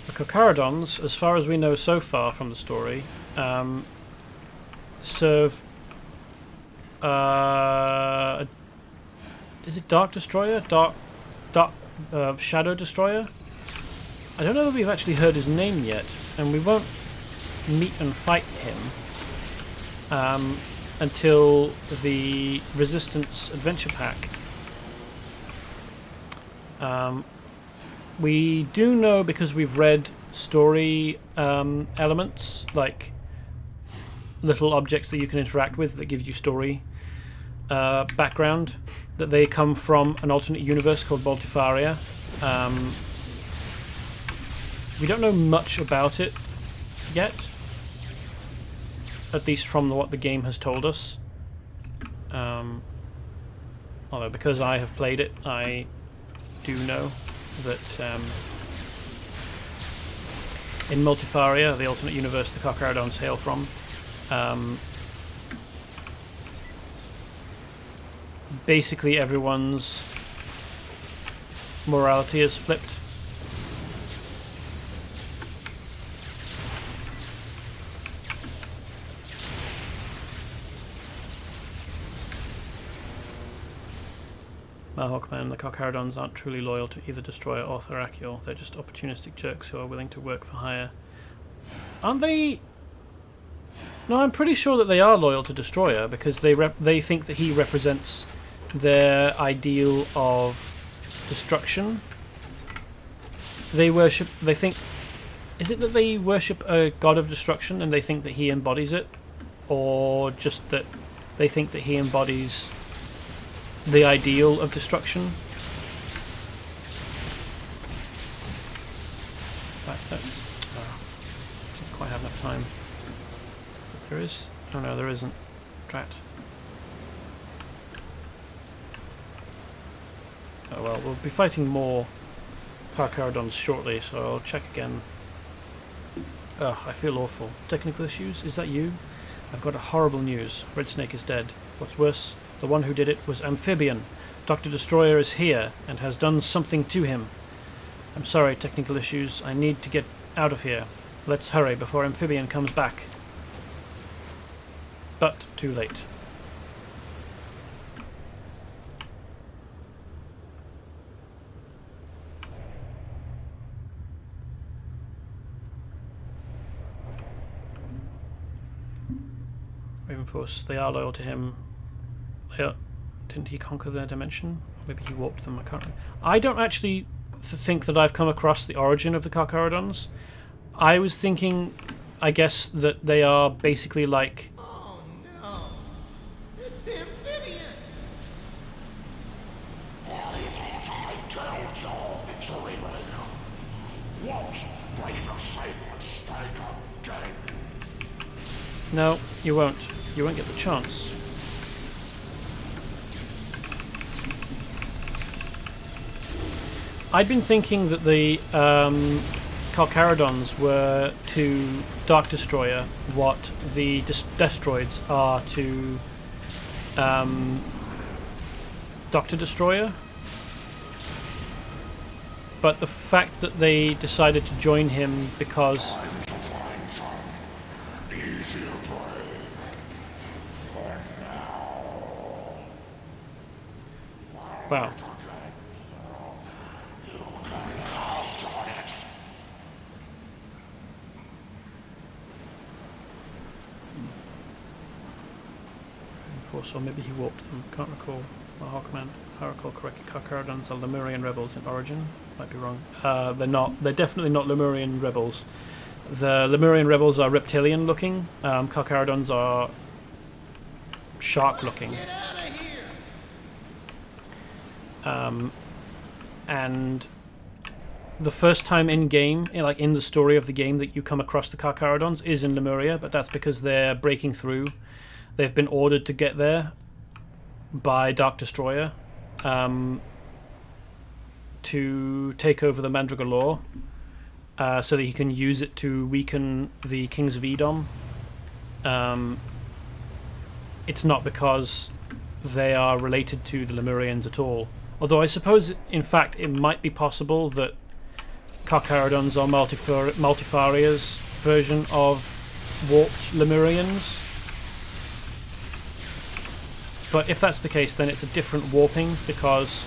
The Cocaridons, as far as we know so far from the story, serve... is it Dark Destroyer? Shadow Destroyer? I don't know that we've actually heard his name yet, and we won't meet and fight him until the Resistance Adventure Pack. We do know, because we've read story elements, like little objects that you can interact with that give you story background, that they come from an alternate universe called Multifaria. We don't know much about it yet, at least from what the game has told us. Although because I have played it, I do know that in Multifaria, the alternate universe the Cocaridons hail from, basically everyone's morality is flipped. Hawkman, the Cocaridons aren't truly loyal to either Destroyer or Therakiel. They're just opportunistic jerks who are willing to work for hire. Aren't they... No, I'm pretty sure that they are loyal to Destroyer, because they think that he represents their ideal of destruction. They think... Is it that they worship a god of destruction and they think that he embodies it? Or just that they think that he embodies the ideal of destruction? In fact, that's... didn't quite have enough time. There is? Oh no, there isn't. Drat. Oh well, we'll be fighting more Cocaridons shortly, so I'll check again. Ugh, I feel awful. Technical issues? Is that you? I've got a horrible news. Red Snake is dead. What's worse, the one who did it was Amphibian. Dr. Destroyer is here and has done something to him. I'm sorry, technical issues. I need to get out of here. Let's hurry before Amphibian comes back. But too late. Ravenforce. They are loyal to him. Didn't he conquer their dimension? Maybe he warped them. I can't remember. I don't actually think that I've come across the origin of the Carcharodons. I was thinking, I guess, that they are basically like... Oh no, it's amphibian. No, you won't. You won't get the chance. I'd been thinking that the Carcharodons were to Dark Destroyer what the Destroids are to Doctor Destroyer. But the fact that they decided to join him because... Wow. Or maybe he warped them. Can't recall. Command. If I recall correctly, Carcharodons are Lemurian rebels in origin. Might be wrong. They're not. They're definitely not Lemurian rebels. The Lemurian rebels are reptilian looking. Carcharodons are shark looking. Get out of here. And the first time in game, like in the story of the game, that you come across the Carcharodons is in Lemuria, but that's because they're breaking through. They've been ordered to get there by Dark Destroyer to take over the Mandragora Law so that he can use it to weaken the Kings of Edom. It's not because they are related to the Lemurians at all. Although I suppose, in fact, it might be possible that Carcharodons are Multifaria's version of warped Lemurians. But if that's the case, then it's a different warping, because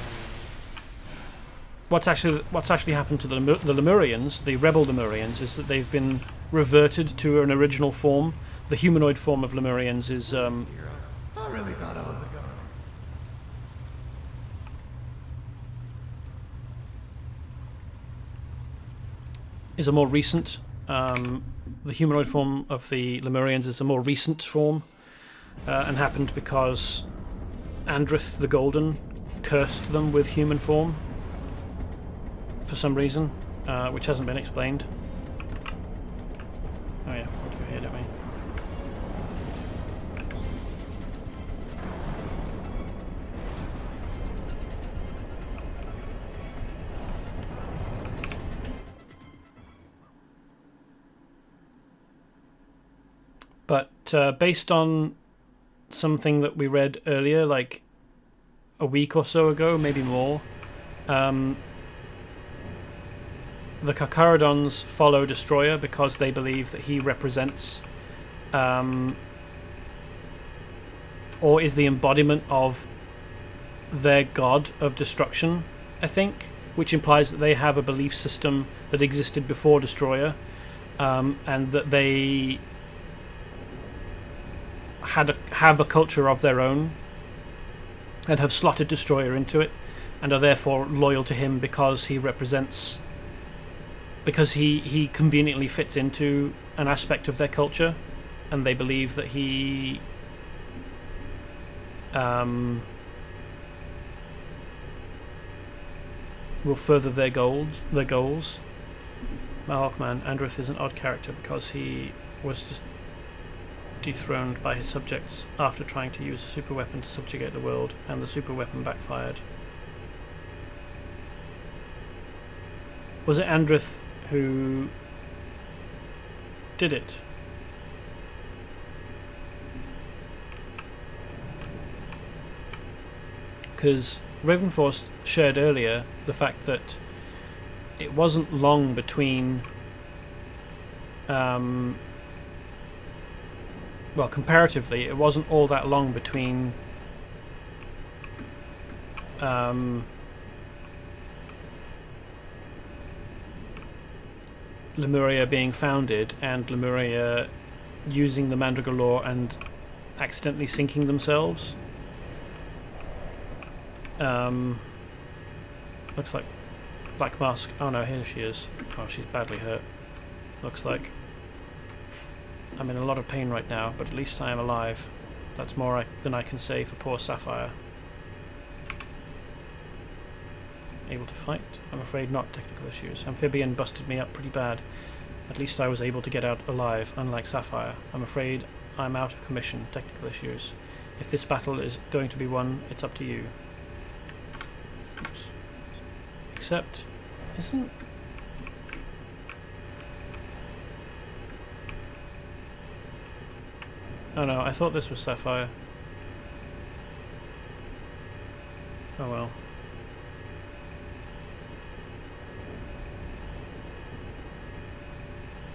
what's actually happened to the Lemurians, the rebel Lemurians, is that they've been reverted to an original form. The humanoid form of Lemurians is I really thought I was a goner. is a more recent. The humanoid form of the Lemurians is a more recent form, and happened because Andrith the Golden cursed them with human form for some reason, which hasn't been explained. Oh yeah, we'll go here, don't we? But based on something that we read earlier, like a week or so ago, maybe more, the Carcharodons follow Destroyer because they believe that he represents or is the embodiment of their god of destruction, I think, which implies that they have a belief system that existed before Destroyer, and that they have a culture of their own and have slotted Destroyer into it, and are therefore loyal to him because he represents, because he conveniently fits into an aspect of their culture, and they believe that he will further their goals. Mahawkman, Andrith is an odd character because he was just dethroned by his subjects after trying to use a super weapon to subjugate the world, and the super weapon backfired. Was it Andrith who did it? Because Ravenforce shared earlier the fact that it wasn't long between well, comparatively, it wasn't all that long between Lemuria being founded and Lemuria using the Mandragora Law and accidentally sinking themselves. Looks like Black Mask. Oh no, here she is. Oh, she's badly hurt. Looks like I'm in a lot of pain right now, but at least I am alive. That's more than I can say for poor Sapphire. Able to fight? I'm afraid not. Technical issues. Amphibian busted me up pretty bad. At least I was able to get out alive, unlike Sapphire. I'm afraid I'm out of commission. Technical issues. If this battle is going to be won, it's up to you. Oops. Except, isn't... Oh no, I thought this was Sapphire. Oh well.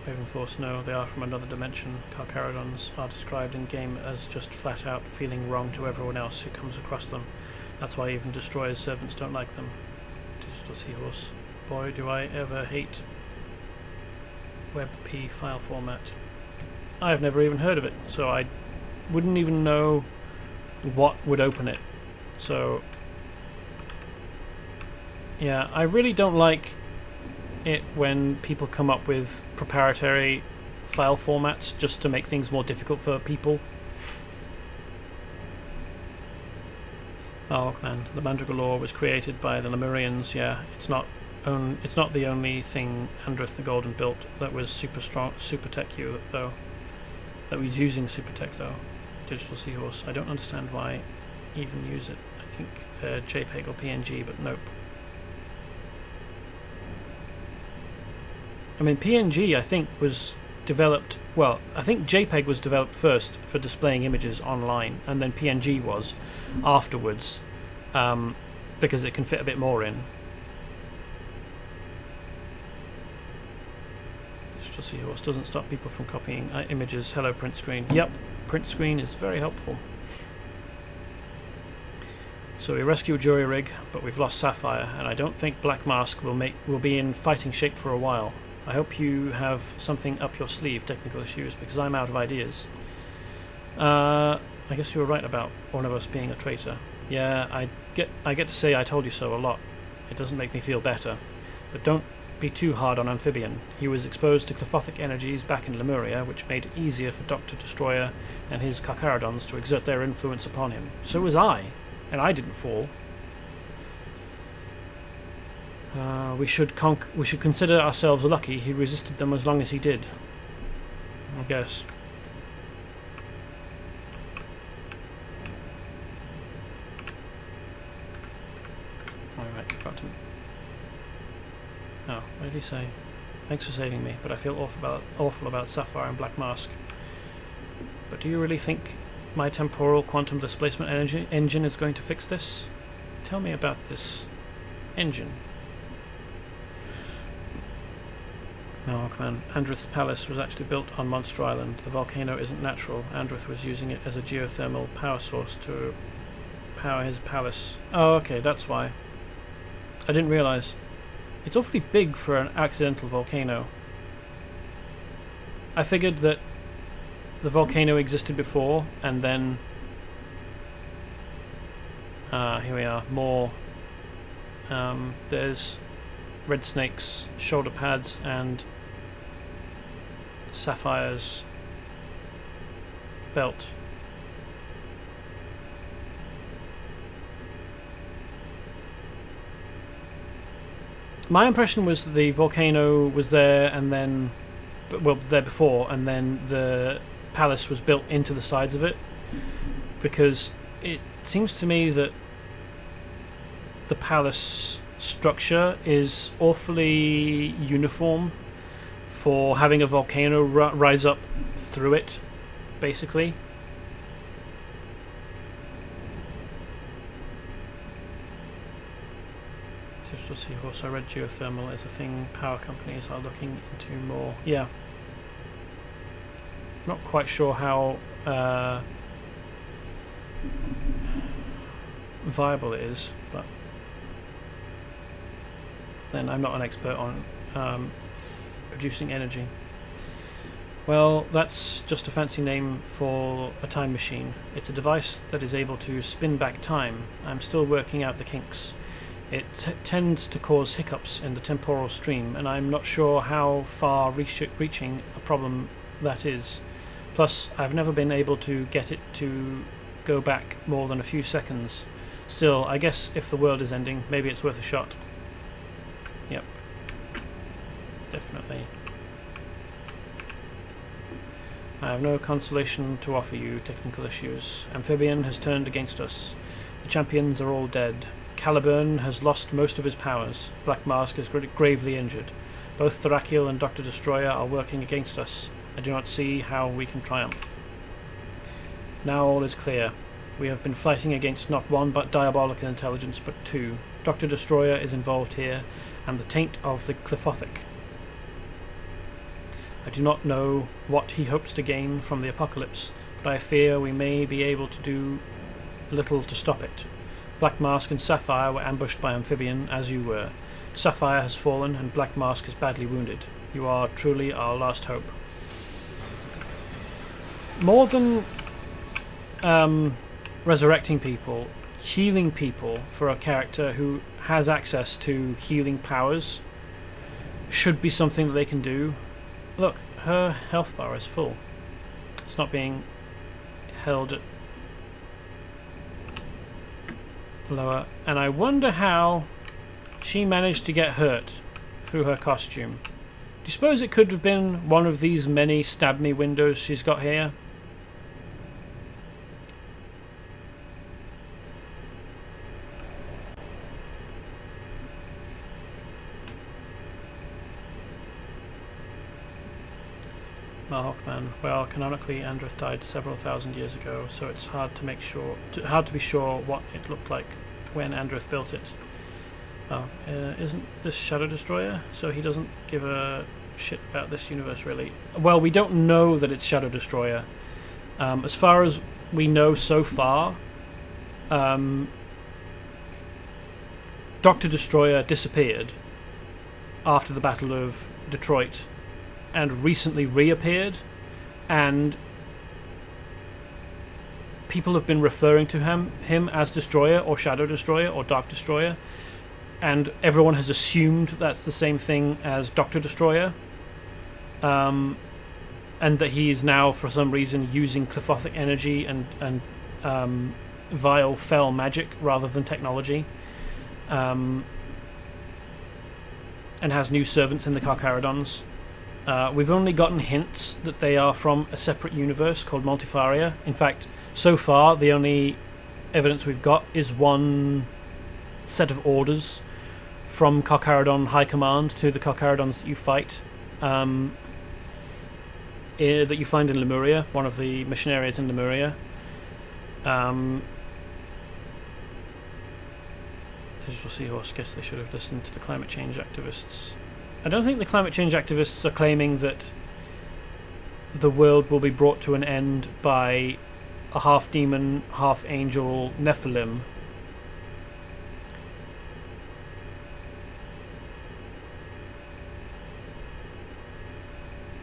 Ravenforce, no, they are from another dimension. Carcharodons are described in-game as just flat-out feeling wrong to everyone else who comes across them. That's why even Destroyer's servants don't like them. Digital Seahorse. Boy, do I ever hate WebP file format. I've never even heard of it, so I wouldn't even know what would open it. So, yeah, I really don't like it when people come up with proprietary file formats just to make things more difficult for people. Oh man, the Mandragore was created by the Lemurians. Yeah, it's not the only thing Andrith the Golden built that was super strong, super tech though. That was using super tech though. Digital Seahorse. I don't understand why even use it. I think they're JPEG or PNG, but nope. I mean, PNG, I think, was developed... Well, I think JPEG was developed first for displaying images online, and then PNG was afterwards, because it can fit a bit more in. Digital Seahorse doesn't stop people from copying images. Hello, print screen. Yep, print screen is very helpful. So we rescued Jury Rig, but we've lost Sapphire, and I don't think Black Mask will be in fighting shape for a while. I hope you have something up your sleeve, technical issues, because I'm out of ideas. I guess you were right about one of us being a traitor. Yeah, I get to say I told you so a lot. It doesn't make me feel better. But don't be too hard on Amphibian. He was exposed to Clefothic energies back in Lemuria, which made it easier for Dr. Destroyer and his Carcharodons to exert their influence upon him. So was I, and I didn't fall. We should consider ourselves lucky he resisted them as long as he did. I guess. Alright, forgot to... Oh, what did he say? Thanks for saving me, but I feel awful about Sapphire and Black Mask. But do you really think my temporal quantum displacement engine is going to fix this? Tell me about this engine. Oh, come on. Andrith's palace was actually built on Monster Island. The volcano isn't natural. Andrith was using it as a geothermal power source to power his palace. Oh, okay, that's why. I didn't realise. It's awfully big for an accidental volcano. I figured that the volcano existed before, and then... here we are. More. There's Red Snake's shoulder pads and Sapphire's belt. My impression was that the volcano was there and then, well, there before, and then the palace was built into the sides of it, because it seems to me that the palace structure is awfully uniform for having a volcano rise up through it, basically. Digital Seahorse, I read geothermal is a thing power companies are looking into more. Yeah. Not quite sure how viable it is, but then I'm not an expert on producing energy. Well, that's just a fancy name for a time machine. It's a device that is able to spin back time. I'm still working out the kinks. It tends to cause hiccups in the temporal stream, and I'm not sure how far reaching a problem that is. Plus, I've never been able to get it to go back more than a few seconds. Still, I guess if the world is ending, maybe it's worth a shot. Yep. Definitely. I have no consolation to offer you, technical issues. Amphibian has turned against us. The champions are all dead. Caliburn has lost most of his powers. Black Mask is gravely injured. Both Thrakiel and Dr. Destroyer are working against us. I do not see how we can triumph. Now all is clear. We have been fighting against not one but diabolical intelligence, but two. Dr. Destroyer is involved here, and the taint of the Clifothic. I do not know what he hopes to gain from the apocalypse, but I fear we may be able to do little to stop it. Black Mask and Sapphire were ambushed by Amphibian, as you were. Sapphire has fallen, and Black Mask is badly wounded. You are truly our last hope. More than resurrecting people, healing people for a character who has access to healing powers should be something that they can do. Look, her health bar is full. It's not being held at lower. And I wonder how she managed to get hurt through her costume. Do you suppose it could have been one of these many stab me windows she's got here? Mahawkman. Well, canonically, Andrith died several thousand years ago, so it's hard to be sure what it looked like when Andrith built it. Oh, isn't this Shadow Destroyer? So he doesn't give a shit about this universe, really. Well, we don't know that it's Shadow Destroyer. As far as we know so far, Dr. Destroyer disappeared after the Battle of Detroit, and recently reappeared, and people have been referring to him as Destroyer or Shadow Destroyer or Dark Destroyer, and everyone has assumed that's the same thing as Dr. Destroyer, and that he is now for some reason using Clifothic energy and vile fell magic rather than technology, and has new servants in the Carcharodons. We've only gotten hints that they are from a separate universe called Multifaria. In fact, so far, the only evidence we've got is one set of orders from Carcharodon High Command to the Carcharodons that you fight, that you find in Lemuria, one of the mission areas in Lemuria. Digital Seahorse, guess they should have listened to the climate change activists. I don't think the climate change activists are claiming that the world will be brought to an end by a half-demon, half-angel Nephilim.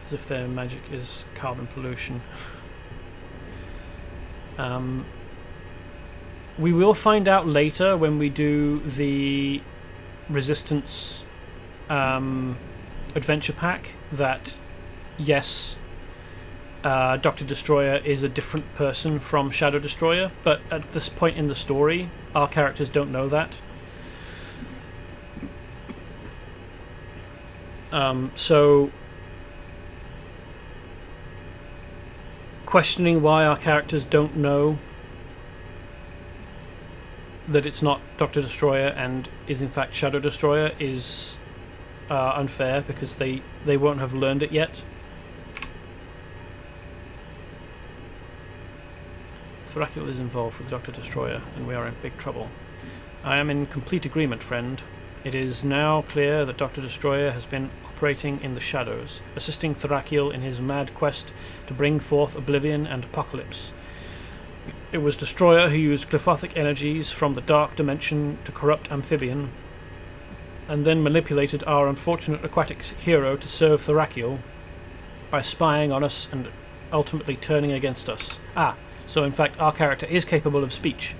As if their magic is carbon pollution. We will find out later when we do the Resistance adventure pack that yes, Dr. Destroyer is a different person from Shadow Destroyer, but at this point in the story our characters don't know that. So questioning why our characters don't know that it's not Dr. Destroyer and is in fact Shadow Destroyer is unfair, because they won't have learned it yet. Thrakiel is involved with Dr. Destroyer, and we are in big trouble. I am in complete agreement, friend. It is now clear that Dr. Destroyer has been operating in the shadows, assisting Thrakiel in his mad quest to bring forth oblivion and apocalypse. It was Destroyer who used Clifothic energies from the Dark Dimension to corrupt Amphibian, and then manipulated our unfortunate aquatic hero to serve Thrakiel. by spying on us and ultimately turning against us. So in fact our character is capable of speech,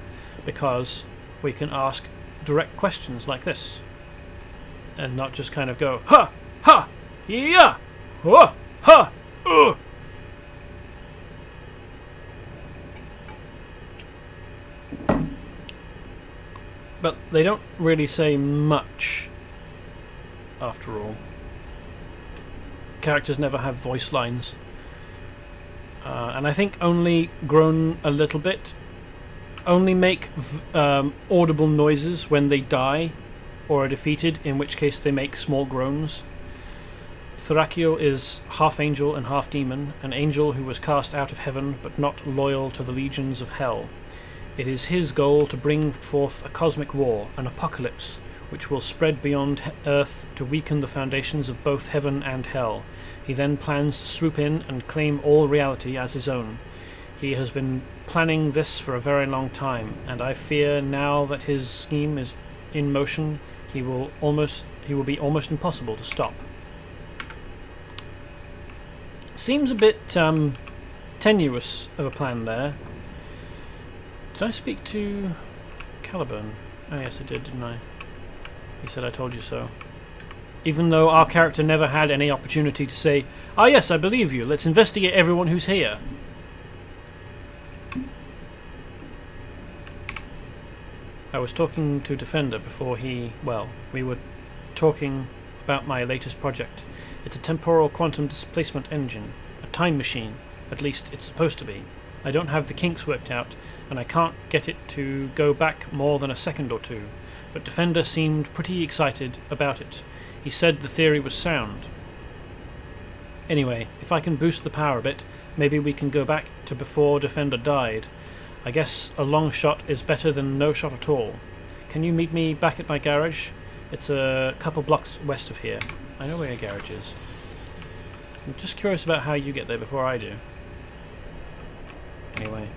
because we can ask direct questions like this and not just kind of go ha ha yeah ha ha But they don't really say much after all. Characters never have voice lines. And I think only groan a little bit. Only make audible noises when they die or are defeated, in which case they make small groans. Thrakiel is half angel and half demon, an angel who was cast out of heaven but not loyal to the legions of hell. It is his goal to bring forth a cosmic war, an apocalypse, which will spread beyond Earth to weaken the foundations of both heaven and hell. He then plans to swoop in and claim all reality as his own. He has been planning this for a very long time, and I fear now that his scheme is in motion, he will be almost impossible to stop. Seems a bit tenuous of a plan there. Did I speak to Caliburn? Oh yes, I did, didn't I? He said I told you so. Even though our character never had any opportunity to say, "Ah yes, I believe you, let's investigate everyone who's here." I was talking to Defender before we were talking about my latest project. It's a temporal quantum displacement engine, a time machine, at least it's supposed to be. I don't have the kinks worked out, and I can't get it to go back more than a second or two, but Defender seemed pretty excited about it. He said the theory was sound. Anyway, if I can boost the power a bit, maybe we can go back to before Defender died. I guess a long shot is better than no shot at all. Can you meet me back at my garage? It's a couple blocks west of here. I know where your garage is. I'm just curious about how you get there before I do. Anyway.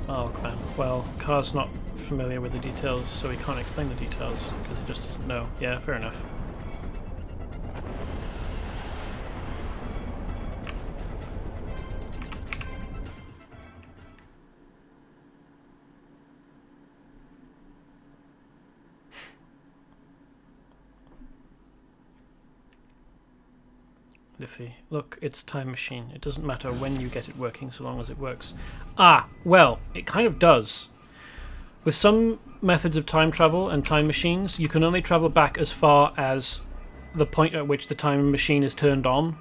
Oh, man. Well, Car's not familiar with the details, so he can't explain the details, because he just doesn't know. Yeah, fair enough. Liffy. Look, it's a time machine. It doesn't matter when you get it working, so long as it works. Well, it kind of does. With some methods of time travel and time machines, you can only travel back as far as the point at which the time machine is turned on,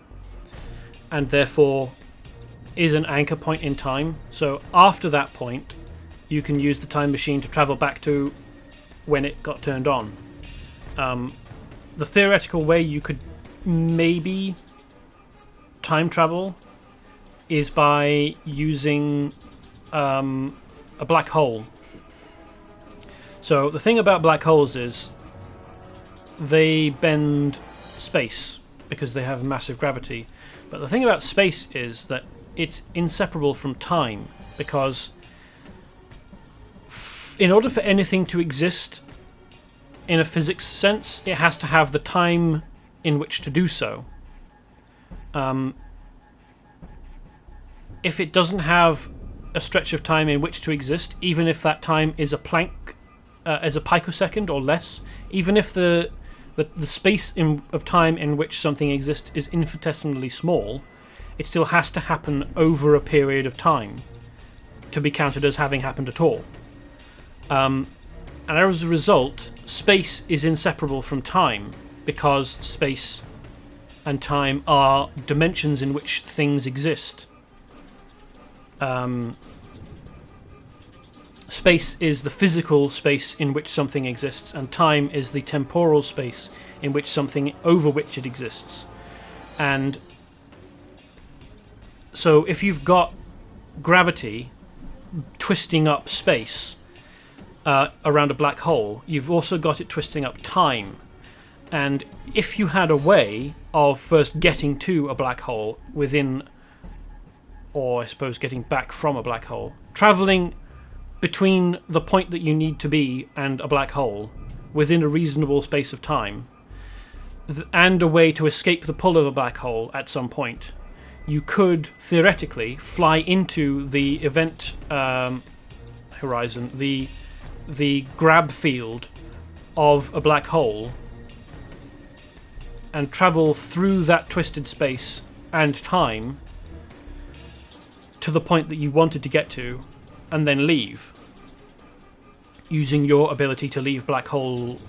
and therefore is an anchor point in time. So after that point, you can use the time machine to travel back to when it got turned on. The theoretical way you could maybe time travel is by using a black hole. So the thing about black holes is they bend space because they have massive gravity. But the thing about space is that it's inseparable from time, because in order for anything to exist in a physics sense, it has to have the time in which to do so. If it doesn't have a stretch of time in which to exist, even if that time is a picosecond or less, even if the space of time in which something exists is infinitesimally small, it still has to happen over a period of time to be counted as having happened at all. And as a result, space is inseparable from time, because space and time are dimensions in which things exist. Space is the physical space in which something exists, and time is the temporal space in which over which it exists. And so if you've got gravity twisting up space around a black hole, you've also got it twisting up time. And if you had a way of first getting to a black hole within, or I suppose getting back from a black hole, travelling between the point that you need to be and a black hole within a reasonable space of time, and a way to escape the pull of a black hole at some point, you could theoretically fly into the event horizon, the grab field of a black hole, and travel through that twisted space and time to the point that you wanted to get to, and then leave, using your ability to leave black hole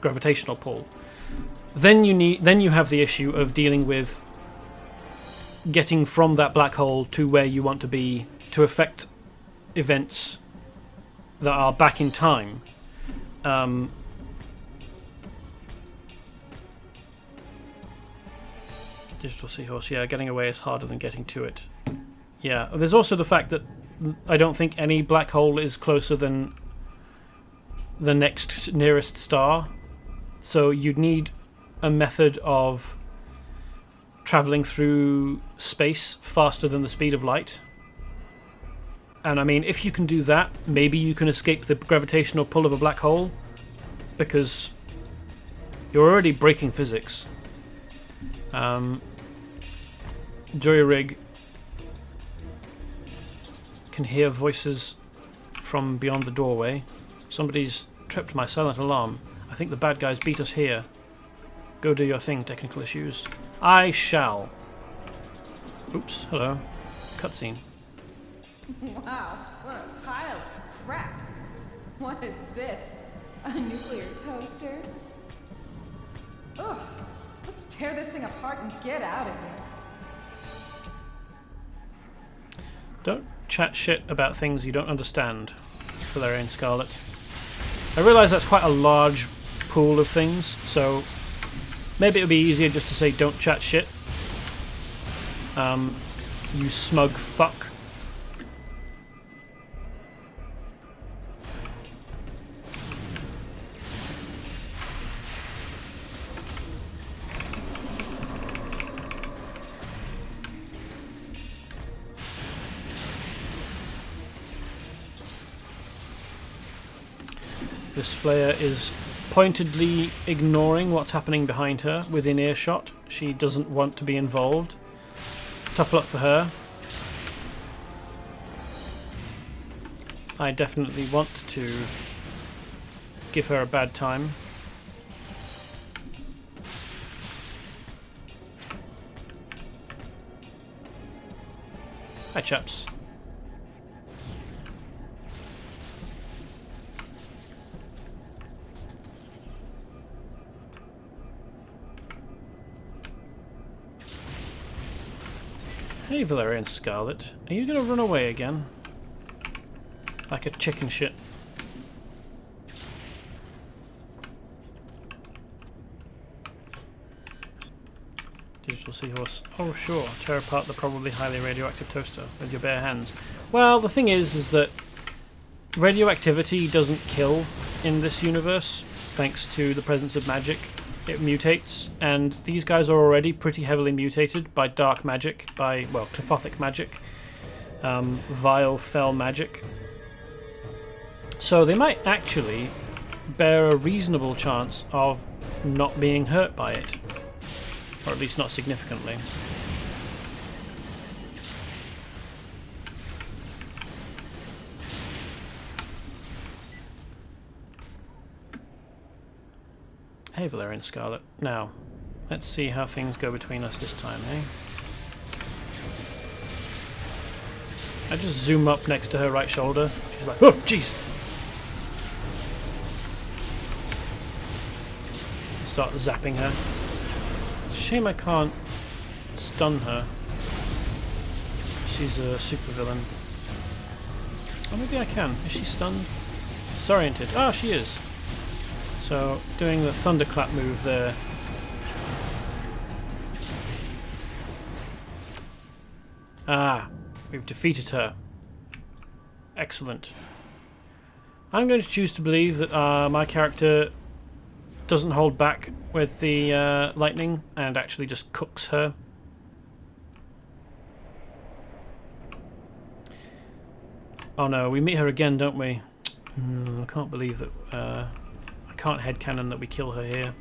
gravitational pull. Then you have the issue of dealing with getting from that black hole to where you want to be to affect events that are back in time. Digital seahorse, yeah, getting away is harder than getting to it. Yeah, there's also the fact that I don't think any black hole is closer than the next nearest star, so you'd need a method of travelling through space faster than the speed of light. And I mean, if you can do that, maybe you can escape the gravitational pull of a black hole, because you're already breaking physics. Jury-rig can hear voices from beyond the doorway. Somebody's tripped my silent alarm. I think the bad guys beat us here. Go do your thing, technical issues. I shall. Oops, hello. Cutscene. Wow, what a pile of crap. What is this? A nuclear toaster? Ugh, let's tear this thing apart and get out of here. Don't chat shit about things you don't understand, Valerian Scarlet. I realise that's quite a large pool of things, so maybe it would be easier just to say don't chat shit. You smug fuck. This flare is pointedly ignoring what's happening behind her within earshot. She doesn't want to be involved. Tough luck for her. I definitely want to give her a bad time. Hi, chaps. Hey, Valerian Scarlet. Are you going to run away again? Like a chicken shit. Digital seahorse. Oh, sure. Tear apart the probably highly radioactive toaster with your bare hands. Well, the thing is that radioactivity doesn't kill in this universe, thanks to the presence of magic. It mutates, and these guys are already pretty heavily mutated by dark magic, by, well, clifothic magic, vile, fell magic. So they might actually bear a reasonable chance of not being hurt by it, or at least not significantly. Hey, Valerian Scarlet. Now, let's see how things go between us this time, eh? I just zoom up next to her right shoulder. She's like, oh, jeez! Start zapping her. Shame I can't stun her. She's a supervillain. Oh, maybe I can. Is she stunned? Disoriented. Ah, she is. So, doing the thunderclap move there. Ah, we've defeated her. Excellent. I'm going to choose to believe that my character doesn't hold back with the lightning and actually just cooks her. Oh no, we meet her again, don't we? I can't believe that... I can't headcanon that we kill her here.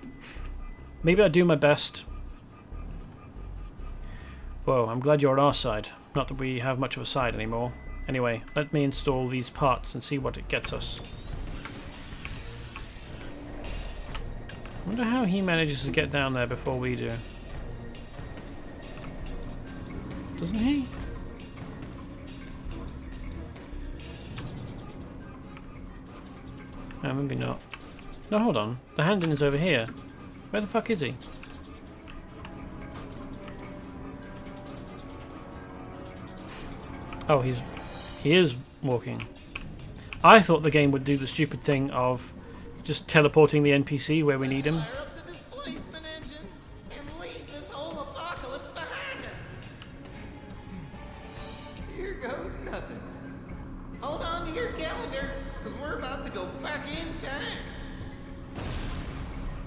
Maybe I do my best. Whoa, I'm glad you're on our side. Not that we have much of a side anymore. Anyway, let me install these parts and see what it gets us. I wonder how he manages to get down there before we do. Doesn't he? No, maybe not. No, hold on. The hand-in is over here. Where the fuck is he? Oh, he is walking. I thought the game would do the stupid thing of just teleporting the NPC where we need him. Fire up the displacement engine and leave this whole apocalypse behind us. Here goes nothing. Hold on to your calendar, because we're about to go back in time.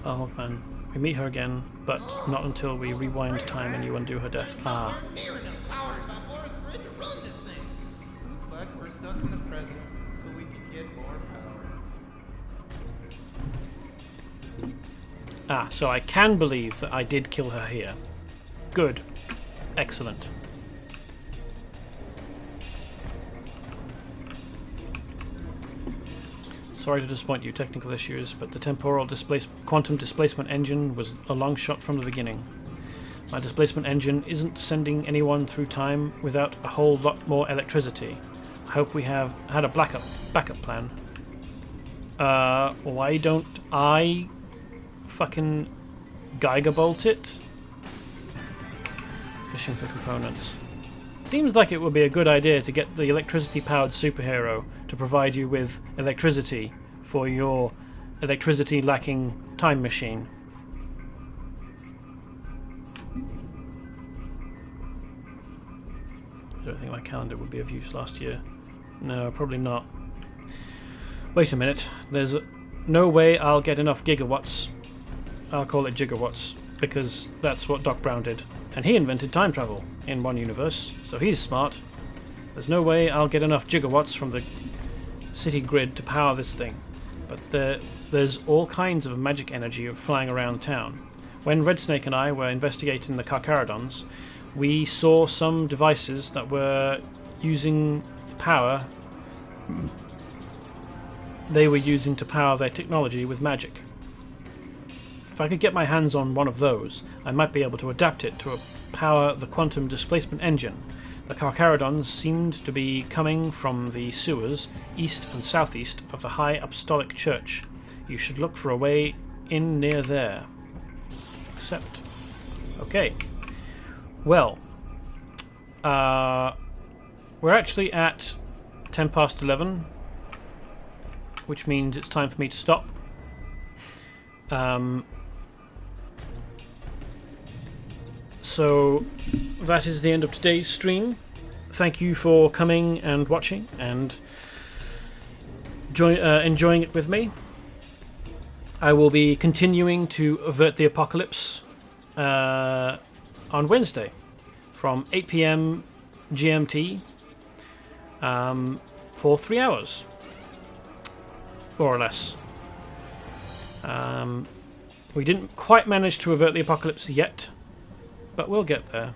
Oh man, we meet her again, but not until we rewind time and you undo her death. Ah. Near enough power in Vibora's grid to run this thing. Looks like we're stuck in the present until we can get more power. Ah, so I can believe that I did kill her here. Good. Excellent. Sorry to disappoint you, technical issues, but the quantum displacement engine was a long shot from the beginning. My displacement engine isn't sending anyone through time without a whole lot more electricity. I hope we have had a backup plan. Why don't I fucking Geiger bolt it? Fishing for components. Seems like it would be a good idea to get the electricity-powered superhero to provide you with electricity for your electricity-lacking time machine. I don't think my calendar would be of use last year. No, probably not. Wait a minute. There's no way I'll get enough gigawatts. I'll call it gigawatts, because that's what Doc Brown did. And he invented time travel in one universe, so he's smart. There's no way I'll get enough gigawatts from the city grid to power this thing. But there's all kinds of magic energy flying around town. When Red Snake and I were investigating the Carcharodons, we saw some devices that were using power. They were using to power their technology with magic. If I could get my hands on one of those, I might be able to adapt it to power the quantum displacement engine. The Carcharodons seemed to be coming from the sewers east and southeast of the High Apostolic Church. You should look for a way in near there. Accept. Okay. Well, we're actually at 10 past 11, which means it's time for me to stop. So that is the end of today's stream. Thank you for coming and watching and enjoying it with me. I will be continuing to avert the apocalypse on Wednesday from 8 PM GMT for 3 hours, more or less. We didn't quite manage to avert the apocalypse yet, but we'll get there.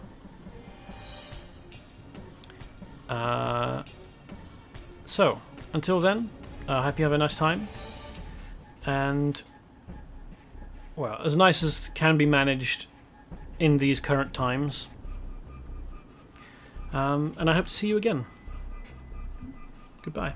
So, until then, I hope you have a nice time. And, well, as nice as can be managed in these current times. And I hope to see you again. Goodbye.